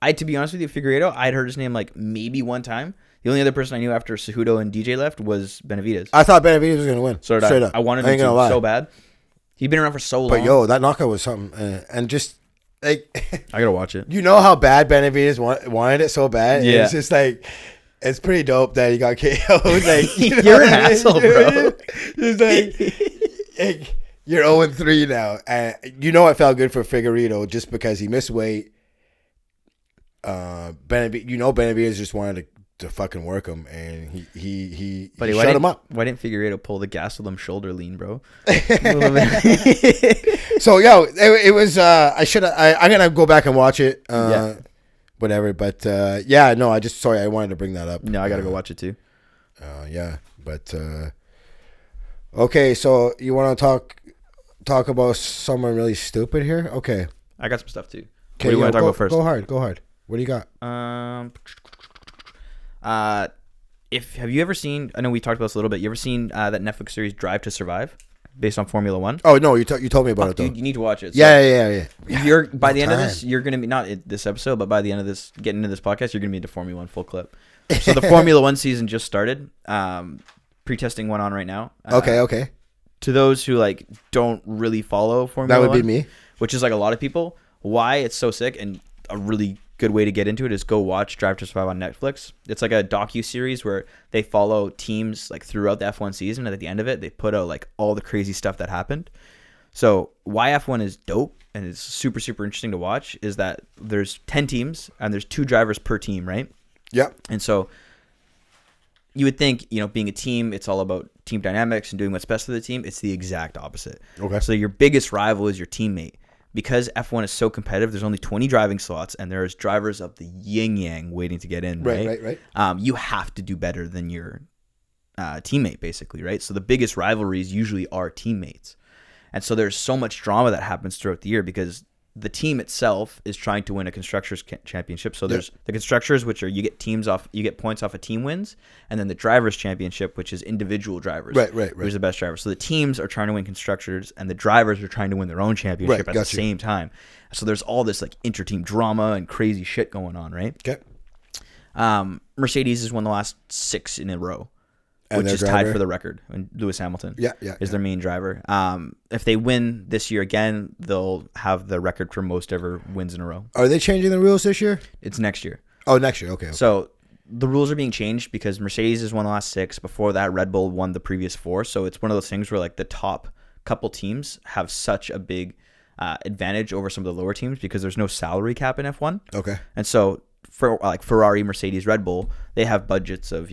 To be honest with you, Figueiredo, I'd heard his name like maybe one time. The only other person I knew after Cejudo and DJ left was Benavidez. I thought Benavidez was going to win. So Straight up. I wanted I him ain't to gonna lie. so bad. He'd been around for so long. But yo, that knockout was something. And just like, I gotta watch it. you know how bad Benavidez wanted it so bad? Yeah. It's just like, it's pretty dope that he got KO'd. Like, you know You're what an I mean? asshole, bro. It's like you're 0-3 now. And you know it felt good for Figueiredo just because he missed weight. Benavidez just wanted to fucking work him, and he shut him up. Why didn't Figueiredo pull the gas with him shoulder lean, bro? So it was. I'm gonna go back and watch it. Whatever, but I wanted to bring that up. No, I gotta go watch it too. But okay. So you want to talk about someone really stupid here? Okay. I got some stuff too. What Okay, do you want to talk about first? Go hard. What do you got? Have you ever seen? I know we talked about this a little bit. You ever seen that Netflix series Drive to Survive, based on Formula One? Oh no, you told me about it though. Dude, you need to watch it. So Yeah. You're by the end of time. this, you're gonna be not in this episode, but by the end of this, getting into this podcast, you're gonna be into Formula One full clip. So the Formula One season just started. Pre-testing went on right now. Okay. To those who like don't really follow Formula That One, would be me. which is like a lot of people. Why it's so sick and a really good way to get into it is go watch Drive to Survive on Netflix. It's like a docu-series where they follow teams like throughout the F1 season, and at the end of it they put out like all the crazy stuff that happened. So why F1 is dope and it's super super interesting to watch is that there's 10 teams and there's 2 drivers per team, right? Yep. And so you would think, being a team, it's all about team dynamics and doing what's best for the team. It's the exact opposite. Okay. So your biggest rival is your teammate. Because F1 is so competitive, there's only 20 driving slots, and there's drivers of the yin-yang waiting to get in, right? Right. You have to do better than your teammate, basically, right? So the biggest rivalries usually are teammates. And so there's so much drama that happens throughout the year because the team itself is trying to win a constructors championship. So there's the constructors, which are you get points off of team wins, and then the drivers championship, which is individual drivers. Right. Who's the best driver? So the teams are trying to win constructors, and the drivers are trying to win their own championship at the same time. So there's all this like inter-team drama and crazy shit going on, right? Okay. Mercedes has won the last 6 in a row. And which their is driver? tied for the record. And Lewis Hamilton is their main driver. If they win this year again, they'll have the record for most ever wins in a row. Are they changing the rules this year? It's next year. Oh, next year. Okay. So the rules are being changed because Mercedes has won the last 6. Before that, Red Bull won the previous 4. So it's one of those things where like the top couple teams have such a big advantage over some of the lower teams because there's no salary cap in F1. Okay. And so for like Ferrari, Mercedes, Red Bull, they have budgets of,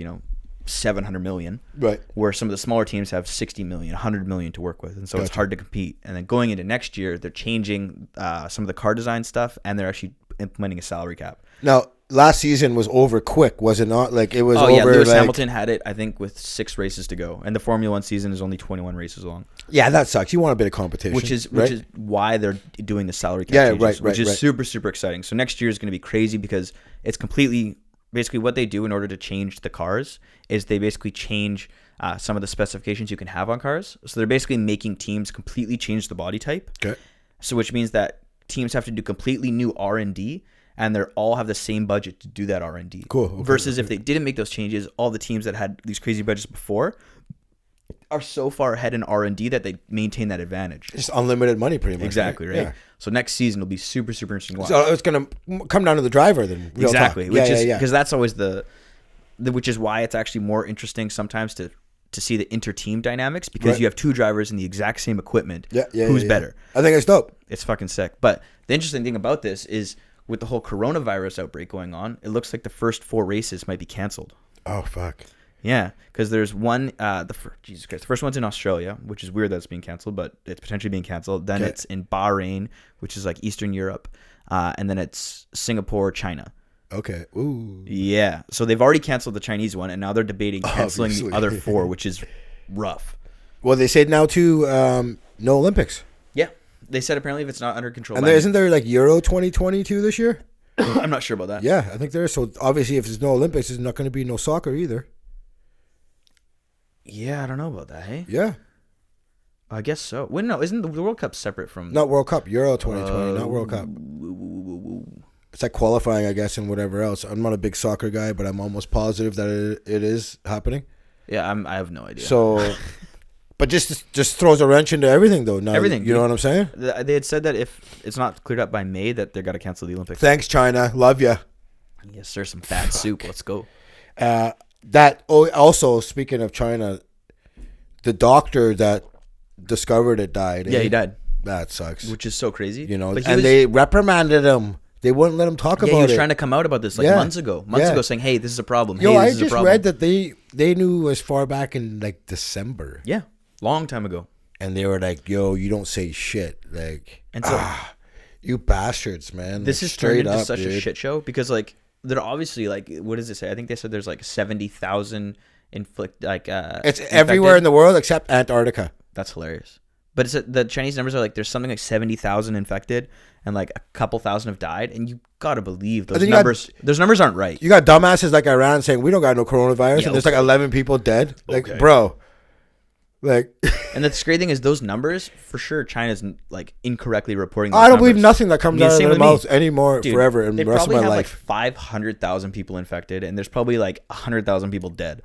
700 million, right? Where some of the smaller teams have 60 million, 100 million to work with, and so it's hard to compete. And then going into next year, they're changing some of the car design stuff, and they're actually implementing a salary cap. Now, last season was over quick, was it not? Like it was Oh over. yeah, Lewis like, Hamilton had it, I think, with 6 races to go, and the Formula One season is only 21 races long. Yeah, that sucks. You want a bit of competition, Which is why they're doing the salary cap Yeah, changes, right, which is right. super exciting. So next year is going to be crazy because it's completely basically what they do in order to change the cars is they basically change some of the specifications you can have on cars. So they're basically making teams completely change the body type. Okay. So which means that teams have to do completely new R&D, and they all have the same budget to do that R&D. Cool. Okay, Versus if they didn't make those changes, all the teams that had these crazy budgets before are so far ahead in R&D that they maintain that advantage. Just unlimited money, pretty much. Exactly, right? Yeah. So next season will be super interesting to watch. So it's gonna come down to the driver then. Real Exactly, talk. which is because that's always which is why it's actually more interesting sometimes to see the inter-team dynamics because you have 2 drivers in the exact same equipment. Who's better? I think it's dope. It's fucking sick. But the interesting thing about this is with the whole coronavirus outbreak going on, it looks like the first 4 races might be canceled. Oh fuck. Yeah, because there's one. Jesus Christ, the first one's in Australia, which is weird that it's being canceled, but it's potentially being canceled. Then it's in Bahrain, which is like Eastern Europe, and then it's Singapore, China. Okay. Ooh. Yeah, so they've already canceled the Chinese one, and now they're debating canceling Obviously. the other 4, which is rough. Well, they said now too. No Olympics. Yeah, they said apparently if it's not under control. And isn't there like Euro 2022 this year? I'm not sure about that. Yeah, I think there is. So obviously, if there's no Olympics, there's not going to be no soccer either. Yeah, I don't know about that. Hey, Yeah. I guess so. Well, no, isn't the World Cup separate from? Not World Cup. Euro 2020, not World Cup. It's like qualifying, I guess, and whatever else. I'm not a big soccer guy, but I'm almost positive that it is happening. Yeah, I have no idea. So, but just throws a wrench into everything, though. Now, Everything. You know what I'm saying? They had said that if it's not cleared up by May, that they're gonna cancel the Olympics. Thanks, China. Love ya. Yes, sir. Some bad soup. Let's go. Also, speaking of China, the doctor that discovered it died. Yeah, he died. That sucks. Which is so crazy. You know, But they reprimanded him. They wouldn't let him talk about it. He was trying to come out about this months ago. Months ago, saying, "Hey, this is a problem." Yo, hey, I this is a just problem. read that they knew as far back in like December. Yeah, long time ago. And they were like, "Yo, you don't say shit." Like, and so, you bastards, man. This like, is turned into up, such dude. a shit show because like they're obviously like, what does it say? I think they said there's like 70,000 it's everywhere in the world except Antarctica. That's hilarious. But the Chinese numbers are like there's something like 70,000 infected and like a couple thousand have died, and you gotta believe those numbers. Those numbers aren't right. You got dumbasses like Iran saying we don't got no coronavirus, Yeah, and there's like 11 people dead. Like, Okay. bro, like. And the great thing is those numbers for sure. China's like incorrectly reporting. Those I don't believe numbers. nothing that comes out of same their with me. mouths anymore Dude, forever in they the rest of probably my have life. like 500,000 people infected, and there's probably like 100,000 people dead.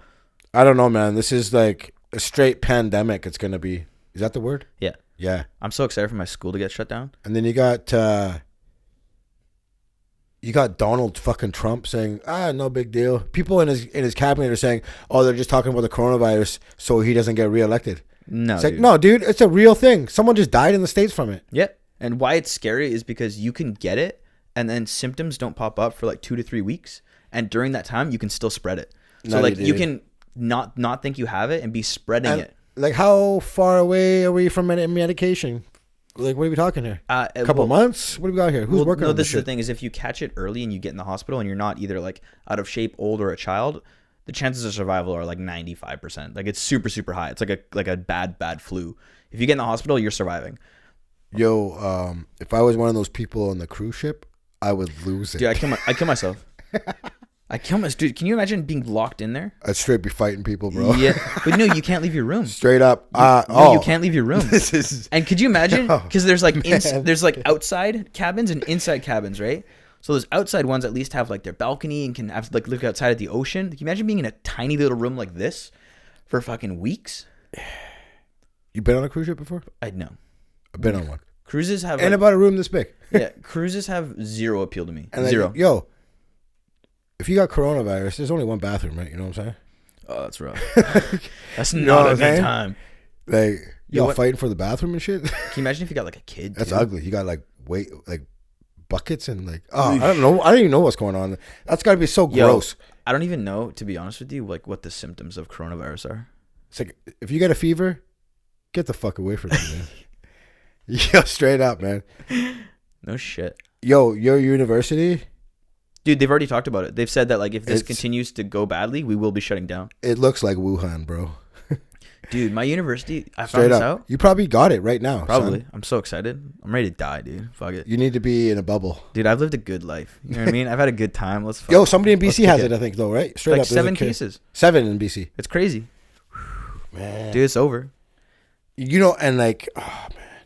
I don't know, man. This is like a straight pandemic. It's gonna be. Is that the word? Yeah. Yeah. I'm so excited for my school to get shut down. And then you got Donald fucking Trump saying, no big deal. People in his cabinet are saying, oh, they're just talking about the coronavirus so he doesn't get reelected. No, it's like, no, dude, it's a real thing. Someone just died in the States from it. Yeah. And why it's scary is because you can get it and then symptoms don't pop up for like 2 to 3 weeks. And during that time, you can still spread it. So No, like you you can not think you have it and be spreading it. Like, how far away are we from medication? Like, what are we talking here? A couple months? What do we got here? Who's working on this is shit? the thing is if you catch it early and you get in the hospital and you're not either like out of shape, old, or a child, the chances of survival are like 95%. Like it's super high. It's like a bad flu. If you get in the hospital, you're surviving. Yo, if I was one of those people on the cruise ship, I would lose it. Dude, I'd kill myself. Dude, can you imagine being locked in there? I'd straight be fighting people, bro. Yeah, but no, you can't leave your room. Straight up. You can't leave your room. This And could you imagine? Because there's like man. there's like outside cabins and inside cabins, right? So those outside ones at least have like their balcony and can have like look outside at the ocean. Can you imagine being in a tiny little room like this for fucking weeks? You been on a cruise ship before? I'd know. I've been on one. Cruises have And about a room this big. yeah, cruises have zero appeal to me. And like, Zero. Yo, if you got coronavirus, there's only one bathroom, right? You know what I'm saying? Oh, that's rough. That's know not what a I'm good saying? time. Like, y'all what- fighting for the bathroom and shit? Can you imagine if you got like a kid? That's too? ugly. You got like buckets and like, I don't know. I don't even know what's going on. That's got to be so gross. I don't even know, to be honest with you, like what the symptoms of coronavirus are. It's like, if you get a fever, get the fuck away from me, man. Yo, straight up, man. No shit. Yo, your university. Dude, Dude, they've already talked about it. They've said that like if this It's- continues to go badly, we will be shutting down. It looks like Wuhan, bro. Dude, my university, I Straight found this up. out. You probably got it right now. Probably. Son. I'm so excited. I'm ready to die, dude. Fuck it. You need to be in a bubble. Dude, I've lived a good life. You know what I mean? I've had a good time. Let's fuck. Yo, somebody in let's BC kick has it. it, I think, though, right? Straight Like up. there's a 7 kid. cases. 7 in BC. It's crazy. Man. Dude, it's over. You know, and like, oh, man.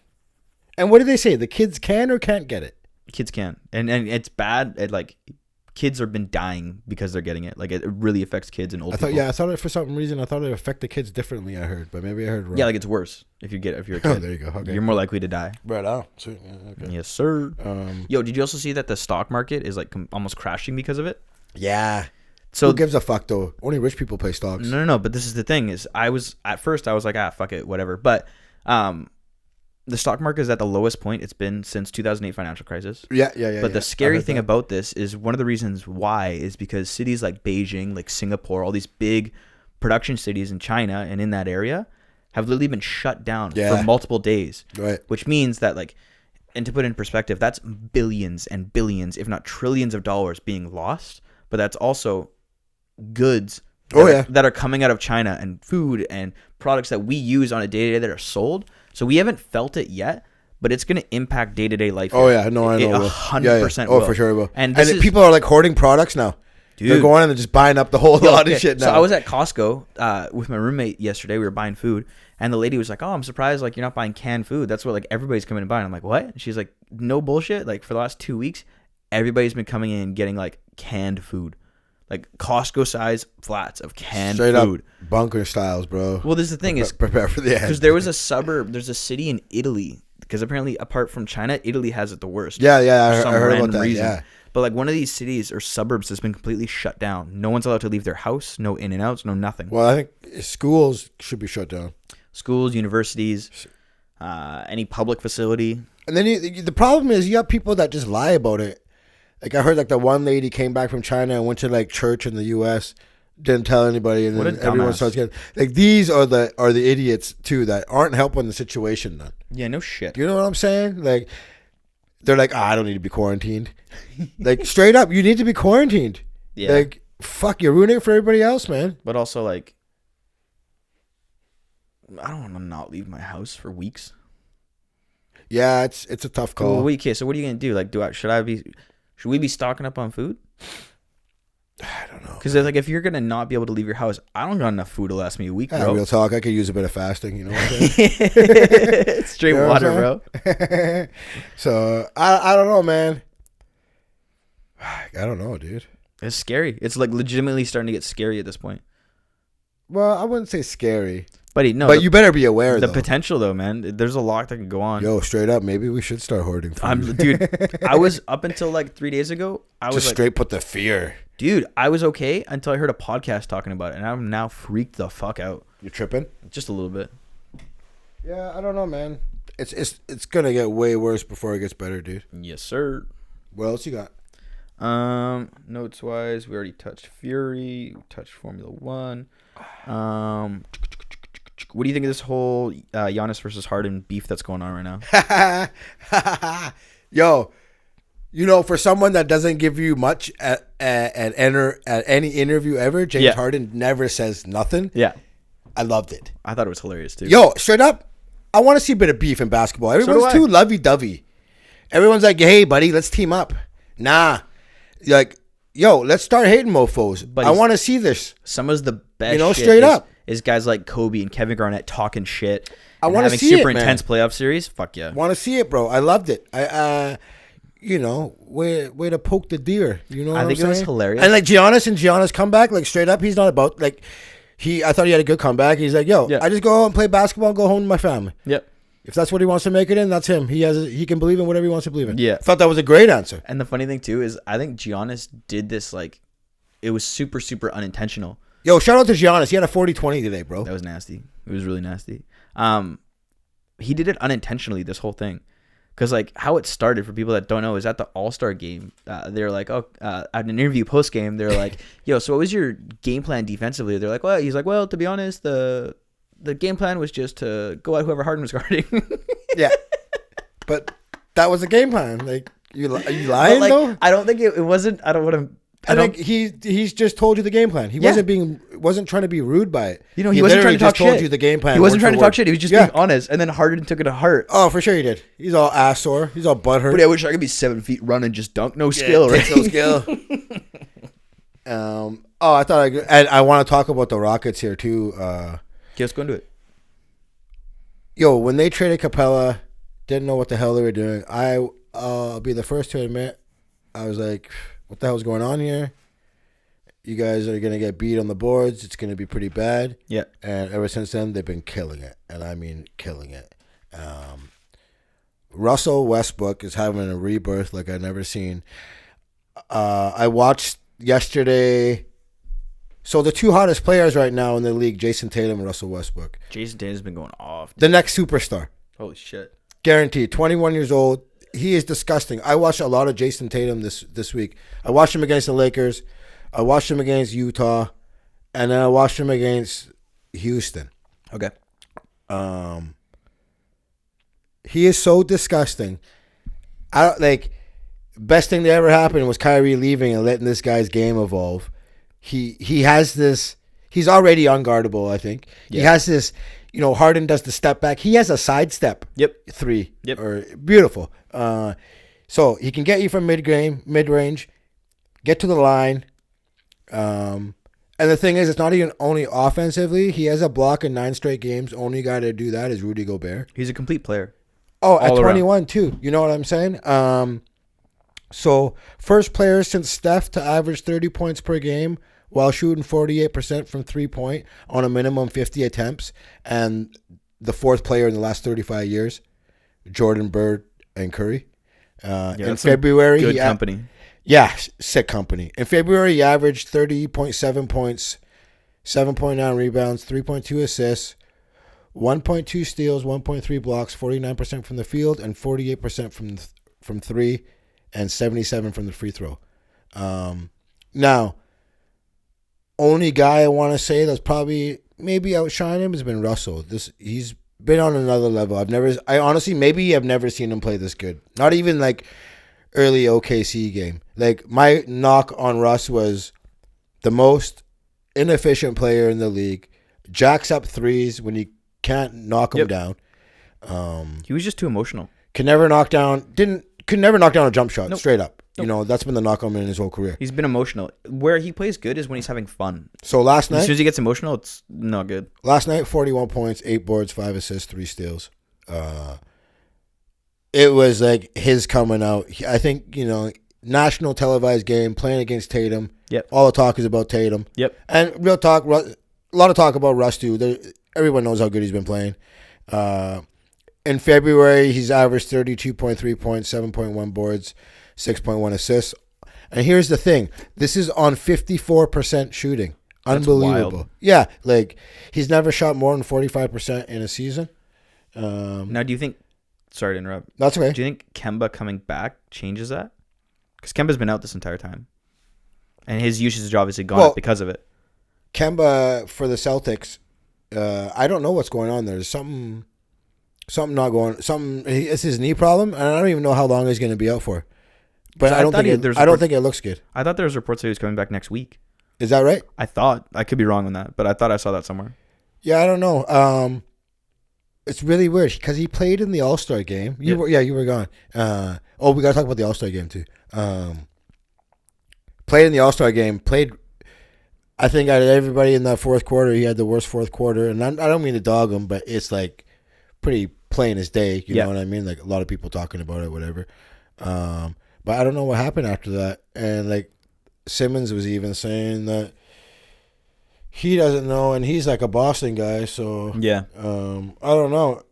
And what did they say? The kids can or can't get it? Kids can. And it's bad. Like, kids have been dying because they're getting it. Like, it really affects kids and old people. I thought it for some reason. I thought it affected kids differently. I heard, but maybe I heard wrong. Yeah, like it's worse if you're a kid. Oh, there you go. Okay. You're more likely to die. Right on. Sweet. Yeah, okay. Yes, sir. Um, Yo, did you also see that the stock market is like almost crashing because of it? yeah. So Who gives a fuck though? Only rich people play stocks. no. But this is the thing: is at first I was like, fuck it, whatever. But the stock market is at the lowest point it's been since 2008 financial crisis. Yeah. But the scary thing about this is one of the reasons why is because cities like Beijing, like Singapore, all these big production cities in China and in that area have literally been shut down for multiple days. Right. Which means that like, and to put it in perspective, that's billions and billions, if not trillions of dollars being lost. But that's also goods that are coming out of China and food and products that we use on a day-to-day that are sold. So we haven't felt it yet, but it's going to impact day-to-day life. Oh, yeah. No, I know. 100% Oh, will. for sure it will. And people are like hoarding products now. Dude. They're going and they're just buying up the whole lot of shit now. So I was at Costco with my roommate yesterday. We were buying food. And the lady was like, oh, I'm surprised like you're not buying canned food. That's what like everybody's coming and buying. I'm like, what? And she's like, no bullshit. Like for the last 2 weeks, everybody's been coming in and getting like canned food. Like Costco size flats of canned Straight food. Up bunker styles, bro. Well, this is the thing is prepare for the end. because there's a city in Italy because apparently apart from China, Italy has it the worst. Yeah, for I some heard about random that. reason. Yeah. But like one of these cities or suburbs has been completely shut down. No one's allowed to leave their house. No in and outs. No nothing. Well, I think schools should be shut down. Schools, universities, any public facility. And then the problem is you have people that just lie about it. Like I heard like the one lady came back from China and went to like church in the U.S., didn't tell anybody, and then everyone starts getting like these are the idiots too that aren't helping the situation. Then Yeah, no shit. you know what I'm saying? Like they're like, I don't need to be quarantined. Like straight up, you need to be quarantined. Yeah. Like fuck, you're ruining it for everybody else, man. But also like, I don't want to not leave my house for weeks. Yeah, it's a tough call. Well, okay, so what are you gonna do? Like, should we be stocking up on food? I don't know. Because like, if you're gonna not be able to leave your house, I don't got enough food to last me a week, Yeah, bro. real talk. I could use a bit of fasting. You know what I'm saying? Straight You know what I'm water, bro. saying? So I don't know, man. I don't know, dude. It's scary. It's like legitimately starting to get scary at this point. Well, I wouldn't say scary, But no, but you better be aware. the though. potential though, man. There's a lot that can go on. Yo, straight up, maybe we should start hoarding food. Dude, I was up until like 3 days ago. I was Just like, straight put the fear. dude, I was okay until I heard a podcast talking about it, and I'm now freaked the fuck out. You're tripping. Just a little bit. Yeah, I don't know, man. It's gonna get way worse before it gets better, dude. Yes, sir. What else you got? Notes wise, we already touched Fury, we touched Formula One. What do you think of this whole Giannis versus Harden beef that's going on right now? Yo, you know, for someone that doesn't give you much at any interview ever, James Harden never says nothing. Yeah, I loved it. I thought it was hilarious too. Yo, straight up, I want to see a bit of beef in basketball. Everyone's do I. too lovey-dovey. Everyone's like, hey, buddy, let's team up. Nah. Like, yo, let's start hating mofos. But I want to see this. some of the best, You know, shit straight up. is guys like Kobe and Kevin Garnett talking shit. I and wanna having see super it, man. intense playoff series. Fuck yeah. Want to see it, bro. I loved it. You know, way to poke the deer. You know what I think I'm it was saying? hilarious. And like Giannis comeback, like straight up, he's not about like I thought he had a good comeback. He's like, yo, Yeah. I just go out and play basketball and go home to my family. Yep. If that's what he wants to make it in, that's him. He can believe in whatever he wants to believe in. Yeah. Thought that was a great answer. And the funny thing too is I think Giannis did this like it was super, super unintentional. Yo, shout out to Giannis. He had a 40-20 today, bro. That was nasty. It was really nasty. He did it unintentionally, this whole thing. Because, like, how it started, for people that don't know, is at the All-Star game. They're like, at an interview post-game, they're like, yo, so what was your game plan defensively? They're like, well, he's like, well, to be honest, the game plan was just to go at whoever Harden was guarding. Yeah. But that was the game plan. Like, Are you lying though? I don't think it wasn't. I don't want to. I think he's just told you the game plan. He wasn't trying to be rude by it. He wasn't trying to talk shit. Told you the game plan. He wasn't trying to talk shit. He was just being honest. And then Harden took it to heart. Oh, for sure he did. He's all ass sore. He's all butthurt. But I wish I could be 7 feet, run and just dunk. No skill, right? No skill. I want to talk about the Rockets here too. Okay, let's go into it. Yo, when they traded Capella, didn't know what the hell they were doing. I'll be the first to admit, I was like, what the hell's going on here? You guys are going to get beat on the boards. It's going to be pretty bad. Yeah. And ever since then, they've been killing it. And I mean killing it. Russell Westbrook is having a rebirth like I've never seen. I watched yesterday. So the two hottest players right now in the league, Jason Tatum and Russell Westbrook. Jason Tatum's been going off. The next superstar. Holy shit. Guaranteed. 21 years old. He is disgusting. I watched a lot of Jason Tatum this week. I watched him against the Lakers. I watched him against Utah. And then I watched him against Houston. Okay. He is so disgusting. Best thing that ever happened was Kyrie leaving and letting this guy's game evolve. He has this. He's already unguardable, I think. Yeah. He has this. Harden does the step back. He has a sidestep. Yep. 3. Yep. Beautiful. So he can get you from mid-range, get to the line. And the thing is, it's not even only offensively. He has a block in 9 straight games. Only guy to do that is Rudy Gobert. He's a complete player. Oh, at 21 too. You know what I'm saying? So first player since Steph to average 30 points per game while shooting 48% from 3-point on a minimum 50 attempts, and the fourth player in the last 35 years, Jordan, Bird, and Curry. In February, good company. Yeah, sick company. In February, he averaged 30.7 points, 7.9 rebounds, 3.2 assists, 1.2 steals, 1.3 blocks, 49% from the field, and 48% from 3, and 77 from the free throw. Now, only guy I want to say that's probably maybe outshine him has been Russell. He's been on another level. I honestly maybe have never seen him play this good. Not even like early OKC game. Like my knock on Russ was the most inefficient player in the league. Jacks up threes when you can't knock him down. He was just too emotional. Could never knock down a jump shot. Straight up. Nope. That's been the knock on him in his whole career. He's been emotional. Where he plays good is when he's having fun. So last night, as soon as he gets emotional, it's not good. Last night, 41 points, 8 boards, 5 assists, 3 steals. It was like his coming out. I think, national televised game, playing against Tatum. Yep. All the talk is about Tatum. Yep. And real talk, a lot of talk about Russ too. Everyone knows how good he's been playing. In February, he's averaged 32.3 points, 7.1 boards, 6.1 assists. And here's the thing. This is on 54% shooting. Unbelievable. Yeah, he's never shot more than 45% in a season. Now, do you think... Sorry to interrupt. That's okay. Do you think Kemba coming back changes that? Because Kemba's been out this entire time. And his usage has obviously gone up because of it. Kemba, for the Celtics, I don't know what's going on there. There's something not going... It's his knee problem, and I don't even know how long he's going to be out for. But I don't think it looks good. I thought there was reports that he was coming back next week. Is that right? I thought. I could be wrong on that, but I thought I saw that somewhere. Yeah, I don't know. It's really weird because he played in the All-Star game. You were gone. We got to talk about the All-Star game too. Played in the All-Star game. I think out of everybody in that fourth quarter, he had the worst fourth quarter. And I don't mean to dog him, but it's pretty plain as day. You know what I mean? A lot of people talking about it, whatever. But I don't know what happened after that. And Simmons was even saying that he doesn't know, and he's a Boston guy. So yeah, I don't know.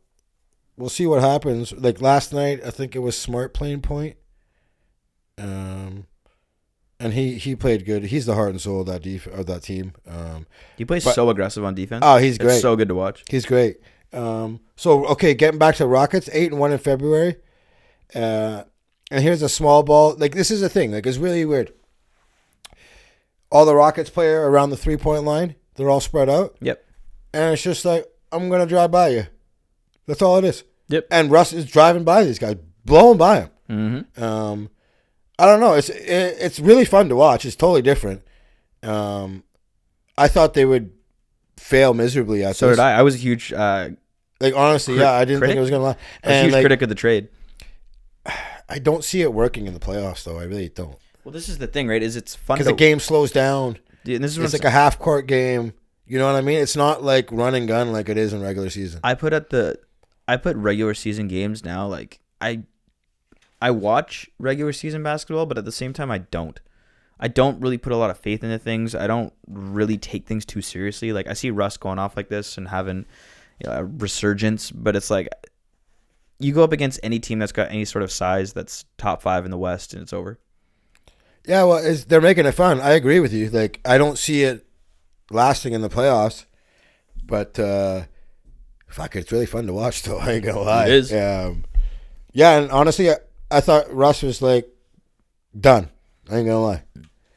We'll see what happens. Last night, I think it was Smart playing point. And he played good. He's the heart and soul of that team. He plays so aggressive on defense. Oh, he's great. It's so good to watch. He's great. Getting back to Rockets, 8-1 in February. And here's a small ball. This is a thing. It's really weird. All the Rockets play around the 3-point line. They're all spread out. Yep. And it's just I'm going to drive by you. That's all it is. Yep. And Russ is driving by these guys, blowing by him. Mm-hmm. I don't know. It's really fun to watch. It's totally different. I thought they would fail miserably at So this. did I. I was a huge, Like, honestly, I didn't think it was going to last. I was a huge critic of the trade. I don't see it working in the playoffs, though. I really don't. Well, this is the thing, right? Is it's fun because the game slows down. Dude, and this is it's like a half court game. You know what I mean? It's not like run and gun like it is in regular season. I put regular season games now. Like I watch regular season basketball, but at the same time, I don't. I don't really put a lot of faith into things. I don't really take things too seriously. Like I see Russ going off like this and having a resurgence, but it's like you go up against any team that's got any sort of size that's top 5 in the West, and it's over. Yeah, well, they're making it fun. I agree with you. Like I don't see it lasting in the playoffs, but fuck, it's really fun to watch. Though I ain't gonna lie, it is. Yeah, and honestly, I thought Russ was like done. I ain't gonna lie.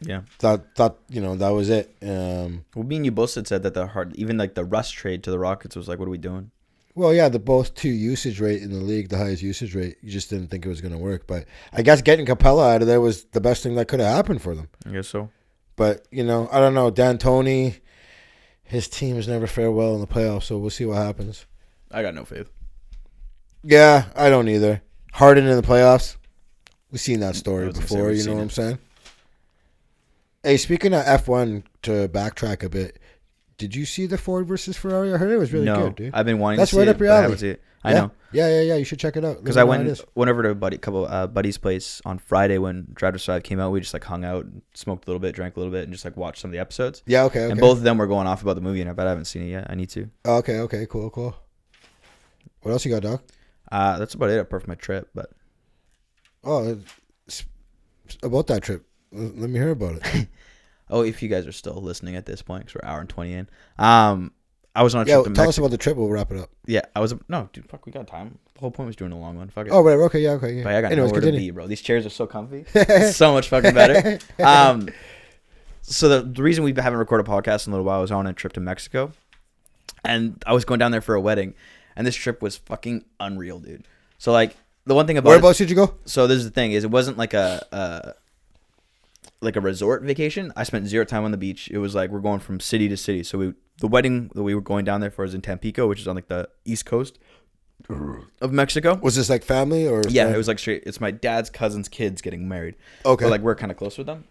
Yeah, thought that was it. Well, me and you both said that even like the Russ trade to the Rockets was like, what are we doing? Well, yeah, the both 2 usage rate in the league, the highest usage rate. You just didn't think it was going to work, but I guess getting Capella out of there was the best thing that could have happened for them. I guess so. But I don't know. D'Antoni, his team has never fared well in the playoffs, so we'll see what happens. I got no faith. Yeah, I don't either. Harden in the playoffs. We've seen that story before. You know what I'm saying? Hey, speaking of F1, to backtrack a bit, did you see the Ford versus Ferrari? I heard it was really good, dude. I've been wanting That's to see right it. Up your alley. I haven't seen it. I know. Yeah. You should check it out. Because I went over to a couple buddy's place on Friday when Drive to Survive came out. We just like hung out, and smoked a little bit, drank a little bit, and just like watched some of the episodes. Yeah, okay. And both of them were going off about the movie, but I haven't seen it yet. I need to. Okay, cool. What else you got, Doc? That's about it apart from my trip, but. Oh, about that trip. Let me hear about it. Oh, if you guys are still listening at this point, because we're an hour and 20 in. I was on a trip to Mexico. Tell us about the trip. We'll wrap it up. Yeah, no, dude, fuck, we got time. The whole point was doing a long one. Fuck it. Oh, whatever. Okay, yeah. But I got nowhere to be, bro. These chairs are so comfy. So much fucking better. So the reason we haven't recorded a podcast in a little while was on a trip to Mexico. And I was going down there for a wedding. And this trip was fucking unreal, dude. So, like, the one thing about whereabouts did you go? So this is the thing, is it wasn't like a resort vacation. I spent 0 time on the beach. It was like we're going from city to city. So the wedding that we were going down there for is in Tampico, which is on like the east coast of Mexico. Was this like family or? Yeah, it was like straight. It's my dad's cousin's kids getting married. Okay. So like we're kind of close with them.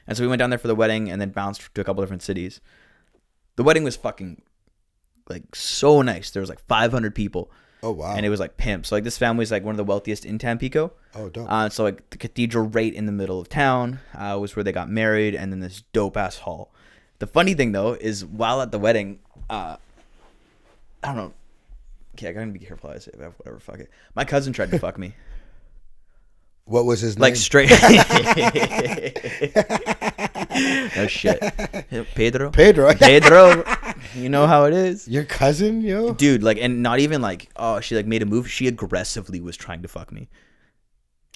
And so we went down there for the wedding and then bounced to a couple different cities. The wedding was fucking like so nice. There was like 500 people. Oh, wow. And it was like pimp. So like this family is like one of the wealthiest in Tampico. Oh, dope. So like the cathedral right in the middle of town was where they got married, and then this dope ass hall. The funny thing though is while at the wedding, I don't know. Okay, I gotta be careful how I say it. Whatever, fuck it. My cousin tried to fuck me. What was his name? Like straight. No shit. Pedro. You know how it is. Your cousin, yo? Dude, like, and not even like, oh, she like made a move. She aggressively was trying to fuck me.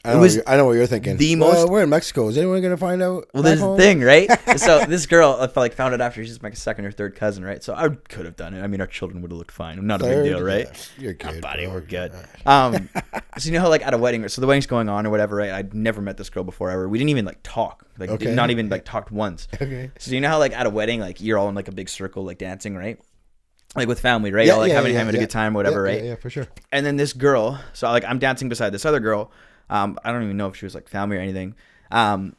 I know what you're thinking. We're in Mexico. Is anyone gonna find out? Well, there's the thing, right? So this girl, I like found it after. She's my second or third cousin, right? So I could have done it. I mean, our children would have looked fine. Not a big deal, right? Yeah. You're good, buddy. We're good. So you know how like at a wedding, so the wedding's going on or whatever, right? I'd never met this girl before ever. We didn't even like talk, like not even like talked once. Okay. So you know how like at a wedding, like you're all in like a big circle, like dancing, right? Like with family, right? All like having a good time, whatever, right? Yeah, for sure. And then this girl, so like I'm dancing beside this other girl. I don't even know if she was like family or anything. But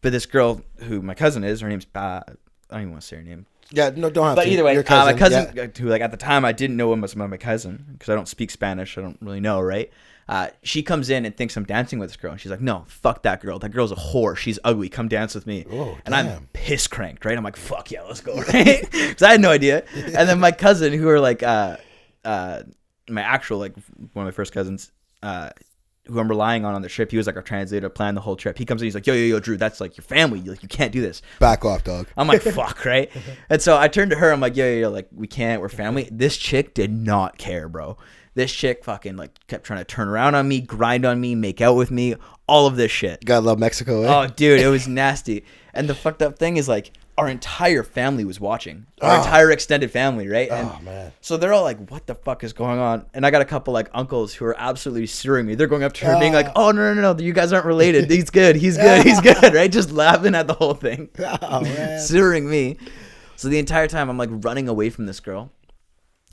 this girl who my cousin is, her name's I don't even want to say her name. Yeah, no, don't have but to. But either way, Your cousin, my cousin, who like at the time I didn't know him as my cousin because I don't speak Spanish. I don't really know, right? She comes in and thinks I'm dancing with this girl. And she's like, no, fuck that girl. That girl's a whore. She's ugly. Come dance with me. Oh, and I'm piss cranked, right? I'm like, fuck yeah, let's go, right? Because I had no idea. And then my cousin, who are like my actual, like one of my first cousins, who I'm relying on the trip, he was like our translator, planned the whole trip. He comes in, he's like, yo, Drew, that's like your family. Like, you can't do this. Back off, dog. I'm like, fuck, right? And so I turned to her, I'm like, yo, like, we can't, we're family. This chick did not care, bro. This chick fucking like kept trying to turn around on me, grind on me, make out with me, all of this shit. Gotta love Mexico, eh? Oh, dude, it was nasty. And the fucked up thing is like, our entire family was watching. Our entire extended family, right? And man. so they're all like, what the fuck is going on? And I got a couple like uncles who are absolutely suing me. They're going up to her being like, oh, no, you guys aren't related. He's good, he's good, right? Just laughing at the whole thing. Oh, man. Suing me. So the entire time I'm like running away from this girl.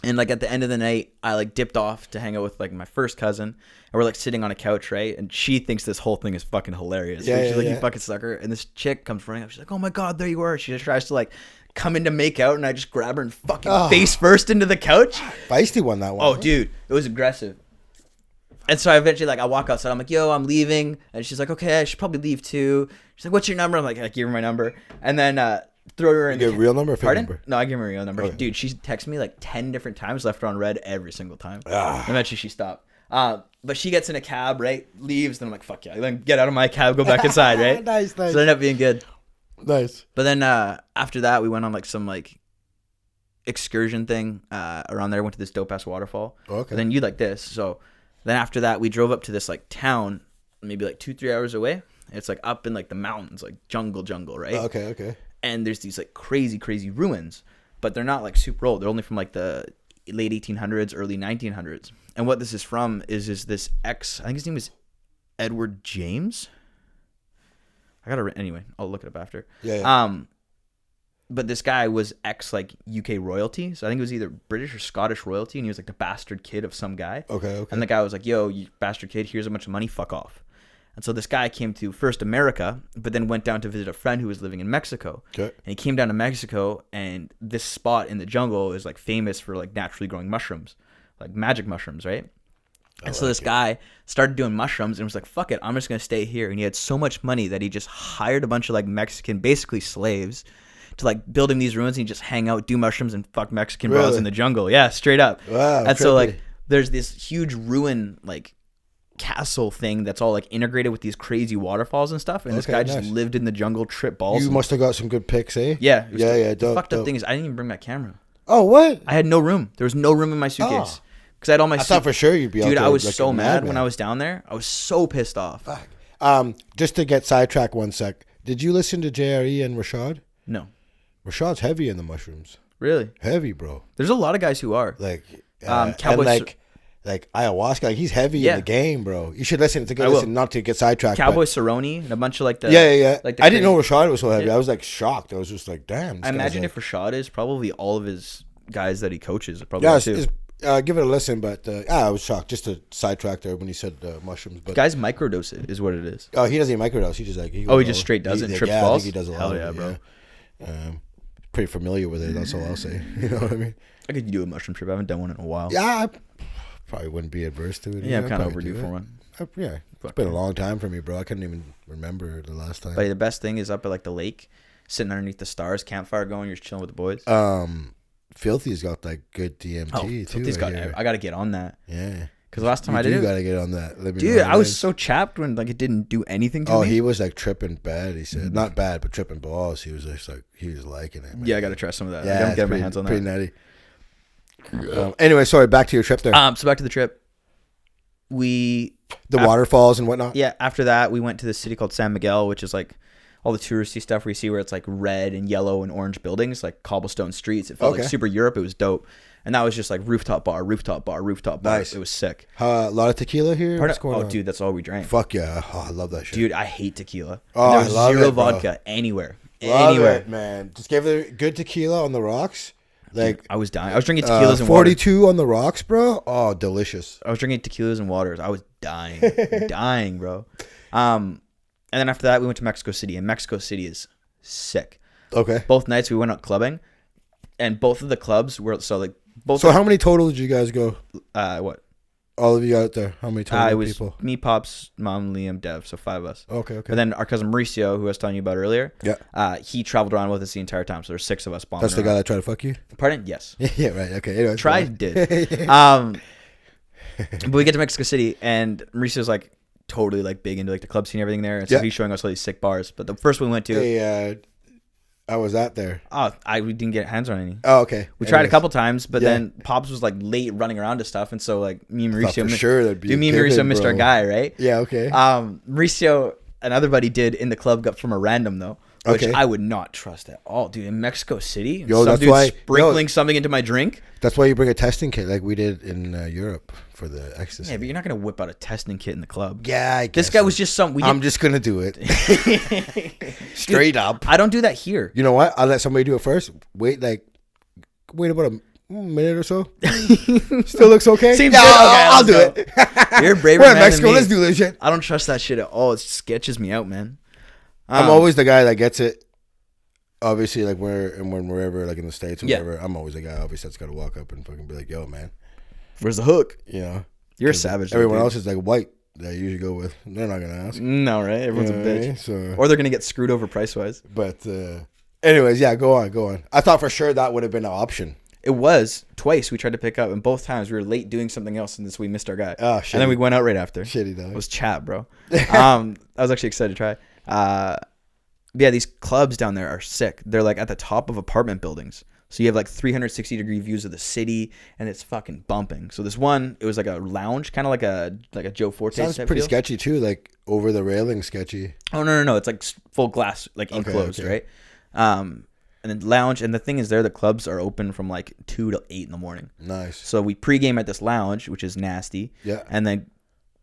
And like at the end of the night, I like dipped off to hang out with like my first cousin, and we're like sitting on a couch, right? And she thinks this whole thing is fucking hilarious. Yeah, She's like, you fucking sucker. And this chick comes running up. She's like, oh my god, there you are. She just tries to like come in to make out, and I just grab her and fucking face first into the couch. Feisty one that one. Oh, dude, it was aggressive. And so I eventually like I walk outside. I'm like, yo, I'm leaving. And she's like, okay, I should probably leave too. She's like, what's your number? I'm like, I give her my number, and then throw her in. You get a real number or fake number? No, I give her a real number. Okay. Dude, she texted me like 10 different times, left her on red every single time. Eventually she stopped. But she gets in a cab, right? Leaves, then I'm like, fuck yeah. Then get out of my cab, go back inside, right? Nice. So it ended up being good. Nice. But then after that, we went on like some like excursion thing around there. Went to this dope ass waterfall. Okay. And then you like this. So then after that, we drove up to this like town, maybe like 2-3 hours away. It's like up in like the mountains, like jungle, right? Okay. And there's these like crazy ruins, but they're not like super old. They're only from like the late 1800s, early 1900s. And what this is from is this I think his name is Edward James. Anyway, I'll look it up after. Yeah. But this guy was like UK royalty. So I think it was either British or Scottish royalty, and he was like the bastard kid of some guy. Okay. And the guy was like, yo, you bastard kid, here's a bunch of money, fuck off. And so this guy came to first America, but then went down to visit a friend who was living in Mexico. Okay. And he came down to Mexico, and this spot in the jungle is like famous for like naturally growing mushrooms, like magic mushrooms, right? And so this guy started doing mushrooms and was like, fuck it, I'm just going to stay here. And he had so much money that he just hired a bunch of like Mexican, basically slaves, to like build him these ruins, and he'd just hang out, do mushrooms, and fuck Mexican bros in the jungle. Yeah, straight up. Wow. And so like there's this huge ruin like castle thing that's all like integrated with these crazy waterfalls and stuff, and this guy just lived in the jungle, tripped balls. You must have got some good pics, eh? Yeah. The fucked up thing is I didn't even bring my camera. Oh, what? I had no room. There was no room in my suitcase because I had all my. I thought for sure you'd be. Dude, out there I was like so mad madman. when I was down there. I was so pissed off. Fuck. Just to get sidetracked 1 sec. Did you listen to JRE and Rashad? No. Rashad's heavy in the mushrooms. Really? Heavy, bro. There's a lot of guys who are Like, Cowboys. and like ayahuasca, like he's heavy in the game, bro. You should listen. It's a good listen, not to get sidetracked. Cowboy Cerrone and a bunch of like the Like I didn't know Rashad was so heavy. I was like shocked. I was just like, damn. I imagine if Rashad is probably all of his guys that he coaches are probably too. Give it a listen, but I was shocked. Just to sidetrack there when he said mushrooms, but guys microdose it is what it is. Oh, he doesn't even microdose. He just like he just straight does it and trips balls. I think he does a lot. Hell yeah, bro. Pretty familiar with it. That's all I'll say. You know what I mean? I could do a mushroom trip. I haven't done one in a while. Yeah, I probably wouldn't be adverse to it. Yeah, I'm kind of overdue for one. It's been a long time for me, bro. I couldn't even remember the last time. But the best thing is up at like the lake, sitting underneath the stars, campfire going, you're just chilling with the boys. Filthy's got like good DMT too. Filthy's I got to get on that. Yeah. Because last time I did it. You got to get on that. Dude, I was so chapped when like it didn't do anything to me. Oh, he was like tripping bad. He said not bad, but tripping balls. He was just like he was liking it. Man. Yeah, I got to try some of that. Yeah, I'm getting my hands on that. Pretty nutty. Anyway, sorry. Back to your trip there. So back to the trip. The waterfalls and whatnot. Yeah. After that, we went to this city called San Miguel, which is like all the touristy stuff where you see where it's like red and yellow and orange buildings, like cobblestone streets. It felt like super Europe. It was dope. And that was just like rooftop bar. Nice. It was sick. A lot of tequila here? What's going on? Dude, that's all we drank. Fuck yeah. Oh, I love that shit. Dude, I hate tequila. Oh, there was I love zero it, bro. vodka anywhere. Love it, man. Just give it good tequila on the rocks. Like dude, I was dying. I was drinking tequilas and 42 water. on the rocks, bro. Oh, delicious. I was drinking tequilas and waters. I was dying. Dying, bro. And then after that, we went to Mexico City. And Mexico City is sick. Okay. Both nights we went out clubbing. And both of the clubs were... So how many total did you guys go? What? All of you out there. How many total it was people? Me, Pops, Mom, Liam, Dev. So 5 of us. Okay. But then our cousin Mauricio, who I was telling you about earlier. Yeah. He traveled around with us the entire time. So there's 6 of us bombing That's the around. guy that tried to fuck you? Pardon? Yes. Yeah, right. Okay. Anyway, did. But we get to Mexico City, and Mauricio's like totally like big into like the club scene and everything there. And so he's showing us all these sick bars. But the first one we went to... Hey, I was out there. We didn't get hands on any. Oh, okay. We tried a couple times, but then Pops was like late running around to stuff, and so like me and Mauricio, Mauricio missed our guy, right? Yeah, okay. Mauricio, another buddy did in the club, got from a random though. which Okay. I would not trust at all, dude. In Mexico City, Yo, some that's dude why- sprinkling something into my drink. That's why you bring a testing kit like we did in Europe for the ecstasy. Yeah, but you're not gonna whip out a testing kit in the club. Yeah, I This guess guy so. was just some. I'm just gonna do it. Straight up. I don't do that here. You know what? I'll let somebody do it first. Wait about a minute or so. Still looks okay. Seems yeah, good. Okay, I'll let's do go. it. You're braver We're in man Mexico. than me. Let's do this shit. I don't trust that shit at all. It sketches me out, man. I'm always the guy that gets it. Obviously, like when we're ever like in the States or whatever, I'm always the guy obviously that's got to walk up and fucking be like, "Yo, man, where's the hook?" you know, You're a savage. everyone dude. else is like white that I usually go with. They're not gonna ask. No, right? Everyone's You know a what I bitch. mean? So, Or they're gonna get screwed over price wise. but anyways, yeah, go on. I thought for sure that would have been an option. It was twice we tried to pick up, and both times we were late doing something else, and this we missed our guy. Oh, and then we went out right after. Shitty dog. It was chat, bro. I was actually excited to try. Yeah, these clubs down there are sick. They're like at the top of apartment buildings. So you have like 360-degree views of the city, and it's fucking bumping. So this one, it was like a lounge, kind of like a Joe Forte Sounds type pretty feel. sketchy too, like over the railing sketchy. Oh no! It's like full glass, like enclosed, right? And then lounge, and the thing is, the clubs are open from like 2 to 8 in the morning. Nice. So we pregame at this lounge, which is nasty. Yeah. And then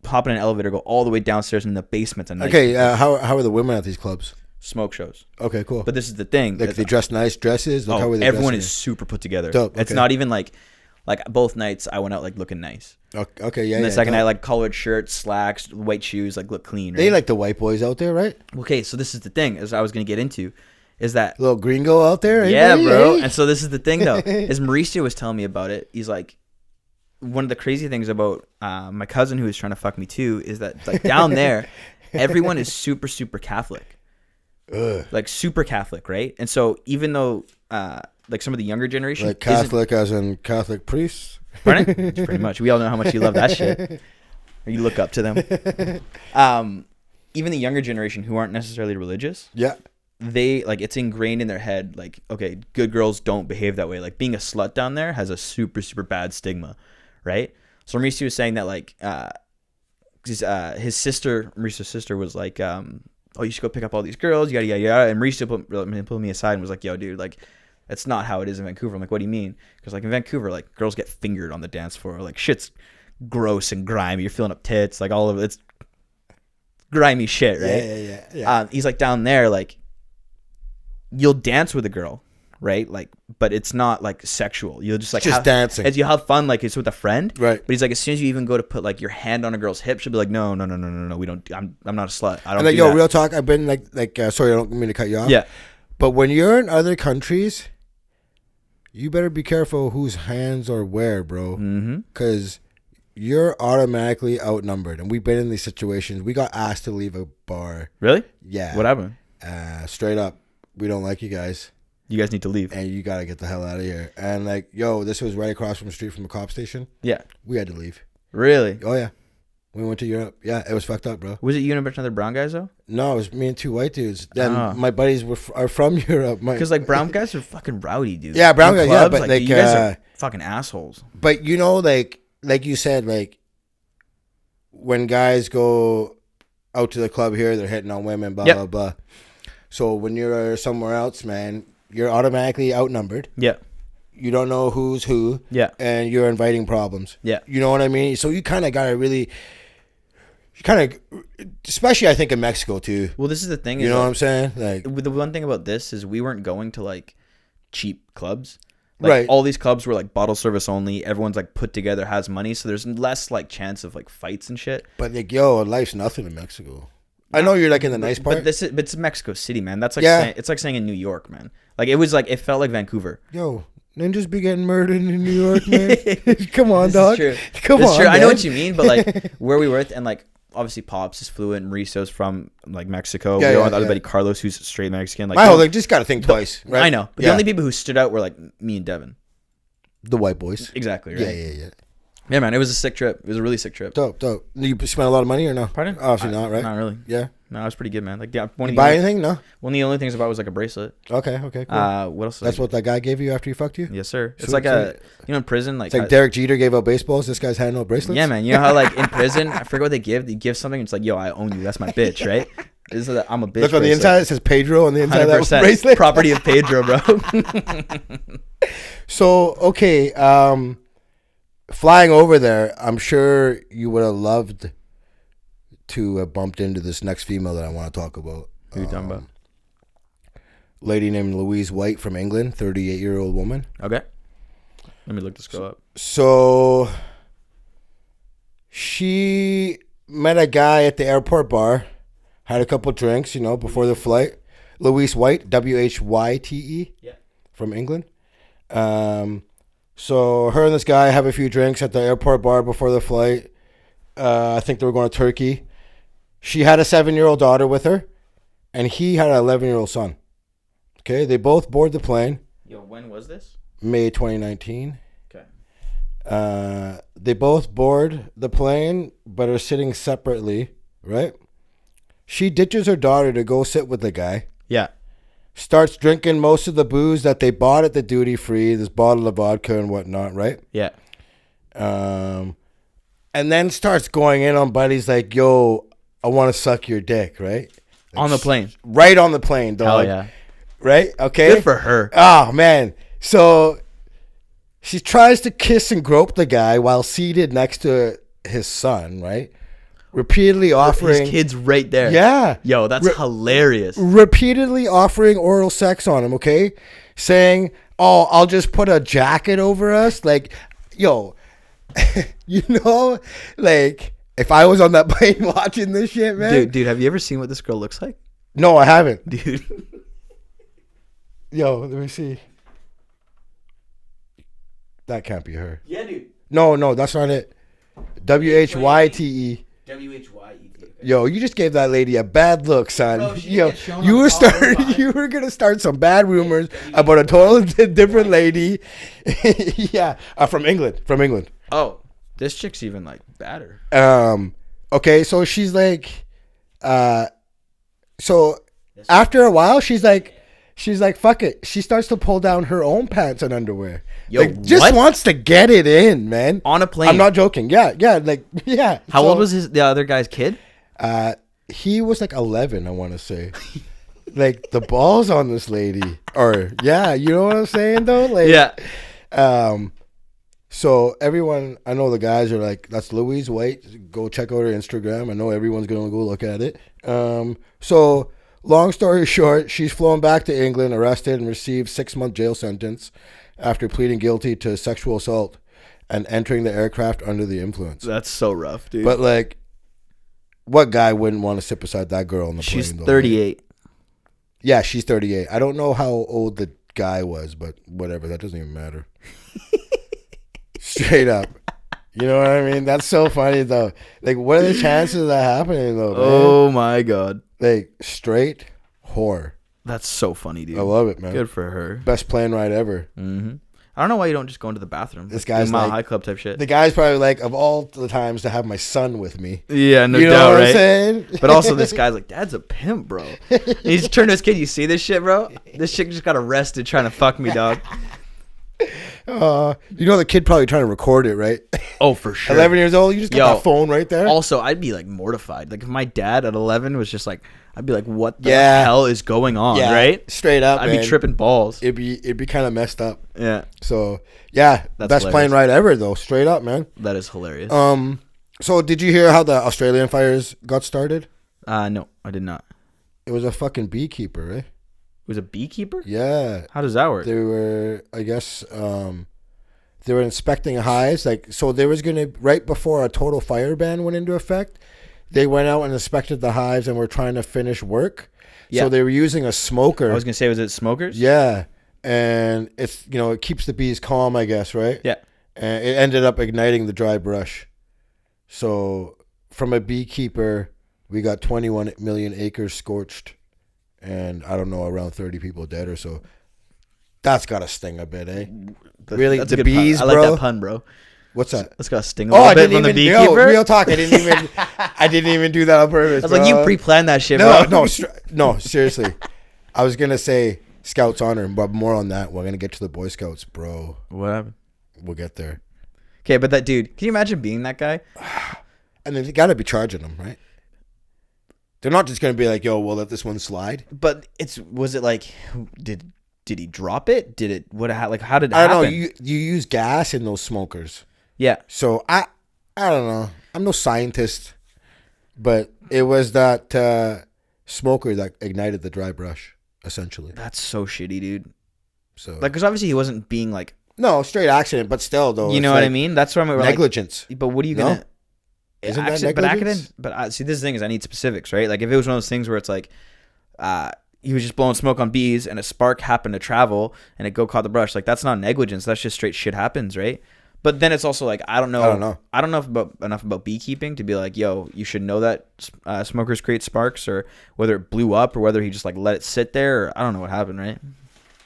hop in an elevator, go all the way downstairs in the basement at night. Okay, how are the women at these clubs? Smoke shows. Okay, cool. But this is the thing. Like they dress nice dresses. Like how are they everyone dressing? is super put together. Dope, It's okay. not even like both nights I went out like looking nice. Okay, yeah. And the yeah, second dope. night, like collared shirts, slacks, white shoes, like look clean. Right? They like the white boys out there, right? Okay, so this is the thing, as I was gonna get into, is that Little gringo out there, yeah, buddy, bro. eh? And so this is the thing though, is Mauricio was telling me about it. He's like, one of the crazy things about my cousin who was trying to fuck me too is that like down there, everyone is super, super Catholic. Ugh. Like super Catholic, right? And so even though like some of the younger generation Like Catholic as in Catholic priests. Pardon? Pretty much. We all know how much you love that shit. Or you look up to them. Even the younger generation who aren't necessarily religious, Yeah. they like it's ingrained in their head like, okay, good girls don't behave that way. Like being a slut down there has a super, super bad stigma, right? So Mauricio was saying that like his sister, Mauricio's sister was like, oh, you should go pick up all these girls, yada, yada, yada. And Mauricio pulled me aside and was like, yo, dude, like, that's not how it is in Vancouver. I'm like, what do you mean? Because, like, in Vancouver, like, girls get fingered on the dance floor. Like, shit's gross and grimy. You're filling up tits. Like, all of it's grimy shit, right? Yeah. He's like, down there, like, you'll dance with a girl, right? Like, but it's not, like, sexual. You'll just, like, Just dancing. As you have fun, like, it's with a friend. Right. But he's like, as soon as you even go to put, like, your hand on a girl's hip, she'll be like, no, we don't, I'm not a slut. I don't And like, do yo, that. real talk. I've been like, sorry, I don't mean to cut you off. Yeah. But when you're in other countries, you better be careful whose hands are where, bro. Mm-hmm. Because you're automatically outnumbered. And we've been in these situations. We got asked to leave a bar. Really? Yeah. What happened? Straight up, we don't like you guys. You guys need to leave. And you got to get the hell out of here. And like, yo, this was right across from the street from the cop station. Yeah. We had to leave. Really? Oh, yeah. We went to Europe. Yeah, it was fucked up, bro. Was it you and a bunch of other brown guys though? No, it was me and two white dudes. Then Oh. my buddies are from Europe. Because like brown guys are fucking rowdy, dude. Yeah, brown In guys, yeah, clubs, but, like, you guys are fucking assholes. But you know, like you said, like when guys go out to the club here, they're hitting on women, blah, Yep. blah, blah. So when you're somewhere else, man, you're automatically outnumbered. Yeah. You don't know who's who. Yeah. And you're inviting problems. Yeah. You know what I mean? So you kind of got to really, especially I think in Mexico too. Well, this is the thing. You is know like, what I'm saying? Like, the one thing about this is we weren't going to like cheap clubs. Like, right. all these clubs were like bottle service only. Everyone's like put together, has money, so there's less like chance of like fights and shit. But like, yo, life's nothing in Mexico. I know you're like in the nice part. But it's Mexico City, man. That's like Yeah. it's like saying in New York, man. Like it felt like Vancouver. Yo, ninjas be getting murdered in New York, man. Come on, This dog. is true. Come This on, is true. I know man. what you mean, but like where we were at, and like obviously Pops is fluent, and Mauricio's from like Mexico. Yeah, we yeah, know the other yeah. buddy Carlos, who's straight Mexican. Like My whole like just got to think twice, right? I know, but the only people who stood out were like me and Devin. the white boys. Exactly. Right. Yeah. Yeah, man. It was a sick trip. It was a really sick trip. Dope. You spent a lot of money or no? Pardon? Obviously not, right? Not really. Yeah. No, it was pretty good, man. Like, yeah, one You of buy the anything? No. one of the only things I bought was like a bracelet. Okay, cool. What else? That's what that guy gave you after he fucked you? Yes, sir. It's Sweet, like sweet. in prison, like It's like Derek Jeter gave out baseballs. This guy's handing out bracelets? yeah, man. You know how like in prison, I forget what they give. They give something. It's like, yo, I own you. That's my bitch, right? This is I'm a bitch. Look on the inside. It says Pedro on the inside of that 100% bracelet. property of Pedro, bro. So okay, flying over there, I'm sure you would have loved to have bumped into this next female that I want to talk about. Who are you talking about? Lady named Louise White from England, 38-year-old woman. Okay. Let me look this girl up. So she met a guy at the airport bar, had a couple drinks, before the flight. Louise White, Whyte, Yeah. from England. So her and this guy have a few drinks at the airport bar before the flight. I think they were going to Turkey. She had a 7-year-old daughter with her, and he had an 11-year-old son. Okay, they both board the plane. Yo, when was this? May 2019. Okay. They both board the plane, but are sitting separately, right? She ditches her daughter to go sit with the guy. Yeah. Starts drinking most of the booze that they bought at the duty free, this bottle of vodka and whatnot, right? Yeah. And then starts going in on buddies like, yo, I want to suck your dick, right? Like, On the plane. Right on the plane, dog. Hell yeah. Right? Okay. Good for her. Oh, man. So she tries to kiss and grope the guy while seated next to his son, right? Repeatedly offering. His kid's right there. Yeah. Yo, that's hilarious. Repeatedly offering oral sex on him, okay? Saying, oh, I'll just put a jacket over us. Like, yo, like, if I was on that plane watching this shit, man. Dude, have you ever seen what this girl looks like? No, I haven't. Dude. Yo, let me see. That can't be her. Yeah, dude. No, that's not it. Whyte. Whyte. Yo, you just gave that lady a bad look, son. Bro, Yo, you were gonna start some bad rumors about a totally different lady. Yeah, from England. Oh, this chick's even like badder. Okay, so she's like, so after a while, she's like, fuck it. She starts to pull down her own pants and underwear. Yo, like, just what? wants to get it in, man. On a plane. I'm not joking. Yeah. How old was the other guy's kid? He was like 11, I want to say. Like, the balls on this lady. Or, yeah, you know what I'm saying, though? Like, Yeah. So everyone, I know the guys are like, that's Louise White. Go check out her Instagram. I know everyone's going to go look at it. So long story short, she's flown back to England, arrested, and received 6-month jail sentence after pleading guilty to sexual assault and entering the aircraft under the influence. That's so rough, dude. But, like, what guy wouldn't want to sit beside that girl on the plane? She's 38. Yeah, she's 38. I don't know how old the guy was, but whatever. That doesn't even matter. Straight up. You know what I mean? That's so funny, though. Like, what are the chances of that happening, though, man? Oh, my God. Like, straight whore. That's so funny, dude. I love it, man. Good for her. Best plane ride ever. Mm-hmm. I don't know why you don't just go into the bathroom. This guy's Mile like, High Club type shit. The guy's probably like, of all the times to have my son with me. Yeah, no you know doubt, what right? I'm saying? But also, this guy's like, Dad's a pimp, bro. And he's turned to his kid. You see this shit, bro? This chick just got arrested trying to fuck me, dog. The kid probably trying to record it, right? Oh, for sure. 11 years old, you just got that phone right there. Also, I'd be like mortified. Like if my dad at 11 was just like, I'd be like, what the Yeah. hell is going on, Yeah, right? straight up, I'd man. be tripping balls. It'd be kind of messed up. Yeah, So yeah, That's best plane hilarious. ride ever, though. Straight up, man. that is hilarious. So did you hear how the Australian fires got started? No, I did not. It was a fucking beekeeper, right? It was a beekeeper? Yeah, How does that work? they were. I guess they were inspecting hives. Like, so there was gonna, right before a total fire ban went into effect, they went out and inspected the hives and were trying to finish work. Yeah. So they were using a smoker. I was gonna say, was it smokers? Yeah, and it's it keeps the bees calm, I guess, right? Yeah. And it ended up igniting the dry brush. So from a beekeeper, we got 21 million acres scorched, and I don't know, around 30 people dead or so. That's gotta sting a bit, eh? Really, That's a the good pun. bees, I like bro? that pun, bro. What's that? That's gotta sting a little bit from the beekeeper. Real talk. I didn't even do that on purpose. I was like, you bro. pre-planned that shit, No, bro. no, seriously. I was gonna say Scouts honor, but more on that. We're gonna get to the Boy Scouts, bro. What happened? We'll get there. Okay, but that dude, can you imagine being that guy? And then you gotta be charging them, right? They're not just going to be like, yo, we'll let this one slide. But was it like, did he drop it? Did it, how did it I happen? don't know. You use gas in those smokers. Yeah. So I don't know. I'm no scientist, but it was that smoker that ignited the dry brush, essentially. That's so shitty, dude. So because obviously he wasn't being like, no, straight accident, but still though. you know what I mean? That's what I'm negligence. But what are you gonna? Isn't that negligence? See, this thing is I need specifics, right? Like if it was one of those things where it's like, he was just blowing smoke on bees and a spark happened to travel and it caught the brush. Like that's not negligence. That's just straight shit happens, right? But then it's also like I don't know enough about beekeeping to be like, yo, you should know that smokers create sparks, or whether it blew up or whether he just like let it sit there. Or I don't know what happened, right?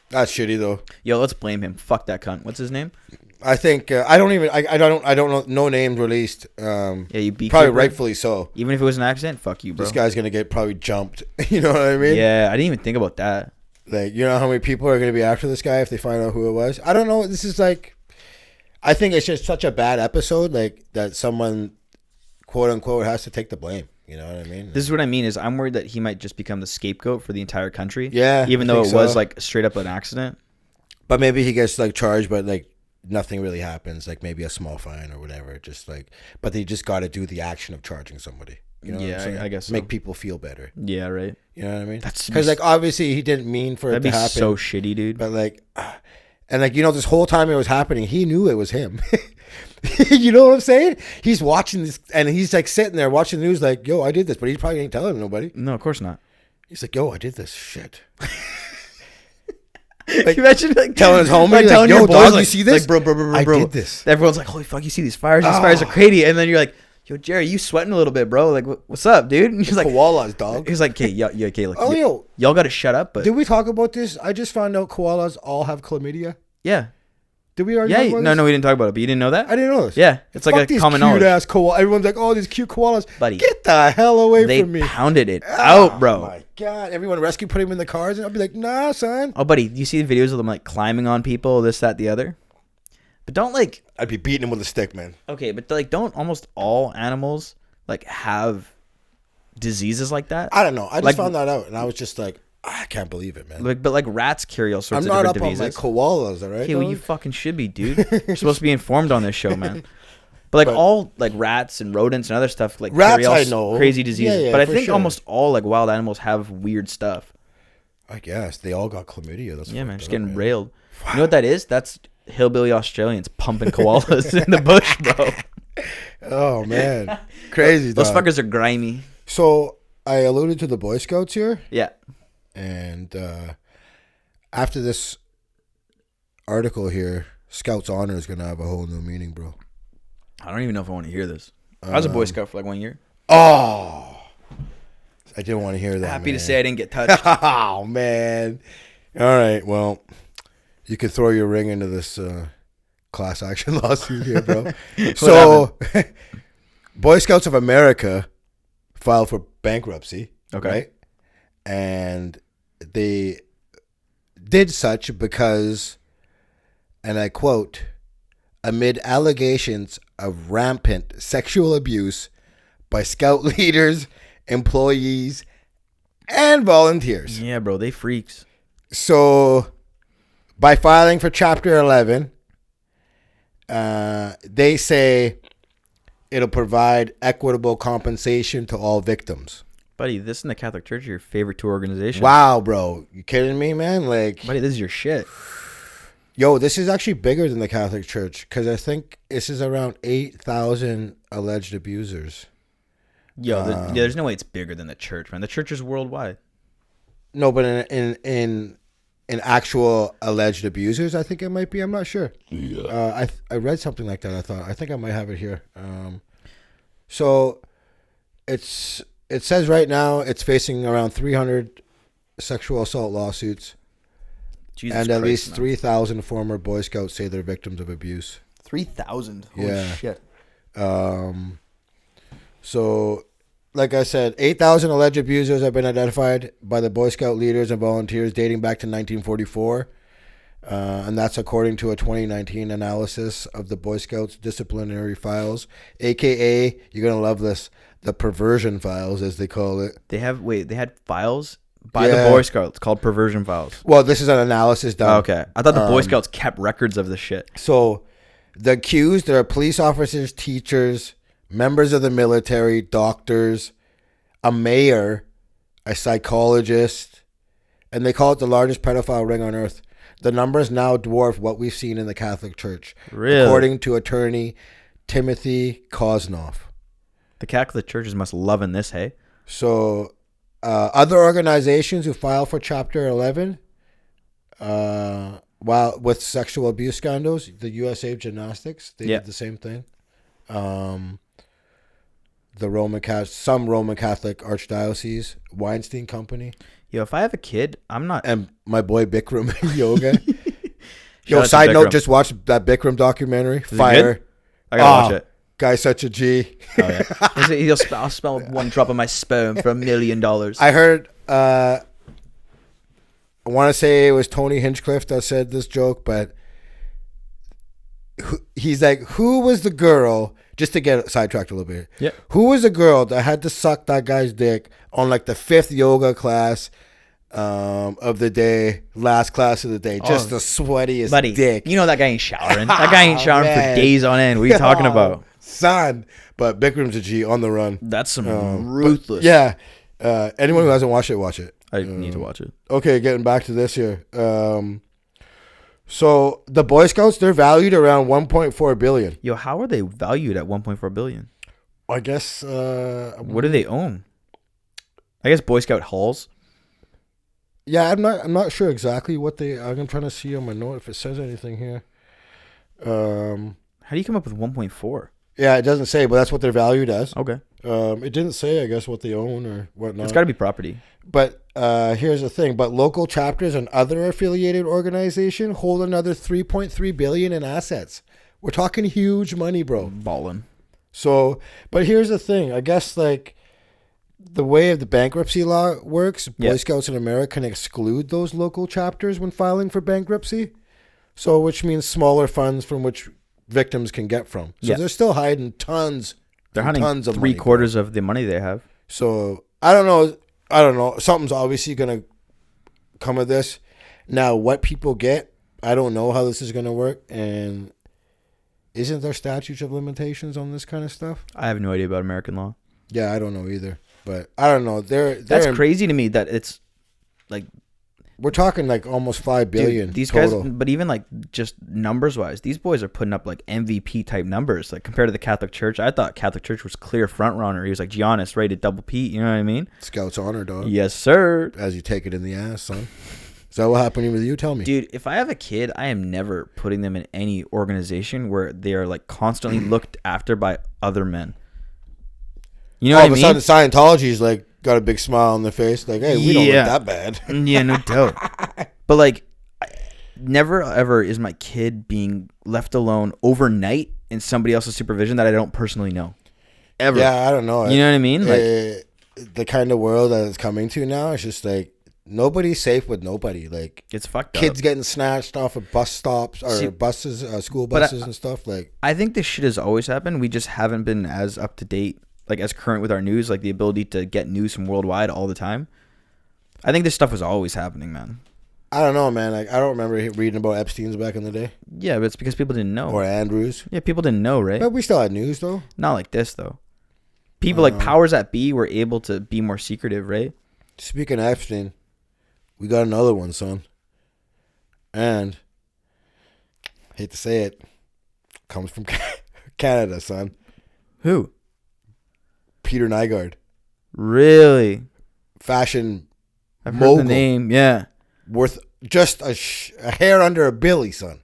That's shitty though. Yo, let's blame him. Fuck that cunt. What's his name? I think I don't know. No names released. Yeah, you beekeeper. Probably rightfully so. Even if it was an accident, fuck you, bro. This guy's gonna get probably jumped. You know what I mean? Yeah, I didn't even think about that. Like, you know how many people are gonna be after this guy if they find out who it was? I don't know. This is like, I think it's just such a bad episode, like that someone, quote unquote, has to take the blame. You know what I mean? This is what I mean is I'm worried that he might just become the scapegoat for the entire country. Yeah, even though it was like straight up an accident. But maybe he gets like charged, but like nothing really happens. Like maybe a small fine or whatever. Just like, but they just got to do the action of charging somebody. You know what I'm saying? I guess make people feel better. Yeah, right. You know what I mean? That's because like obviously he didn't mean for it to happen. That'd be so shitty, dude. But like, and like, you know, this whole time it was happening, he knew it was him. You know what I'm saying? He's watching this and he's like sitting there watching the news, like, yo, I did this, but he probably ain't telling nobody. No, of course not. He's like, yo, I did this shit. Like, you imagine like telling his homie, like, telling yo, your boys, dog, like, you see this? Like, bro. I did this. Everyone's like, holy fuck, you see these fires? These fires are crazy. And then you're like, yo, Jerry, you sweating a little bit, bro. Like, what's up, dude? And he's like, koalas, dog. He's like, okay, okay, look, yo, y'all got to shut up. But did we talk about this? I just found out koalas all have chlamydia. Yeah. Did we already talk about this? No, we didn't talk about it, but you didn't know that? I didn't know this. Yeah, it's like a common knowledge. Cute-ass koala. Everyone's like, oh, these cute koalas. Buddy. Get the hell away from me. They pounded it out, bro. Oh, my God. Everyone rescue, put him in the cars, and I'll be like, nah, son. Oh, buddy, you see the videos of them, like, climbing on people, this, that, the other? But don't, like... I'd be beating him with a stick, man. Okay, but, like, don't almost all animals, like, have diseases like that? I don't know. I just found that out, and I was just like, I can't believe it, man. Like, but like rats carry all sorts of I'm different not up diseases. on my koalas, all right? Okay, well, you fucking should be, dude. You're supposed to be informed on this show, man. But all like rats and rodents and other stuff like rats, carry all I know. crazy diseases. Yeah, but I think sure. almost all like wild animals have weird stuff. I guess they all got chlamydia. That's man, just getting railed. Wow. You know what that is? That's hillbilly Australians pumping koalas in the bush, bro. Oh man, crazy. Those fuckers are grimy. So I alluded to the Boy Scouts here. Yeah. And after this article here, Scouts Honor is going to have a whole new meaning, bro. I don't even know if I want to hear this. I was a Boy Scout for like 1 year. Oh, I didn't want to hear that. Happy to say I didn't get touched. Oh, man. All right. Well, you could throw your ring into this class action lawsuit here, bro. So, Boy Scouts of America filed for bankruptcy. Okay. Right? And they did such because, and I quote, amid allegations of rampant sexual abuse by Scout leaders, employees, and volunteers. Yeah, bro, they freaks. So, by filing for Chapter 11, they say it'll provide equitable compensation to all victims. Buddy, this and the Catholic Church are your favorite two organizations. Wow, bro. You kidding me, man? Like, buddy, this is your shit. Yo, this is actually bigger than the Catholic Church because I think this is around 8,000 alleged abusers. Yo, there's no way it's bigger than the church, man. The church is worldwide. No, but in actual alleged abusers, I think it might be. I'm not sure. Yeah. I read something like that. I think I might have it here. So it says right now it's facing around 300 sexual assault lawsuits. Jesus and at Christ, least man. 3,000 former Boy Scouts say they're victims of abuse. 3,000? Holy Yeah. shit. So, like I said, 8,000 alleged abusers have been identified by the Boy Scout leaders and volunteers dating back to 1944. And that's according to a 2019 analysis of the Boy Scouts disciplinary files, a.k.a., you're going to love this, the perversion files, as they call it. They had files by the Boy Scouts called perversion files. Well, this is an analysis done. Oh, okay. I thought the Boy Scouts kept records of the shit. So the accused are police officers, teachers, members of the military, doctors, a mayor, a psychologist, and they call it the largest pedophile ring on earth. The numbers now dwarf what we've seen in the Catholic Church, Really? according to attorney Timothy Kosnoff. The Catholic churches must loving this, hey? So other organizations who file for Chapter 11, while with sexual abuse scandals, the USA Gymnastics, they did the same thing. Some Roman Catholic Archdiocese, Weinstein Company. Yo, if I have a kid, I'm not. And my boy Bikram yoga. Shout out to side note, Bikram. just watch that Bikram documentary. Is it Fire. good? I gotta watch it. Guy's such a G. Oh, yeah. I'll spell one drop of my sperm for $1 million. I heard, I want to say it was Tony Hinchcliffe that said this joke, but he's like, who was the girl, just to get sidetracked a little bit. Yeah. Who was the girl that had to suck that guy's dick on like the 5th yoga class of the day, last class of the day? Just the sweatiest dick. You know that guy ain't showering. That guy ain't showering for days on end. What are you talking about? Son. But Bikram's a G on the run. That's some ruthless. Yeah. Anyone who hasn't watched it, watch it. I need to watch it. Okay, getting back to this here. So the Boy Scouts, they're valued around $1.4 billion. Yo, how are they valued at $1.4 billion? I guess. What do they own? I guess Boy Scout halls. Yeah, I'm not sure exactly what they. I'm trying to see on my note if it says anything here. How do you come up with 1.4? Yeah, it doesn't say, but that's what they're valued as. Okay. It didn't say, I guess, what they own or whatnot. It's got to be property. But here's the thing. But local chapters and other affiliated organizations hold another $3.3 billion in assets. We're talking huge money, bro. Ballin'. So, but here's the thing. I guess, like, the way of the bankruptcy law works, Boy Scouts in America can exclude those local chapters when filing for bankruptcy. So, which means smaller funds from which victims can get from. So they're still hiding tons. They're hiding tons of three-quarters of the money they have. So I don't know. Something's obviously gonna come of this. Now, what people get, I don't know how this is gonna work. And isn't there statutes of limitations on this kind of stuff? I have no idea about American law. Yeah, I don't know either. But I don't know. That's crazy to me that it's like. We're talking like almost $5 billion. Dude, these total. guys, but even like just numbers wise, these boys are putting up like MVP type numbers. Like compared to the Catholic Church, I thought Catholic Church was clear front runner. He was like Giannis, rated double Pete. You know what I mean? Scouts honor, dog. Yes, sir. As you take it in the ass, son. Is that what happened with you? Tell me, dude. If I have a kid, I am never putting them in any organization where they are like constantly looked after by other men. You know what I mean? All of a sudden, Scientology is like got a big smile on their face, like, "Hey, we don't look that bad." Yeah, no doubt. But like, never ever is my kid being left alone overnight in somebody else's supervision that I don't personally know. Ever. Yeah, I don't know. You know what I mean? Like the kind of world that it's coming to now, it's just like nobody's safe with nobody. Like it's fucked kids up. Getting snatched off of bus stops or buses, school buses and stuff. Like I think this shit has always happened. We just haven't been as up to date. Like as current with our news, like the ability to get news from worldwide all the time. I think this stuff was always happening, man. I don't know, man. Like I don't remember reading about Epstein's back in the day. Yeah, but it's because people didn't know. Or Andrews. Yeah, people didn't know, right? But we still had news, though. Not like this, though. People like powers that be were able to be more secretive, right? Speaking of Epstein, we got another one, son. And hate to say it, comes from Canada, son. Who? Peter Nygaard. Really? Fashion I've mogul. heard the name, yeah. Worth just a hair under a billy, son.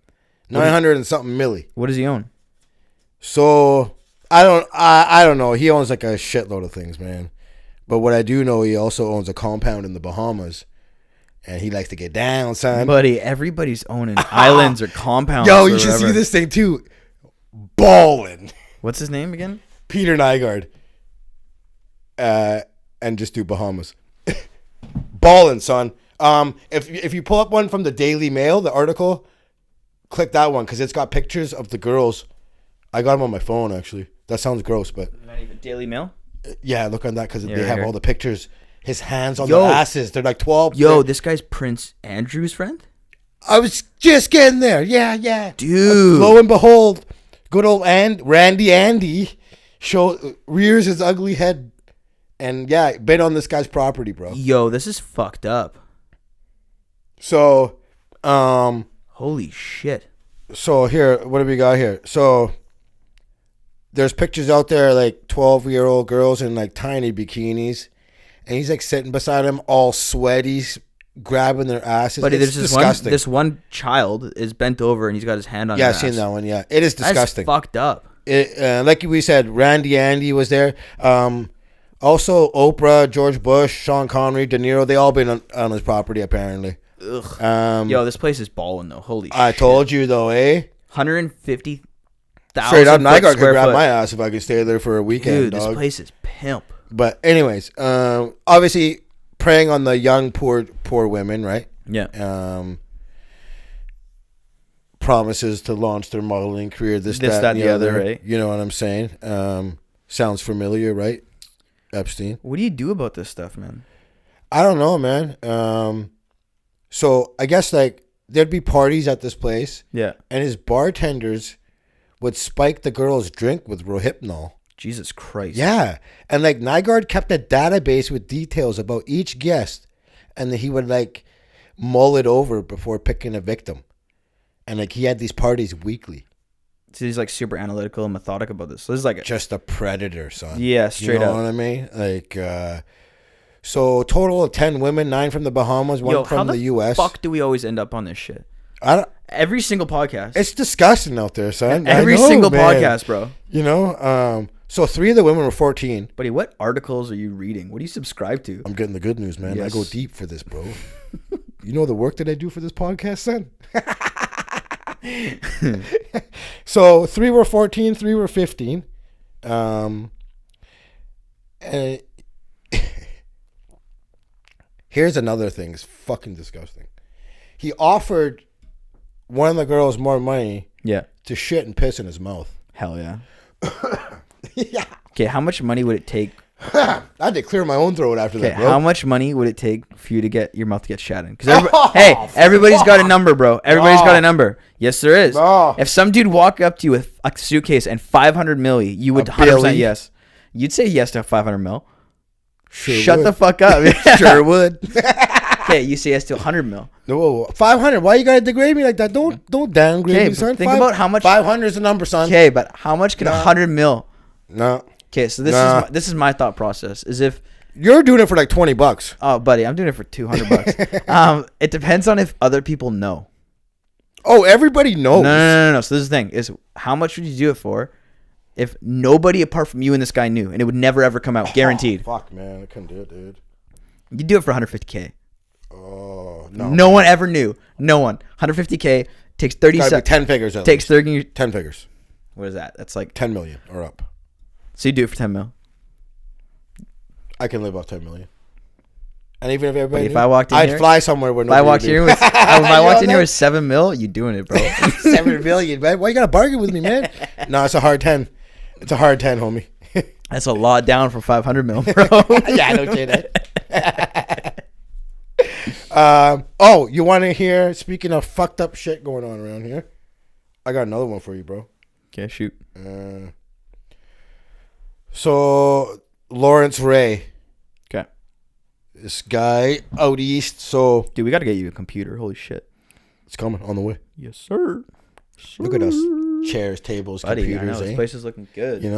900 and something milli. What does he own? So, I don't know. He owns like a shitload of things, man. But what I do know, he also owns a compound in the Bahamas. And he likes to get down, son. Buddy, everybody's owning islands or compounds. Yo, you should see this thing, too. Ballin'. What's his name again? Peter Nygaard. And just do Bahamas. Ballin', son. If you pull up one from the Daily Mail, the article, click that one because it's got pictures of the girls. I got them on my phone, actually. That sounds gross, but Not even Daily Mail? Yeah, look on that because Yeah, they right have here. all the pictures. His hands on Yo. their asses. They're like 12. Yo, this guy's Prince Andrew's friend? I was just getting there. Yeah. Dude. Lo and behold, good old Randy Andy rears his ugly head. And yeah, been on this guy's property, bro. Yo, this is fucked up. So, Holy shit. So here, what do we got here? So there's pictures out there like 12-year-old girls in like tiny bikinis, and he's like sitting beside them, all sweaty, grabbing their asses. But It's there's disgusting. this one child is bent over and he's got his hand on Yeah, his I've seen ass. that one. Yeah, it is disgusting. That's fucked up. Like we said, Randy Andy was there. Also, Oprah, George Bush, Sean Connery, De Niro, they all been on his property apparently. Ugh. Yo, this place is balling though. Holy shit. I told you though, eh? 150,000 Straight up, Nygaard could square grab foot. my ass if I could stay there for a weekend, Dude, dog. this place is pimp. But anyways, obviously preying on the young poor women, right? Yeah. Promises to launch their modeling career, this, that, and the other, right? You know what I'm saying? Sounds familiar, right? Epstein. What do you do about this stuff, man? I don't know, man. So I guess like there'd be parties at this place, Yeah. and his bartenders would spike the girl's drink with Rohypnol. Jesus Christ. Yeah, and like Nygaard kept a database with details about each guest, and then he would like mull it over before picking a victim, and like he had these parties weekly. So he's like super analytical and methodic about this. So this is like Just a predator, son. Yeah, straight you know up. what I mean? Like, so total of 10 women, 9 from the Bahamas, 1 from the U.S. Fuck do we always end up on this shit? I don't. Every single podcast. It's disgusting out there, son. Every I know, single man. podcast, bro. You know, so 3 of the women were 14. Buddy, what articles are you reading? What do you subscribe to? I'm getting the good news, man. Yes. I go deep for this, bro. You know the work that I do for this podcast, son? So 3 were 14, 3 were 15. And here's another thing. It's fucking disgusting. He offered one of the girls more money Yeah. to shit and piss in his mouth. Hell yeah. Yeah. Okay, how much money would it take? I had to clear my own throat after Okay, that, bro. how much money would it take for you to get your mouth to get shat in? Because everybody's got a number, bro. Everybody's got a number. Yes, there is. No. If some dude walked up to you with a suitcase and 500 milli, you would A 100% billy? yes. You'd say yes to 500 mil. Sure Shut would. the fuck up. Sure would. Okay, you say yes to 100 mil. No, 500. Why you gotta degrade me like that? Don't downgrade Okay, me, son. think about how much. 500 is the number, son. Okay, but how much can 100 mil? No, Okay, so this is my thought process. Is if you're doing it for like $20. oh, buddy, I'm doing it for $200. It depends on if other people know. Oh, everybody knows. No. So this is the thing: is how much would you do it for if nobody apart from you and this guy knew, and it would never ever come out, guaranteed? Oh, fuck, man, I couldn't do it, dude. You do it for 150K. Oh no. No one ever knew. No one. 150K takes 30 Gotta be seconds. 10 figures. At Takes least. 30. 10 figures. What is that? That's like 10 million or up. so you do it for 10 mil. I can live off 10 million. And even if everybody, If I walked in I'd here- fly somewhere where If I nobody walked would in here be. with if I walked in here with 7 mil, you doing it, bro? 7 million, man. Why you gotta bargain with me, man? No, it's a hard 10. It's a hard 10, homie. That's a lot down for 500 mil, bro. Yeah, no kidding. Oh, you want to hear? Speaking of fucked up shit going on around here, I got another one for you, bro. Okay, shoot. So Lawrence Ray, Okay. this guy out east. So Dude, we got to get you a computer. Holy shit. it's coming on the way. Yes, sir. Look at us, chairs, tables, Buddy, I know. computers. This Eh? place is looking good. You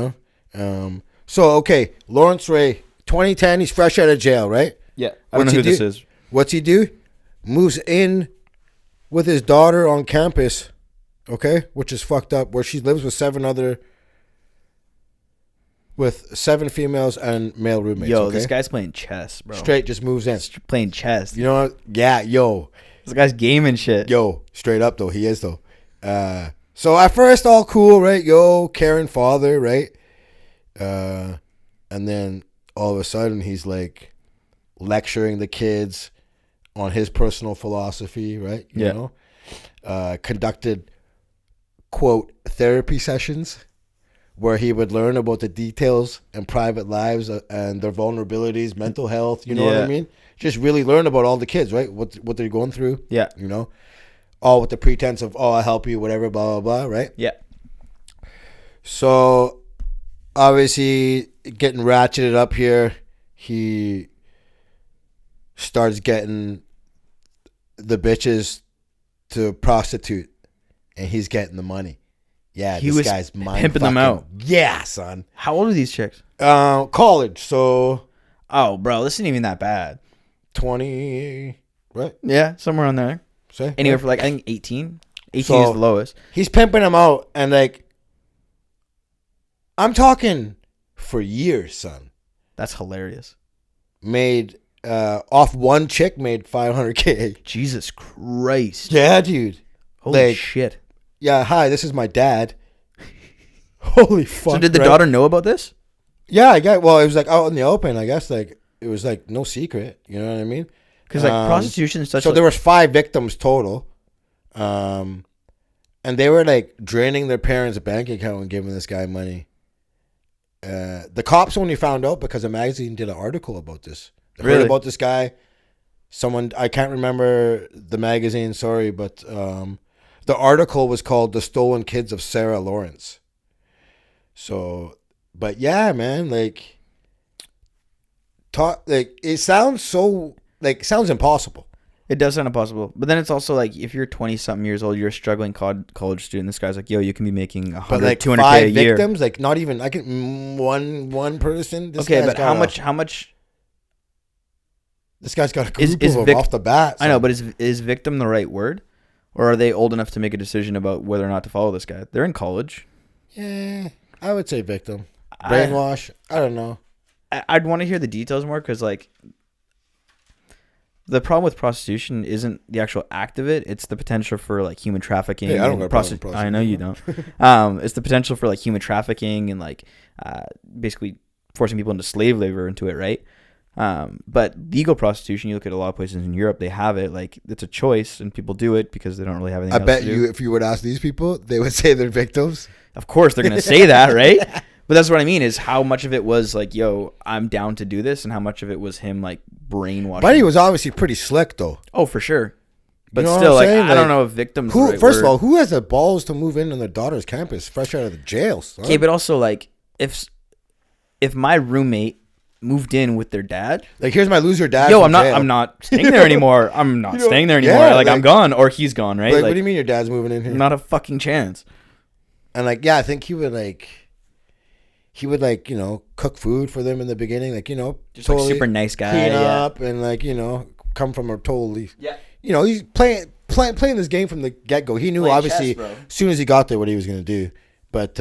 know. So okay, Lawrence Ray, 2010. He's fresh out of jail, right? Yeah. I don't know What's he who this do? is. What's he do? Moves in with his daughter on campus, okay, which is fucked up, where she lives with 7 females and male roommates. Yo, okay? this guy's playing chess, bro. straight just moves in. Playing chess. You know what? Yeah, yo, This guy's gaming shit. straight up though, he is though. So at first all cool, right? Yo, caring father, right? And then all of a sudden he's like lecturing the kids on his personal philosophy, right? You know? Conducted, quote, therapy sessions where he would learn about the details and private lives and their vulnerabilities, mental health. You know what I mean? Just really learn about all the kids, right? What they're going through. Yeah. You know, all with the pretense of, oh, I'll help you, whatever, blah, blah, blah, right? Yeah. So, obviously, getting ratcheted up here, he starts getting the bitches to prostitute, and he's getting the money. Yeah, He this was guy's mind pimping them out. Yeah, son. How old are these chicks? College, so Oh, bro, this isn't even that bad. 20, right? Yeah, somewhere on there. Say Anywhere right? for like, I think 18. 18 So- is the lowest. He's pimping them out, and like, I'm talking for years, son. That's hilarious. Made off one chick, made $500K. Jesus Christ. Yeah, dude. Holy like- shit. Yeah, hi, this is my dad. Holy fuck. So did the right? daughter know about this? Yeah, I got. Well, it was like out in the open. I guess like it was like no secret. You know what I mean? Because like prostitution is such So a... there was 5 victims total, and they were like draining their parents' bank account and giving this guy money. The cops only found out because a magazine did an article about this. They Really? heard about this guy. Someone, I can't remember the magazine. Sorry, but the article was called "The Stolen Kids of Sarah Lawrence." So, but yeah, man, like, it sounds so sounds impossible. It does sound impossible. But then it's also like, if you're 20-something years old, you're a struggling college student, this guy's like, yo, you can be making 100, But like 200K 5 a year. victims, like not even I can one person. This Okay, guy's but got how much... This guy's got a Is group of them off the bat. I know, son. but is victim the right word? Or are they old enough to make a decision about whether or not to follow this guy? They're in college. Yeah, I would say victim. I- Brainwash. I don't know. I'd want to hear the details more, because like, the problem with prostitution isn't the actual act of it; it's the potential for like human trafficking. Hey, I don't and got a problem with prostitution. I know you don't. It's the potential for like human trafficking and like basically forcing people into slave labor into it, right? But legal prostitution, you look at a lot of places in Europe, they have it. Like, it's a choice, and people do it because they don't really have anything I else bet to do. you, if you would ask these people, they would say they're victims. Of course, they're gonna say that, right? But that's what I mean, is how much of it was like, yo, I'm down to do this, and how much of it was him like brainwashing. Buddy was obviously pretty slick, though. Oh, for sure. But You know what still, I'm like, saying? I don't Like, know if victims. Who? the right First of word. all, who has the balls to move in on their daughter's campus, fresh out of the jail? Son? Okay, but also like, if my roommate moved in with their dad, Like, here's my loser dad. yo, from jail. I'm not staying there anymore. I'm not You know, staying there anymore. yeah, like, I'm like- gone, or he's gone, right? Like, Like, what do you mean your dad's moving in here? not a fucking chance. And like, yeah, I think he would you know, cook food for them in the beginning, like, you know, Just totally like super nice guy. clean Yeah. up and like, you know, come from a totally, Yeah. you know, he's playing this game from the get go. He knew Playing obviously chess, bro. as soon as he got there what he was gonna do. But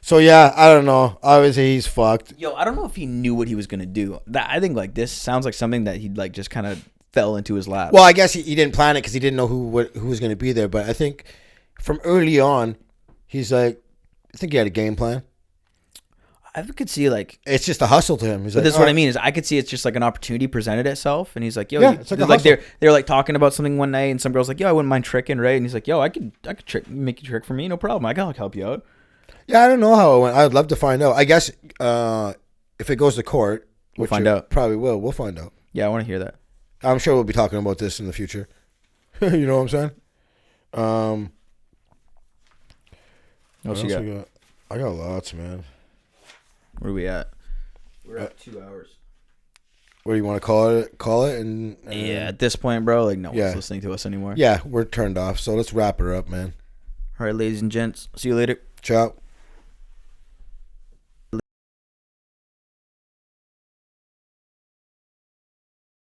so yeah, I don't know. Obviously he's fucked. Yo, I don't know if he knew what he was gonna do. I think like this sounds like something that he'd like just kind of fell into his lap. Well, I guess he didn't plan it because he didn't know who was gonna be there. But I think from early on, he's like, I think he had a game plan. I could see like, It's just a hustle to him. He's but like, this is what I mean is I could see it's just like an opportunity presented itself, and he's like, yo, Yeah, it's like a like hustle. they're like talking about something one night, and some girl's like, yo, I wouldn't mind tricking, right? And he's like, yo, I could trick, make you trick for me, no problem. I can like help you out. Yeah, I don't know how it went. I'd love to find out. I guess if it goes to court, We'll which find it out. Probably will. We'll find out. Yeah, I want to hear that. I'm sure we'll be talking about this in the future. You know what I'm saying? What else you got? I got lots, man. Where are we at? We're at 2 hours. What do you want to call it? And Yeah, at this point, bro, like no Yeah. one's listening to us anymore. yeah, we're turned off. So let's wrap her up, man. All right, ladies and gents. See you later. Ciao.